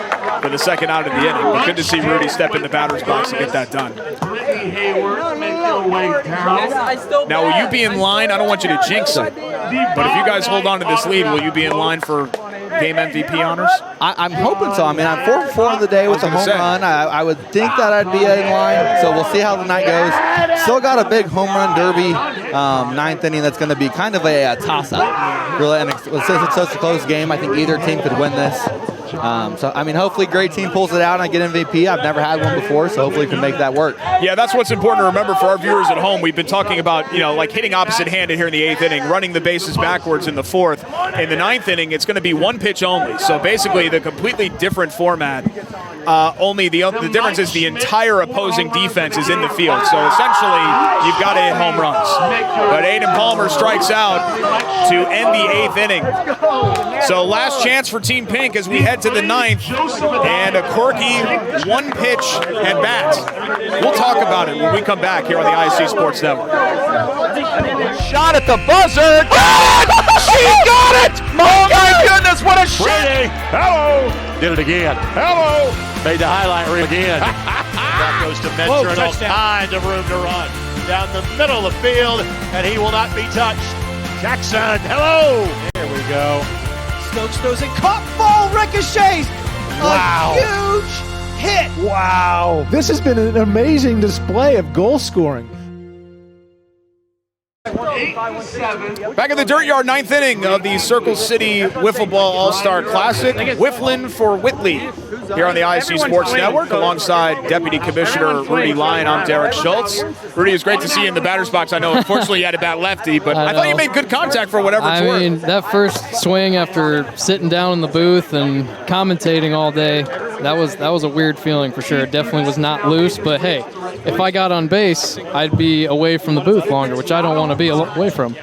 for the second out of the inning. But good to see Rudy step in the batter's box and get that done. Now, will you be in line? I don't want you to jinx it, but if you guys hold on to this lead, will you be in line for game MVP honors? I'm hoping so. I mean, I'm 4 for 4 of the day with a home run. I would think that I'd be in line, so we'll see how the night goes. Still got a big home run derby, 9th inning that's going to be kind of a toss-up. Really, and since it's such a close game, I think either team could win this. So, I mean, hopefully great team pulls it out and I get MVP. I've never had one before, so hopefully we can make that work. Yeah, that's what's important to remember for our viewers at home. We've been talking about, you know, like hitting opposite-handed here in the 8th inning, running the bases backwards in the 4th. In the 9th inning, it's going to be one pitch only. So basically the completely different format. Only the difference is the entire opposing defense is in the field. So essentially, you've got to hit home runs. But Aiden Palmer strikes out to end the 8th inning. So last chance for Team Pink as we head to the 9th, and a quirky one-pitch at bat. We'll talk about it when we come back here on the ISC Sports Network. Shot at the buzzer. God! She got it! Oh my goodness, what a shot! Brady. Hello. Did it again. Hello. Made the highlight reel again. That goes to Mentor and all kinds of room to run. Down the middle of the field, and he will not be touched. Jackson, hello! There we go. Stokes throws it, caught, ball ricochets. Wow. A huge hit. Wow. This has been an amazing display of goal scoring. Back in the Dirtyard, 9th inning of the Circle City Wiffleball All-Star Classic. Wifflin for Whitley here on the ISC Sports Network alongside Deputy Commissioner Rudy Lyon. I'm Derek Schultz. Rudy, it's great to see you in the batter's box. I know, unfortunately, you had a bat lefty, but I thought you made good contact for whatever it's worth. I mean, that first swing after sitting down in the booth and commentating all day, that was a weird feeling for sure. It definitely was not loose, but hey, if I got on base, I'd be away from the booth longer, which I don't want to be away from.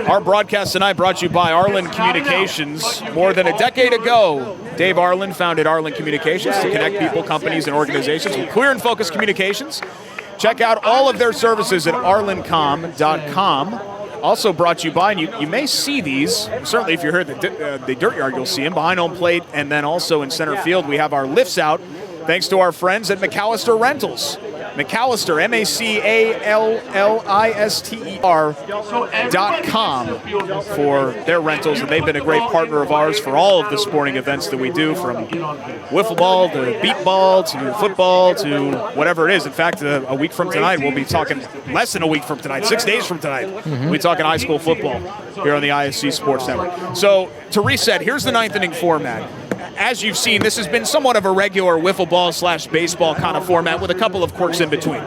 Our broadcast tonight brought to you by Arlen Communications. More than a decade ago, Dave Arlen founded Arlen Communications to connect people, companies, and organizations with clear and focused communications. Check out all of their services at arlencom.com. Also brought to you by, and you may see these, certainly if you're here at the Dirtyard, you'll see them, behind home plate, and then also in center field, we have our lifts out, thanks to our friends at McAllister Rentals. McAllister, McAllister.com for their rentals, and they've been a great partner of ours for all of the sporting events that we do, from wiffleball to beat ball to football to whatever it is. In fact, a week from tonight, we'll be talking, less than a week from tonight, 6 days from tonight, we'll be talking high school football here on the ISC Sports Network. So to reset, here's the 9th inning format. As you've seen, this has been somewhat of a regular wiffle ball / baseball kind of format with a couple of quirks in between.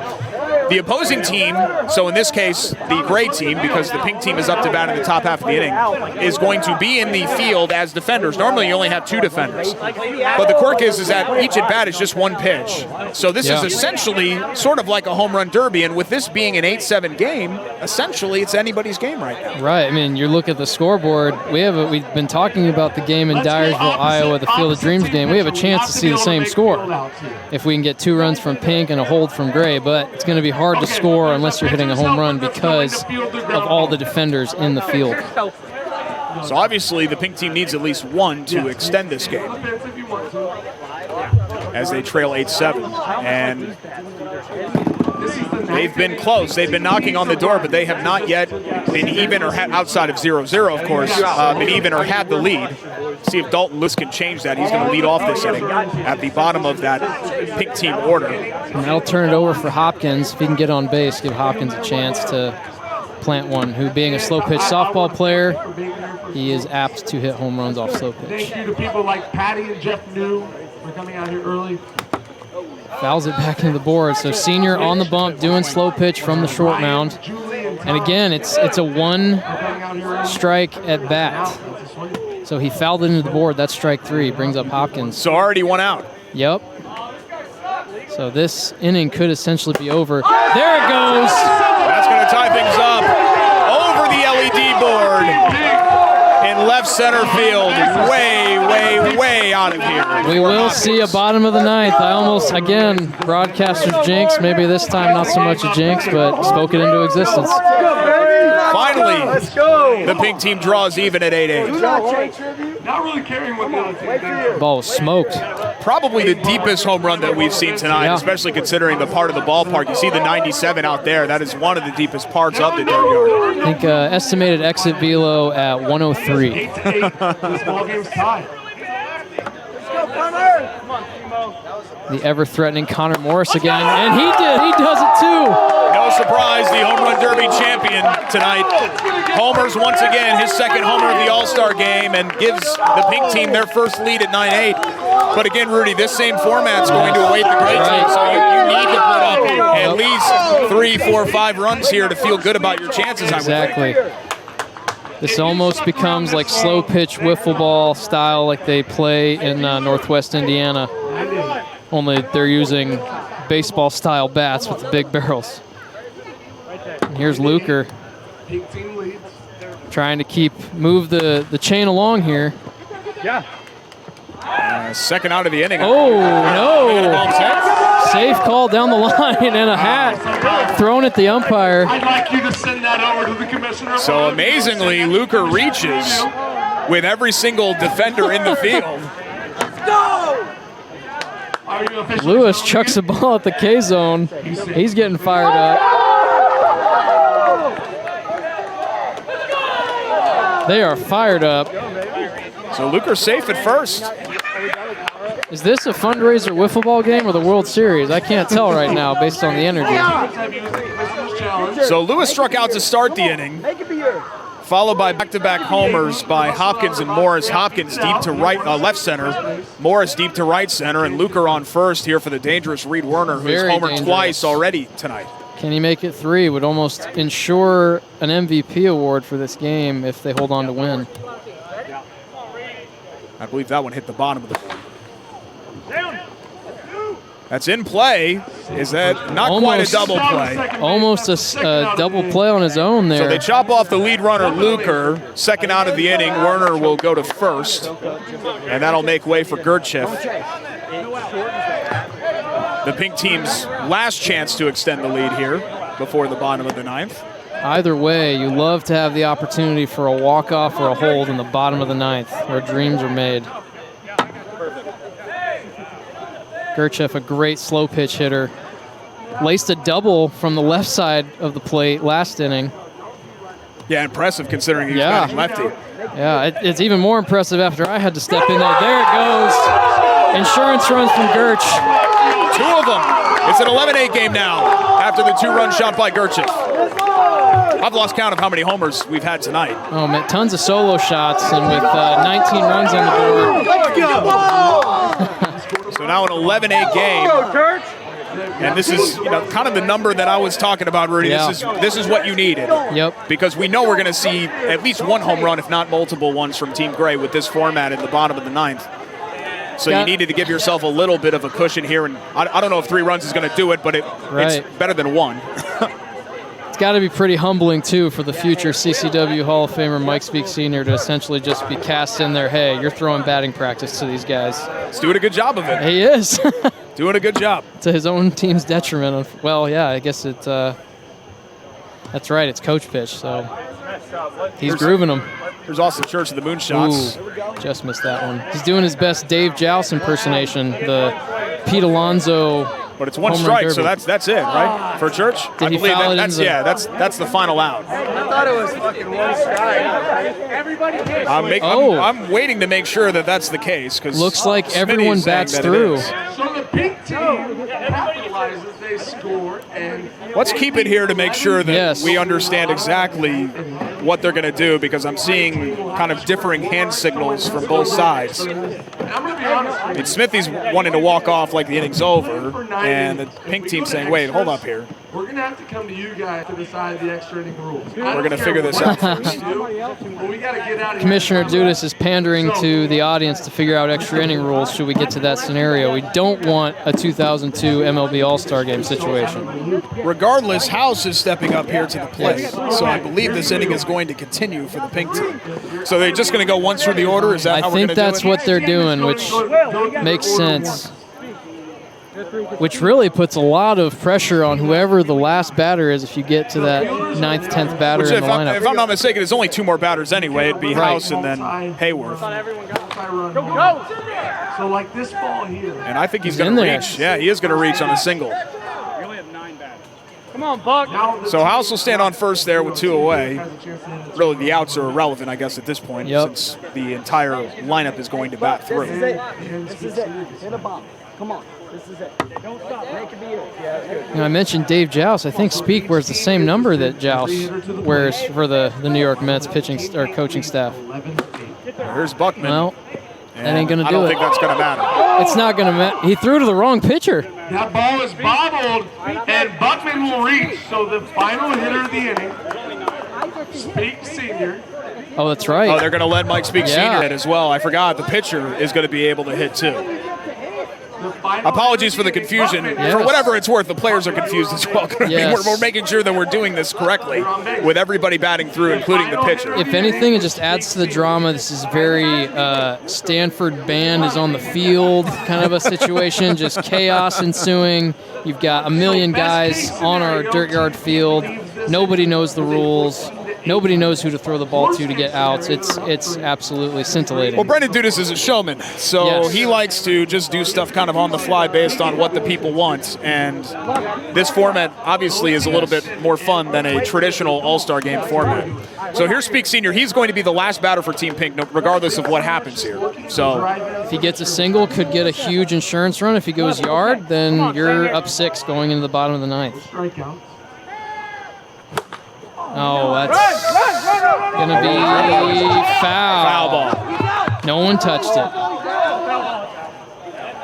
The opposing team, so in this case, the gray team, because the pink team is up to bat in the top half of the inning, is going to be in the field as defenders. Normally you only have 2 defenders. But the quirk is that each at bat is just one pitch. So this is essentially sort of like a home run derby, and with this being an 8-7 game, essentially it's anybody's game right now. Right. I mean, you look at the scoreboard. We've been talking about the game in Dyersville, Iowa, the Field of Dreams game. We have a chance to see the same score if we can get 2 runs from pink and a hold from gray, but it's going to be hard to score unless you're hitting a home run because of all the defenders in the field. So obviously the pink team needs at least 1 to extend this game as they trail 8-7. And they've been close. They've been knocking on the door, but they have not yet been even or outside of 0-0, of course, been even or had the lead. See if Dalton Lewis can change that. He's going to lead off this inning at the bottom of that pink team order. And that'll turn it over for Hopkins. If he can get on base, give Hopkins a chance to Plant One, who being a slow pitch softball player, he is apt to hit home runs off slow pitch. Thank you to people like Patty and Jeff New for coming out here early. Fouls it back into the board. So Senior on the bump doing slow pitch from the short mound. And again, it's a 1 strike at bat. So he fouled it into the board. That's strike 3. Brings up Hopkins. So already 1 out. Yep. So this inning could essentially be over. There it goes. That's going to tie things up. Over the LED board in left center field. Way out of here. We will see a bottom of the 9th. I almost, again, broadcaster's jinx. Maybe this time not so much a jinx, but spoke it into existence. Finally, the pink team draws even at 8-8. Not really caring what the other team thinks. Ball was smoked. Probably the deepest home run that we've seen tonight, especially considering the part of the ballpark. You see the 97 out there. That is one of the deepest parts of the Dirtyard. I think estimated exit velo at 103. 8-8. This ball game's tied. The ever-threatening Connor Morris again, and he does it too. No surprise, the home run derby champion tonight. Homers once again, his second homer of the All-Star game, and gives the pink team their first lead at 9-8. But again, Rudy, this same format's going to await the gray team, so you need to put up at least 3, 4, 5 runs here to feel good about your chances. Exactly. This almost becomes like slow pitch wiffle ball style like they play in Northwest Indiana. Only they're using baseball style bats with the big barrels. And here's Luker trying to move the chain along here. Second out of the inning. Oh, no. Safe call down the line and a hat thrown at the umpire. I'd like you to send that over to the commissioner. So amazingly, Luker reaches with every single defender in the field. Lewis chucks the ball at the K-zone. He's getting fired up. They are fired up. So Luker's safe at first. Is this a fundraiser wiffle ball game or the World Series? I can't tell right now based on the energy. So Lewis struck out to start the inning, followed by back-to-back homers by Hopkins and Morris. Hopkins deep to left center, Morris deep to right center, and Luker on first here for the dangerous Reed Werner, who's homered twice already tonight. Can he make it 3? Would almost ensure an MVP award for this game if they hold on to win. I believe that one hit the bottom of the board. That's in play. Is that not quite a double play? Almost a double play on his own there. So they chop off the lead runner, Luker. Second out of the inning, Werner will go to first, and that'll make way for Gerdschiff. The pink team's last chance to extend the lead here before the bottom of the 9th. Either way, you love to have the opportunity for a walk-off or a hold in the bottom of the 9th, where dreams are made. Gerdschiff, a great slow pitch hitter. Laced a double from the left side of the plate last inning. Yeah, impressive considering he's got lefty. Yeah, it's even more impressive after I had to step in there. There it goes. Insurance runs from Gertsch. 2 of them. It's an 11-8 game now after the 2-run shot by Gerdschiff. I've lost count of how many homers we've had tonight. Oh, man, tons of solo shots, and with 19 runs on the board. Let's go! So now an 11-8 game. And this is, kind of the number that I was talking about, Rudy. Yeah. This is what you needed. Yep. Because we know we're going to see at least one home run, if not multiple ones, from Team Gray with this format in the bottom of the 9th. So you needed to give yourself a little bit of a cushion here. And I don't know if 3 runs is going to do it, but it's better than 1. It's got to be pretty humbling, too, for the future CCW Hall of Famer Mike Speak Sr. to essentially just be cast in there, hey, you're throwing batting practice to these guys. He's doing a good job of it. He is. Doing a good job. To his own team's detriment. Well, yeah, I guess that's right. It's coach pitch, so he's grooving them. There's Austin Church of the Moonshots. Ooh, just missed that one. He's doing his best Dave Joust impersonation, the Pete Alonso. But it's 1 strike, so that's it, right? For Church? Did he foul it into that's the final out. I thought it was fucking 1 strike. I'm waiting to make sure that that's the case. Looks like everyone bats through. So the pink team capitalizes, they score, and Let's keep it here to make sure that we understand exactly what they're going to do, because I'm seeing kind of differing hand signals from both sides. I'm going to be honest with you. Smithy's wanting to walk off like the inning's over, and the pink team's saying, wait, hold up here. We're going to have to come to you guys to decide the extra inning rules. We're going to figure this out first. But we got to get out of here. Commissioner Dudas is pandering to the audience to figure out extra inning rules should we get to that scenario. We don't want a 2002 MLB All-Star Game situation. Regardless, House is stepping up here to the plate, so I believe this inning is going to continue for the pink team. So they're just going to go once through the order? Is that how we're going to do it? I think that's what they're doing, which makes sense. Which really puts a lot of pressure on whoever the last batter is if you get to that 9th, 10th batter in the lineup. If I'm not mistaken, there's only 2 more batters anyway. It'd be House and then Hayworth. So like this ball here. And I think he's going to reach. Yeah, he is going to reach on a single. Come on, Buck. So House will stand on first there with 2 away. Really, the outs are irrelevant, I guess, at this point, since the entire lineup is going to bat through. This is it. Hit a bomb. Come on. This is it. Don't stop. Make it be it. Yeah, that's good. I mentioned Dave Joust. I think Speak wears the same number that Joust wears for the New York Mets pitching or coaching staff. Here's Buckman. Well, that ain't going to do it. I don't think that's going to matter. It's not going to matter. He threw to the wrong pitcher. That ball is bobbled, and Buckman will reach. So the final hitter of the inning, Speak Sr. Oh, that's right. Oh, they're going to let Mike Speak Sr. hit as well. I forgot the pitcher is going to be able to hit too. Apologies for the confusion. For whatever it's worth, the players are confused as well. We're making sure that we're doing this correctly with everybody batting through, including the pitcher. If anything, it just adds to the drama. This is very Stanford band is on the field kind of a situation, just chaos ensuing. You've got a million guys on our Dirtyard field. Nobody knows the rules. Nobody knows who to throw the ball to get outs. It's absolutely scintillating. Well, Brendan Dudas is a showman, so he likes to just do stuff kind of on the fly based on what the people want. And this format obviously is a little bit more fun than a traditional All-Star Game format. So here's Speak Sr. He's going to be the last batter for Team Pink, regardless of what happens here. So if he gets a single, could get a huge insurance run. If he goes yard, then you're up 6 going into the bottom of the 9th. Oh, that's going to be foul. Foul ball. No one touched it.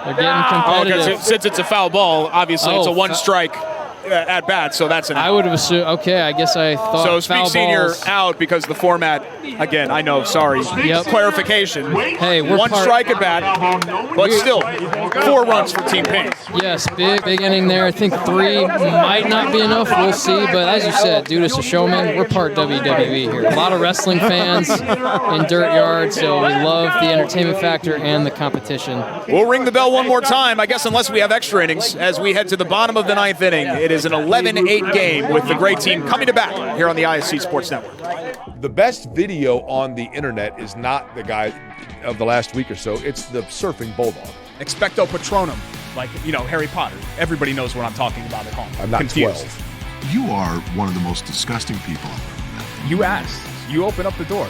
They're getting competitive. Since it's a foul ball, obviously it's a 1-strike at bat, so that's an out. I would have assumed, I guess I thought so foul Speak Senior balls. out because the format, again, I know, sorry. Clarification. Hey, we're 1 strike at bat, but still 4 runs for Team Pink. Yes, big inning there. I think 3 might not be enough. We'll see. But as you said, Dudas a showman. We're part WWE here. A lot of wrestling fans in Dirtyard, so we love the entertainment factor and the competition. We'll ring the bell one more time, I guess, unless we have extra innings, as we head to the bottom of the 9th inning. It is an 11-8 game with the great team coming to bat here on the ISC Sports Network. The best video on the internet is not the guy of the last week or so. It's the surfing bulldog. Expecto Patronum, like, Harry Potter. Everybody knows what I'm talking about at home. I'm not confused. 12. You are one of the most disgusting people I've ever met. You asked. You open up the door.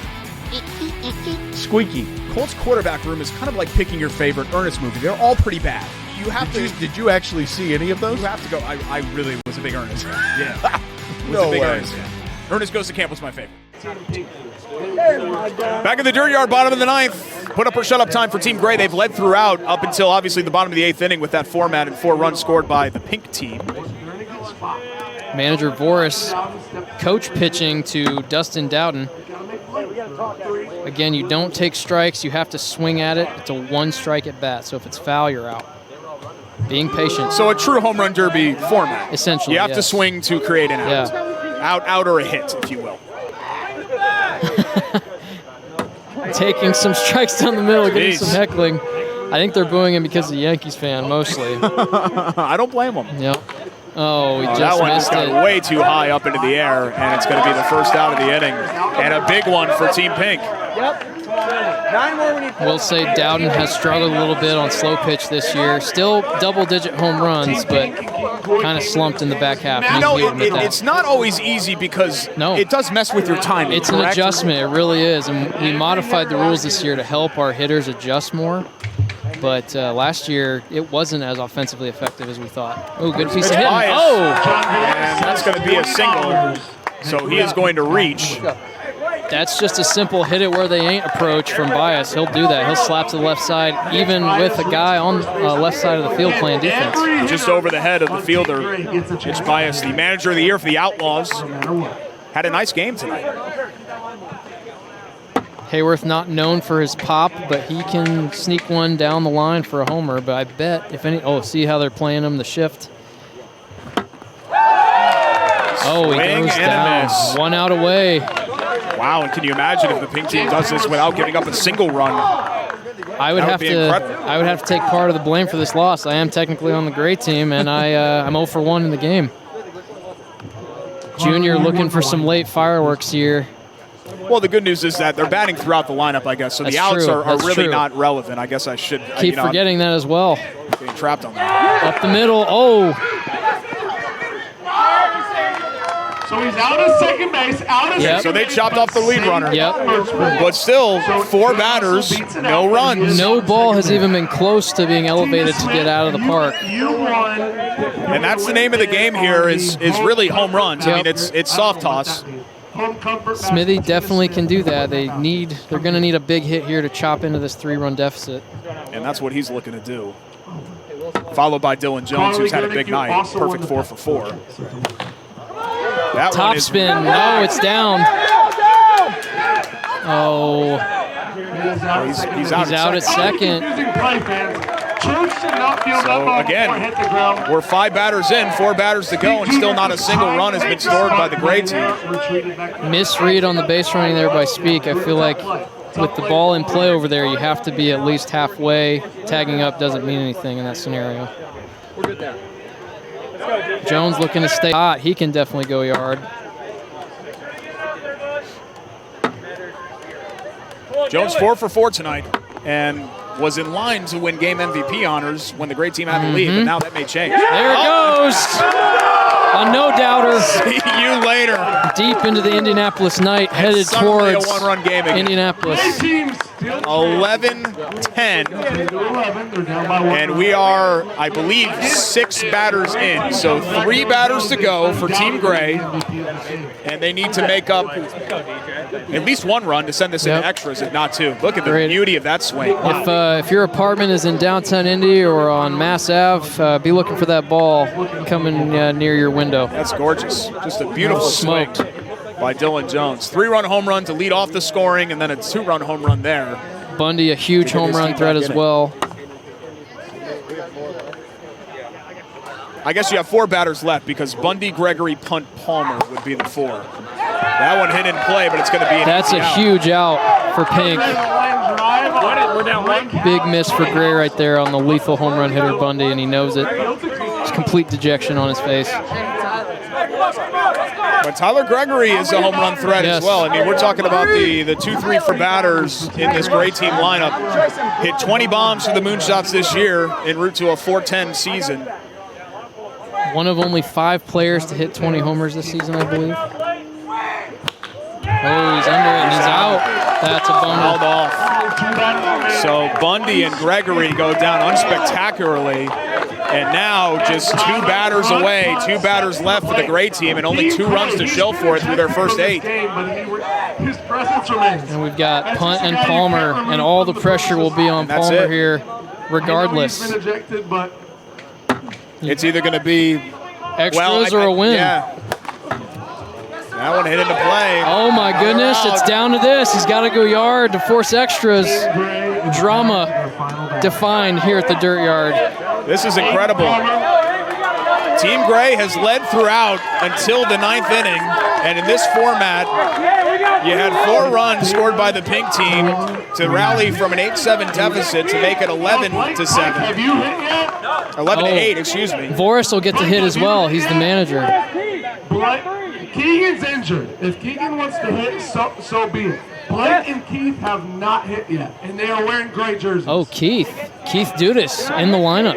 Squeaky. Colts quarterback room is kind of like picking your favorite Ernest movie. They're all pretty bad. You have Did you actually see any of those? You have to go. I really was a big Ernest fan. Yeah. No way. Ernest fan. Ernest Goes to Camp was my favorite. Back in the Dirtyard, bottom of the 9th. Put up or shut up time for Team Gray. They've led throughout up until obviously the bottom of the 8th inning with that format and 4 runs scored by the Pink team. Manager Voris, coach pitching to Dustin Dowden. Again, you don't take strikes. You have to swing at it. It's a 1-strike at bat. So if it's foul, you're out. Being patient. So a true home run derby format. Essentially, you have to swing to create an out. Out or a hit, if you will. Taking some strikes down the middle, getting some heckling. I think they're booing him because of the Yankees fan, mostly. I don't blame them. Yep. Oh, he just that one missed just got way too high up into the air, and it's going to be the first out of the inning. And a big one for Team Pink. Yep. 9 more when you We'll say Dowden has struggled a little bit on slow pitch this year. Still double-digit home runs, but kind of slumped in the back half. It's not always easy because it does mess with your timing. It's an adjustment. It really is. And we modified the rules this year to help our hitters adjust more. but last year it wasn't as offensively effective as we thought. Oh, good piece of hitting. Bias. Oh! And that's going to be a single. So he is going to reach. That's just a simple hit it where they ain't approach from Bias. He'll do that. He'll slap to the left side, even with a guy on left side of the field playing defense. Just over the head of the fielder. It's Bias, the manager of the year for the Outlaws. Had a nice game tonight. Hayworth not known for his pop, but he can sneak one down the line for a homer. But I bet if any, see how they're playing him, the shift. Oh, he goes down. 1 out away. Wow, and can you imagine if the pink team does this without giving up a single run? I would have to take part of the blame for this loss. I am technically on the gray team, and I'm 0 for 1 in the game. Junior looking for some late fireworks here. Well, the good news is that they're batting throughout the lineup, I guess, so the outs are really not relevant. I guess I should keep forgetting that as well. Getting trapped on that. Up the middle. Oh. So he's out at second base, So they chopped off the lead runner. Yep. But still, 4 batters, no runs. No ball has even been close to being elevated to get out of the park. And that's the name of the game here is really home runs. I mean, it's soft toss. Smithy definitely can do that. They're going to need a big hit here to chop into this 3-run deficit. And that's what he's looking to do. Followed by Dylan Jones, who's had a big night. Perfect 4 for 4. That top spin. No, it's down. Oh. He's out at second. So again, we're 5 batters in, 4 batters to go, and still not a single run has been scored by the gray team. Misread on the base running there by Speak. I feel like with the ball in play over there, you have to be at least halfway. Tagging up doesn't mean anything in that scenario. We're good there. Jones looking to stay hot. He can definitely go yard. Jones 4 for 4 tonight and was in line to win game MVP honors when the great team had the lead, but now that may change. There it goes. A no-doubter. See you later. Deep into the Indianapolis night, headed towards a one-run game again. Indianapolis. 11-10. And we are, I believe, 6 batters in. So 3 batters to go for Team Gray. And they need to make up at least 1 run to send this into extras, if not 2. Look at the beauty of that swing. If your apartment is in downtown Indy or on Mass Ave, be looking for that ball coming near your window. That's gorgeous. Just a beautiful swing by Dylan Jones. 3-run home run to lead off the scoring, and then a 2-run home run there. Bundy, a huge home run threat as well. I guess you have 4 batters left because Bundy, Gregory, Punt, Palmer would be the 4. That one hit in play, but it's going to be an That's a huge out for Pink. We're down 1. Big miss for Gray right there on the lethal home run hitter Bundy, and he knows it. Just complete dejection on his face. But Tyler Gregory is a home run threat as well. I mean, we're talking about the 2-3 for batters in this great team lineup. Hit 20 bombs for the Moonshots this year en route to a 410 season. One of only 5 players to hit 20 homers this season, I believe. Oh, he's under it and he's out. That's a bummer. Held off. So Bundy and Gregory go down unspectacularly. And now just 2 batters away, 2 batters left for the gray team, and only 2 runs to show for it through their first 8. And we've got Punt and Palmer, and all the pressure will be on Palmer here regardless. It's either going to be extras or a win. Yeah. That one hit into play. Oh my goodness, it's down to this. He's got to go yard to force extras. Drama defined here at the Dirtyard. This is incredible. Team Gray has led throughout until the 9th inning, and in this format, you had 4 runs scored by the pink team to rally from an 8-7 deficit to make it 11-7. 11-8, excuse me. Voris will get to hit as well. He's the manager. Keegan's injured. If Keegan wants to hit, so be it. Blake and Keith have not hit yet, and they are wearing gray jerseys. Oh, Keith Dudas in the lineup.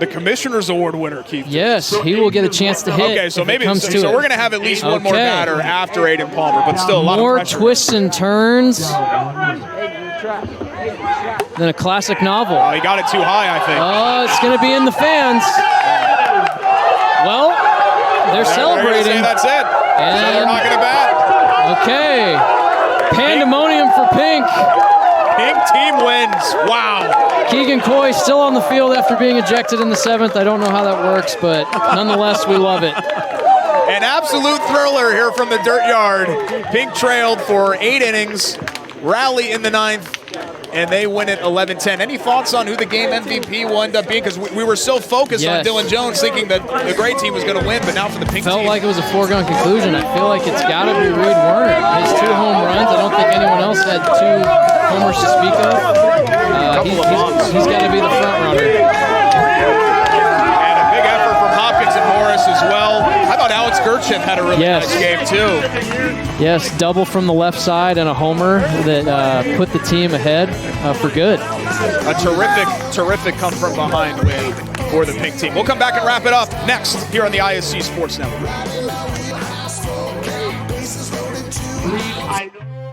The Commissioner's Award winner, Keith. Yes, he will get a chance to hit. Okay, so maybe we're going to have at least one more batter after Aiden Palmer, but still a lot of pressure. More twists and turns. than a classic novel. Oh, he got it too high, I think. Oh, it's going to be in the fans. Well, they're celebrating. That's it. And so they're not going to bat. Okay. Pandemonium for Pink. Pink team wins. Wow. Keegan Coy still on the field after being ejected in the 7th. I don't know how that works, but nonetheless, we love it. An absolute thriller here from the Dirtyard. Pink trailed for 8 innings, rally in the 9th, and they win it 11-10. Any thoughts on who the game MVP will end up being? Because we were so focused on Dylan Jones thinking that the great team was going to win, but now for the Pink team. Felt like it was a foregone conclusion. I feel like it's got to be Reed Werner. His 2 home runs. I don't think anyone else had 2 homers to speak of. He's got to be the front runner. And a big effort from Hopkins and Morris as well. I thought Alex Gerdschiff had a really nice game too. Yes, double from the left side and a homer that put the team ahead for good. A terrific come from behind win for the Pink team. We'll come back and wrap it up next here on the ISC Sports Network.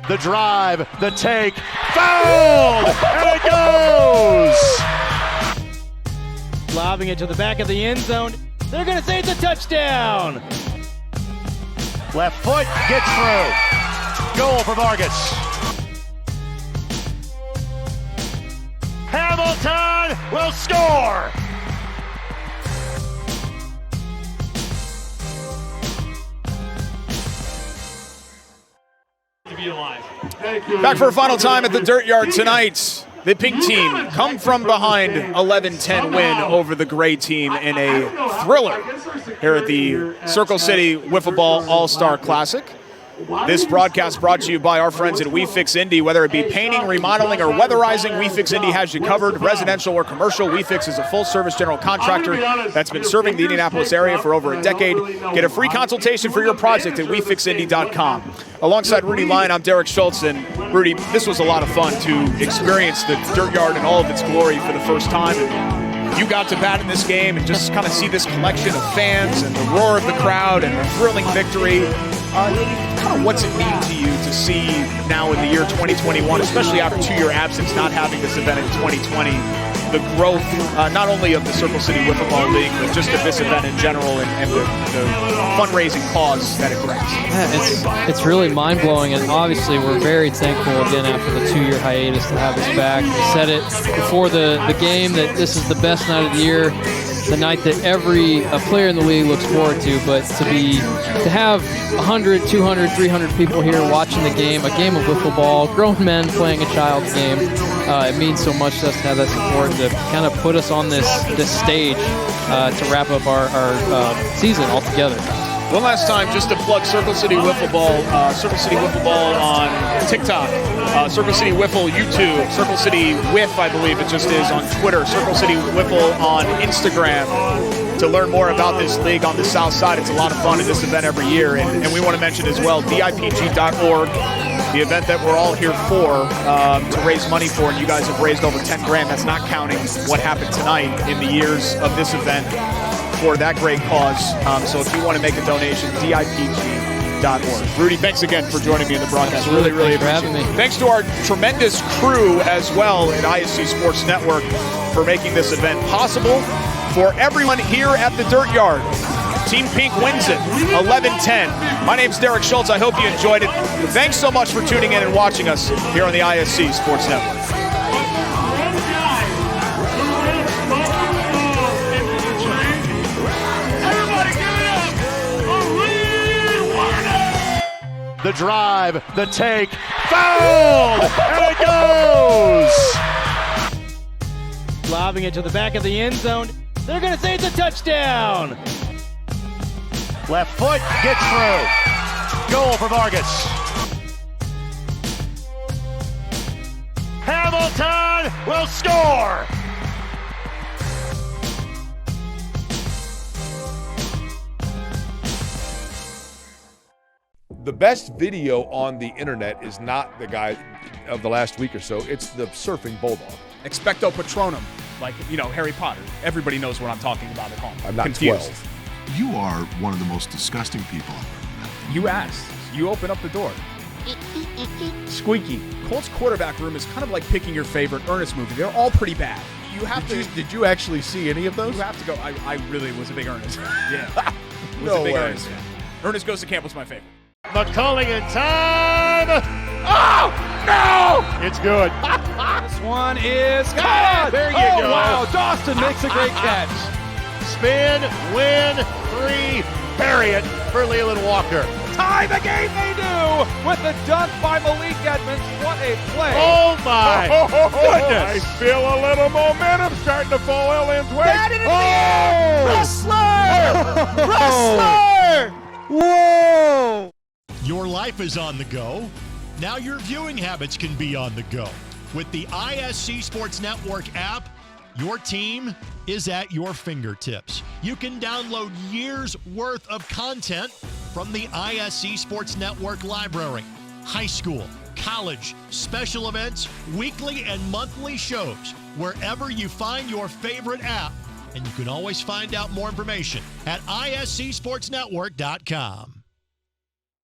The drive, the take, fouled, and it goes! Lobbing it to the back of the end zone. They're going to say it's a touchdown. Left foot gets through. Goal for Vargas. Hamilton will score. Back for a final time at the Dirtyard tonight. The Pink team come from behind 11-10 win over the Gray team in a thriller here at the Circle City Wiffeball All-Star Classic. This broadcast brought to you by our friends at We Fix Indy. Whether it be painting, remodeling, or weatherizing, We Fix Indy has you covered. Residential or commercial, We Fix is a full-service general contractor that's been serving the Indianapolis area for over a decade. Get a free consultation for your project at WeFixIndy.com. Alongside Rudy Lyon, I'm Derek Schultz. And Rudy, this was a lot of fun to experience the Dirtyard in all of its glory for the first time. And you got to bat in this game and just kind of see this collection of fans and the roar of the crowd and the thrilling victory. Kind of what's it mean to you to see now in the year 2021, especially after a 2-year absence, not having this event in 2020, the growth not only of the Circle City Wiffleball League, but just of this event in general and the fundraising cause that it brings? Yeah, it's really mind-blowing, and obviously we're very thankful again after the 2-year hiatus to have us back. We said it before the game that this is the best night of the year, the night that every player in the league looks forward to, but to have 100, 200, 300 people here watching the game, a game of wiffle ball, grown men playing a child's game, it means so much to us to have that support to kind of put us on this stage to wrap up our season altogether. One last time, just to plug Circle City Wiffleball, on TikTok, Circle City Wiffle YouTube, Circle City Wiff, I believe it just is, on Twitter, Circle City Wiffle on Instagram. To learn more about this league on the south side, it's a lot of fun at this event every year. And we want to mention as well, DIPG.org, the event that we're all here for, to raise money for, and you guys have raised over 10 grand. That's not counting what happened tonight in the years of this event for that great cause. So if you want to make a donation, DIPG.org. Rudy, thanks again for joining me in the broadcast. Really appreciate it. Thanks to our tremendous crew as well at ISC Sports Network for making this event possible. For everyone here at the Dirtyard, Team Pink wins it, 11-10. My name's Derek Schultz. I hope you enjoyed it. Thanks so much for tuning in and watching us here on the ISC Sports Network. The drive, the take, fouled, and it goes! Lobbing it to the back of the end zone. They're going to say it's a touchdown. Left foot gets through. Goal for Vargas. Hamilton will score. The best video on the internet is not the guy of the last week or so. It's the surfing bulldog. Expecto Patronum, like, Harry Potter. Everybody knows what I'm talking about at home. I'm not confused. 12. You are one of the most disgusting people I've ever met. You asked. You open up the door. Squeaky. Colts quarterback room is kind of like picking your favorite Ernest movie. They're all pretty bad. You have Did you actually see any of those? You have to go. I really was a big Ernest. Yeah. No way. Ernest fan. Ernest Goes to Camp was my favorite. McCullingham time. Oh, no! It's good. This one is caught. There you go. go. Wow, Dustin makes a great catch. Spin, win, 3, bury it for Leland Walker. Tie the game they do with the dunk by Malik Edmonds. What a play. Oh, my I goodness. feel a little momentum starting to fall Ellen's way. Wrestler! Wrestler! Whoa! Your life is on the go. Now your viewing habits can be on the go. With the ISC Sports Network app, your team is at your fingertips. You can download years worth of content from the ISC Sports Network library. High school, college, special events, weekly and monthly shows, wherever you find your favorite app. And you can always find out more information at iscsportsnetwork.com.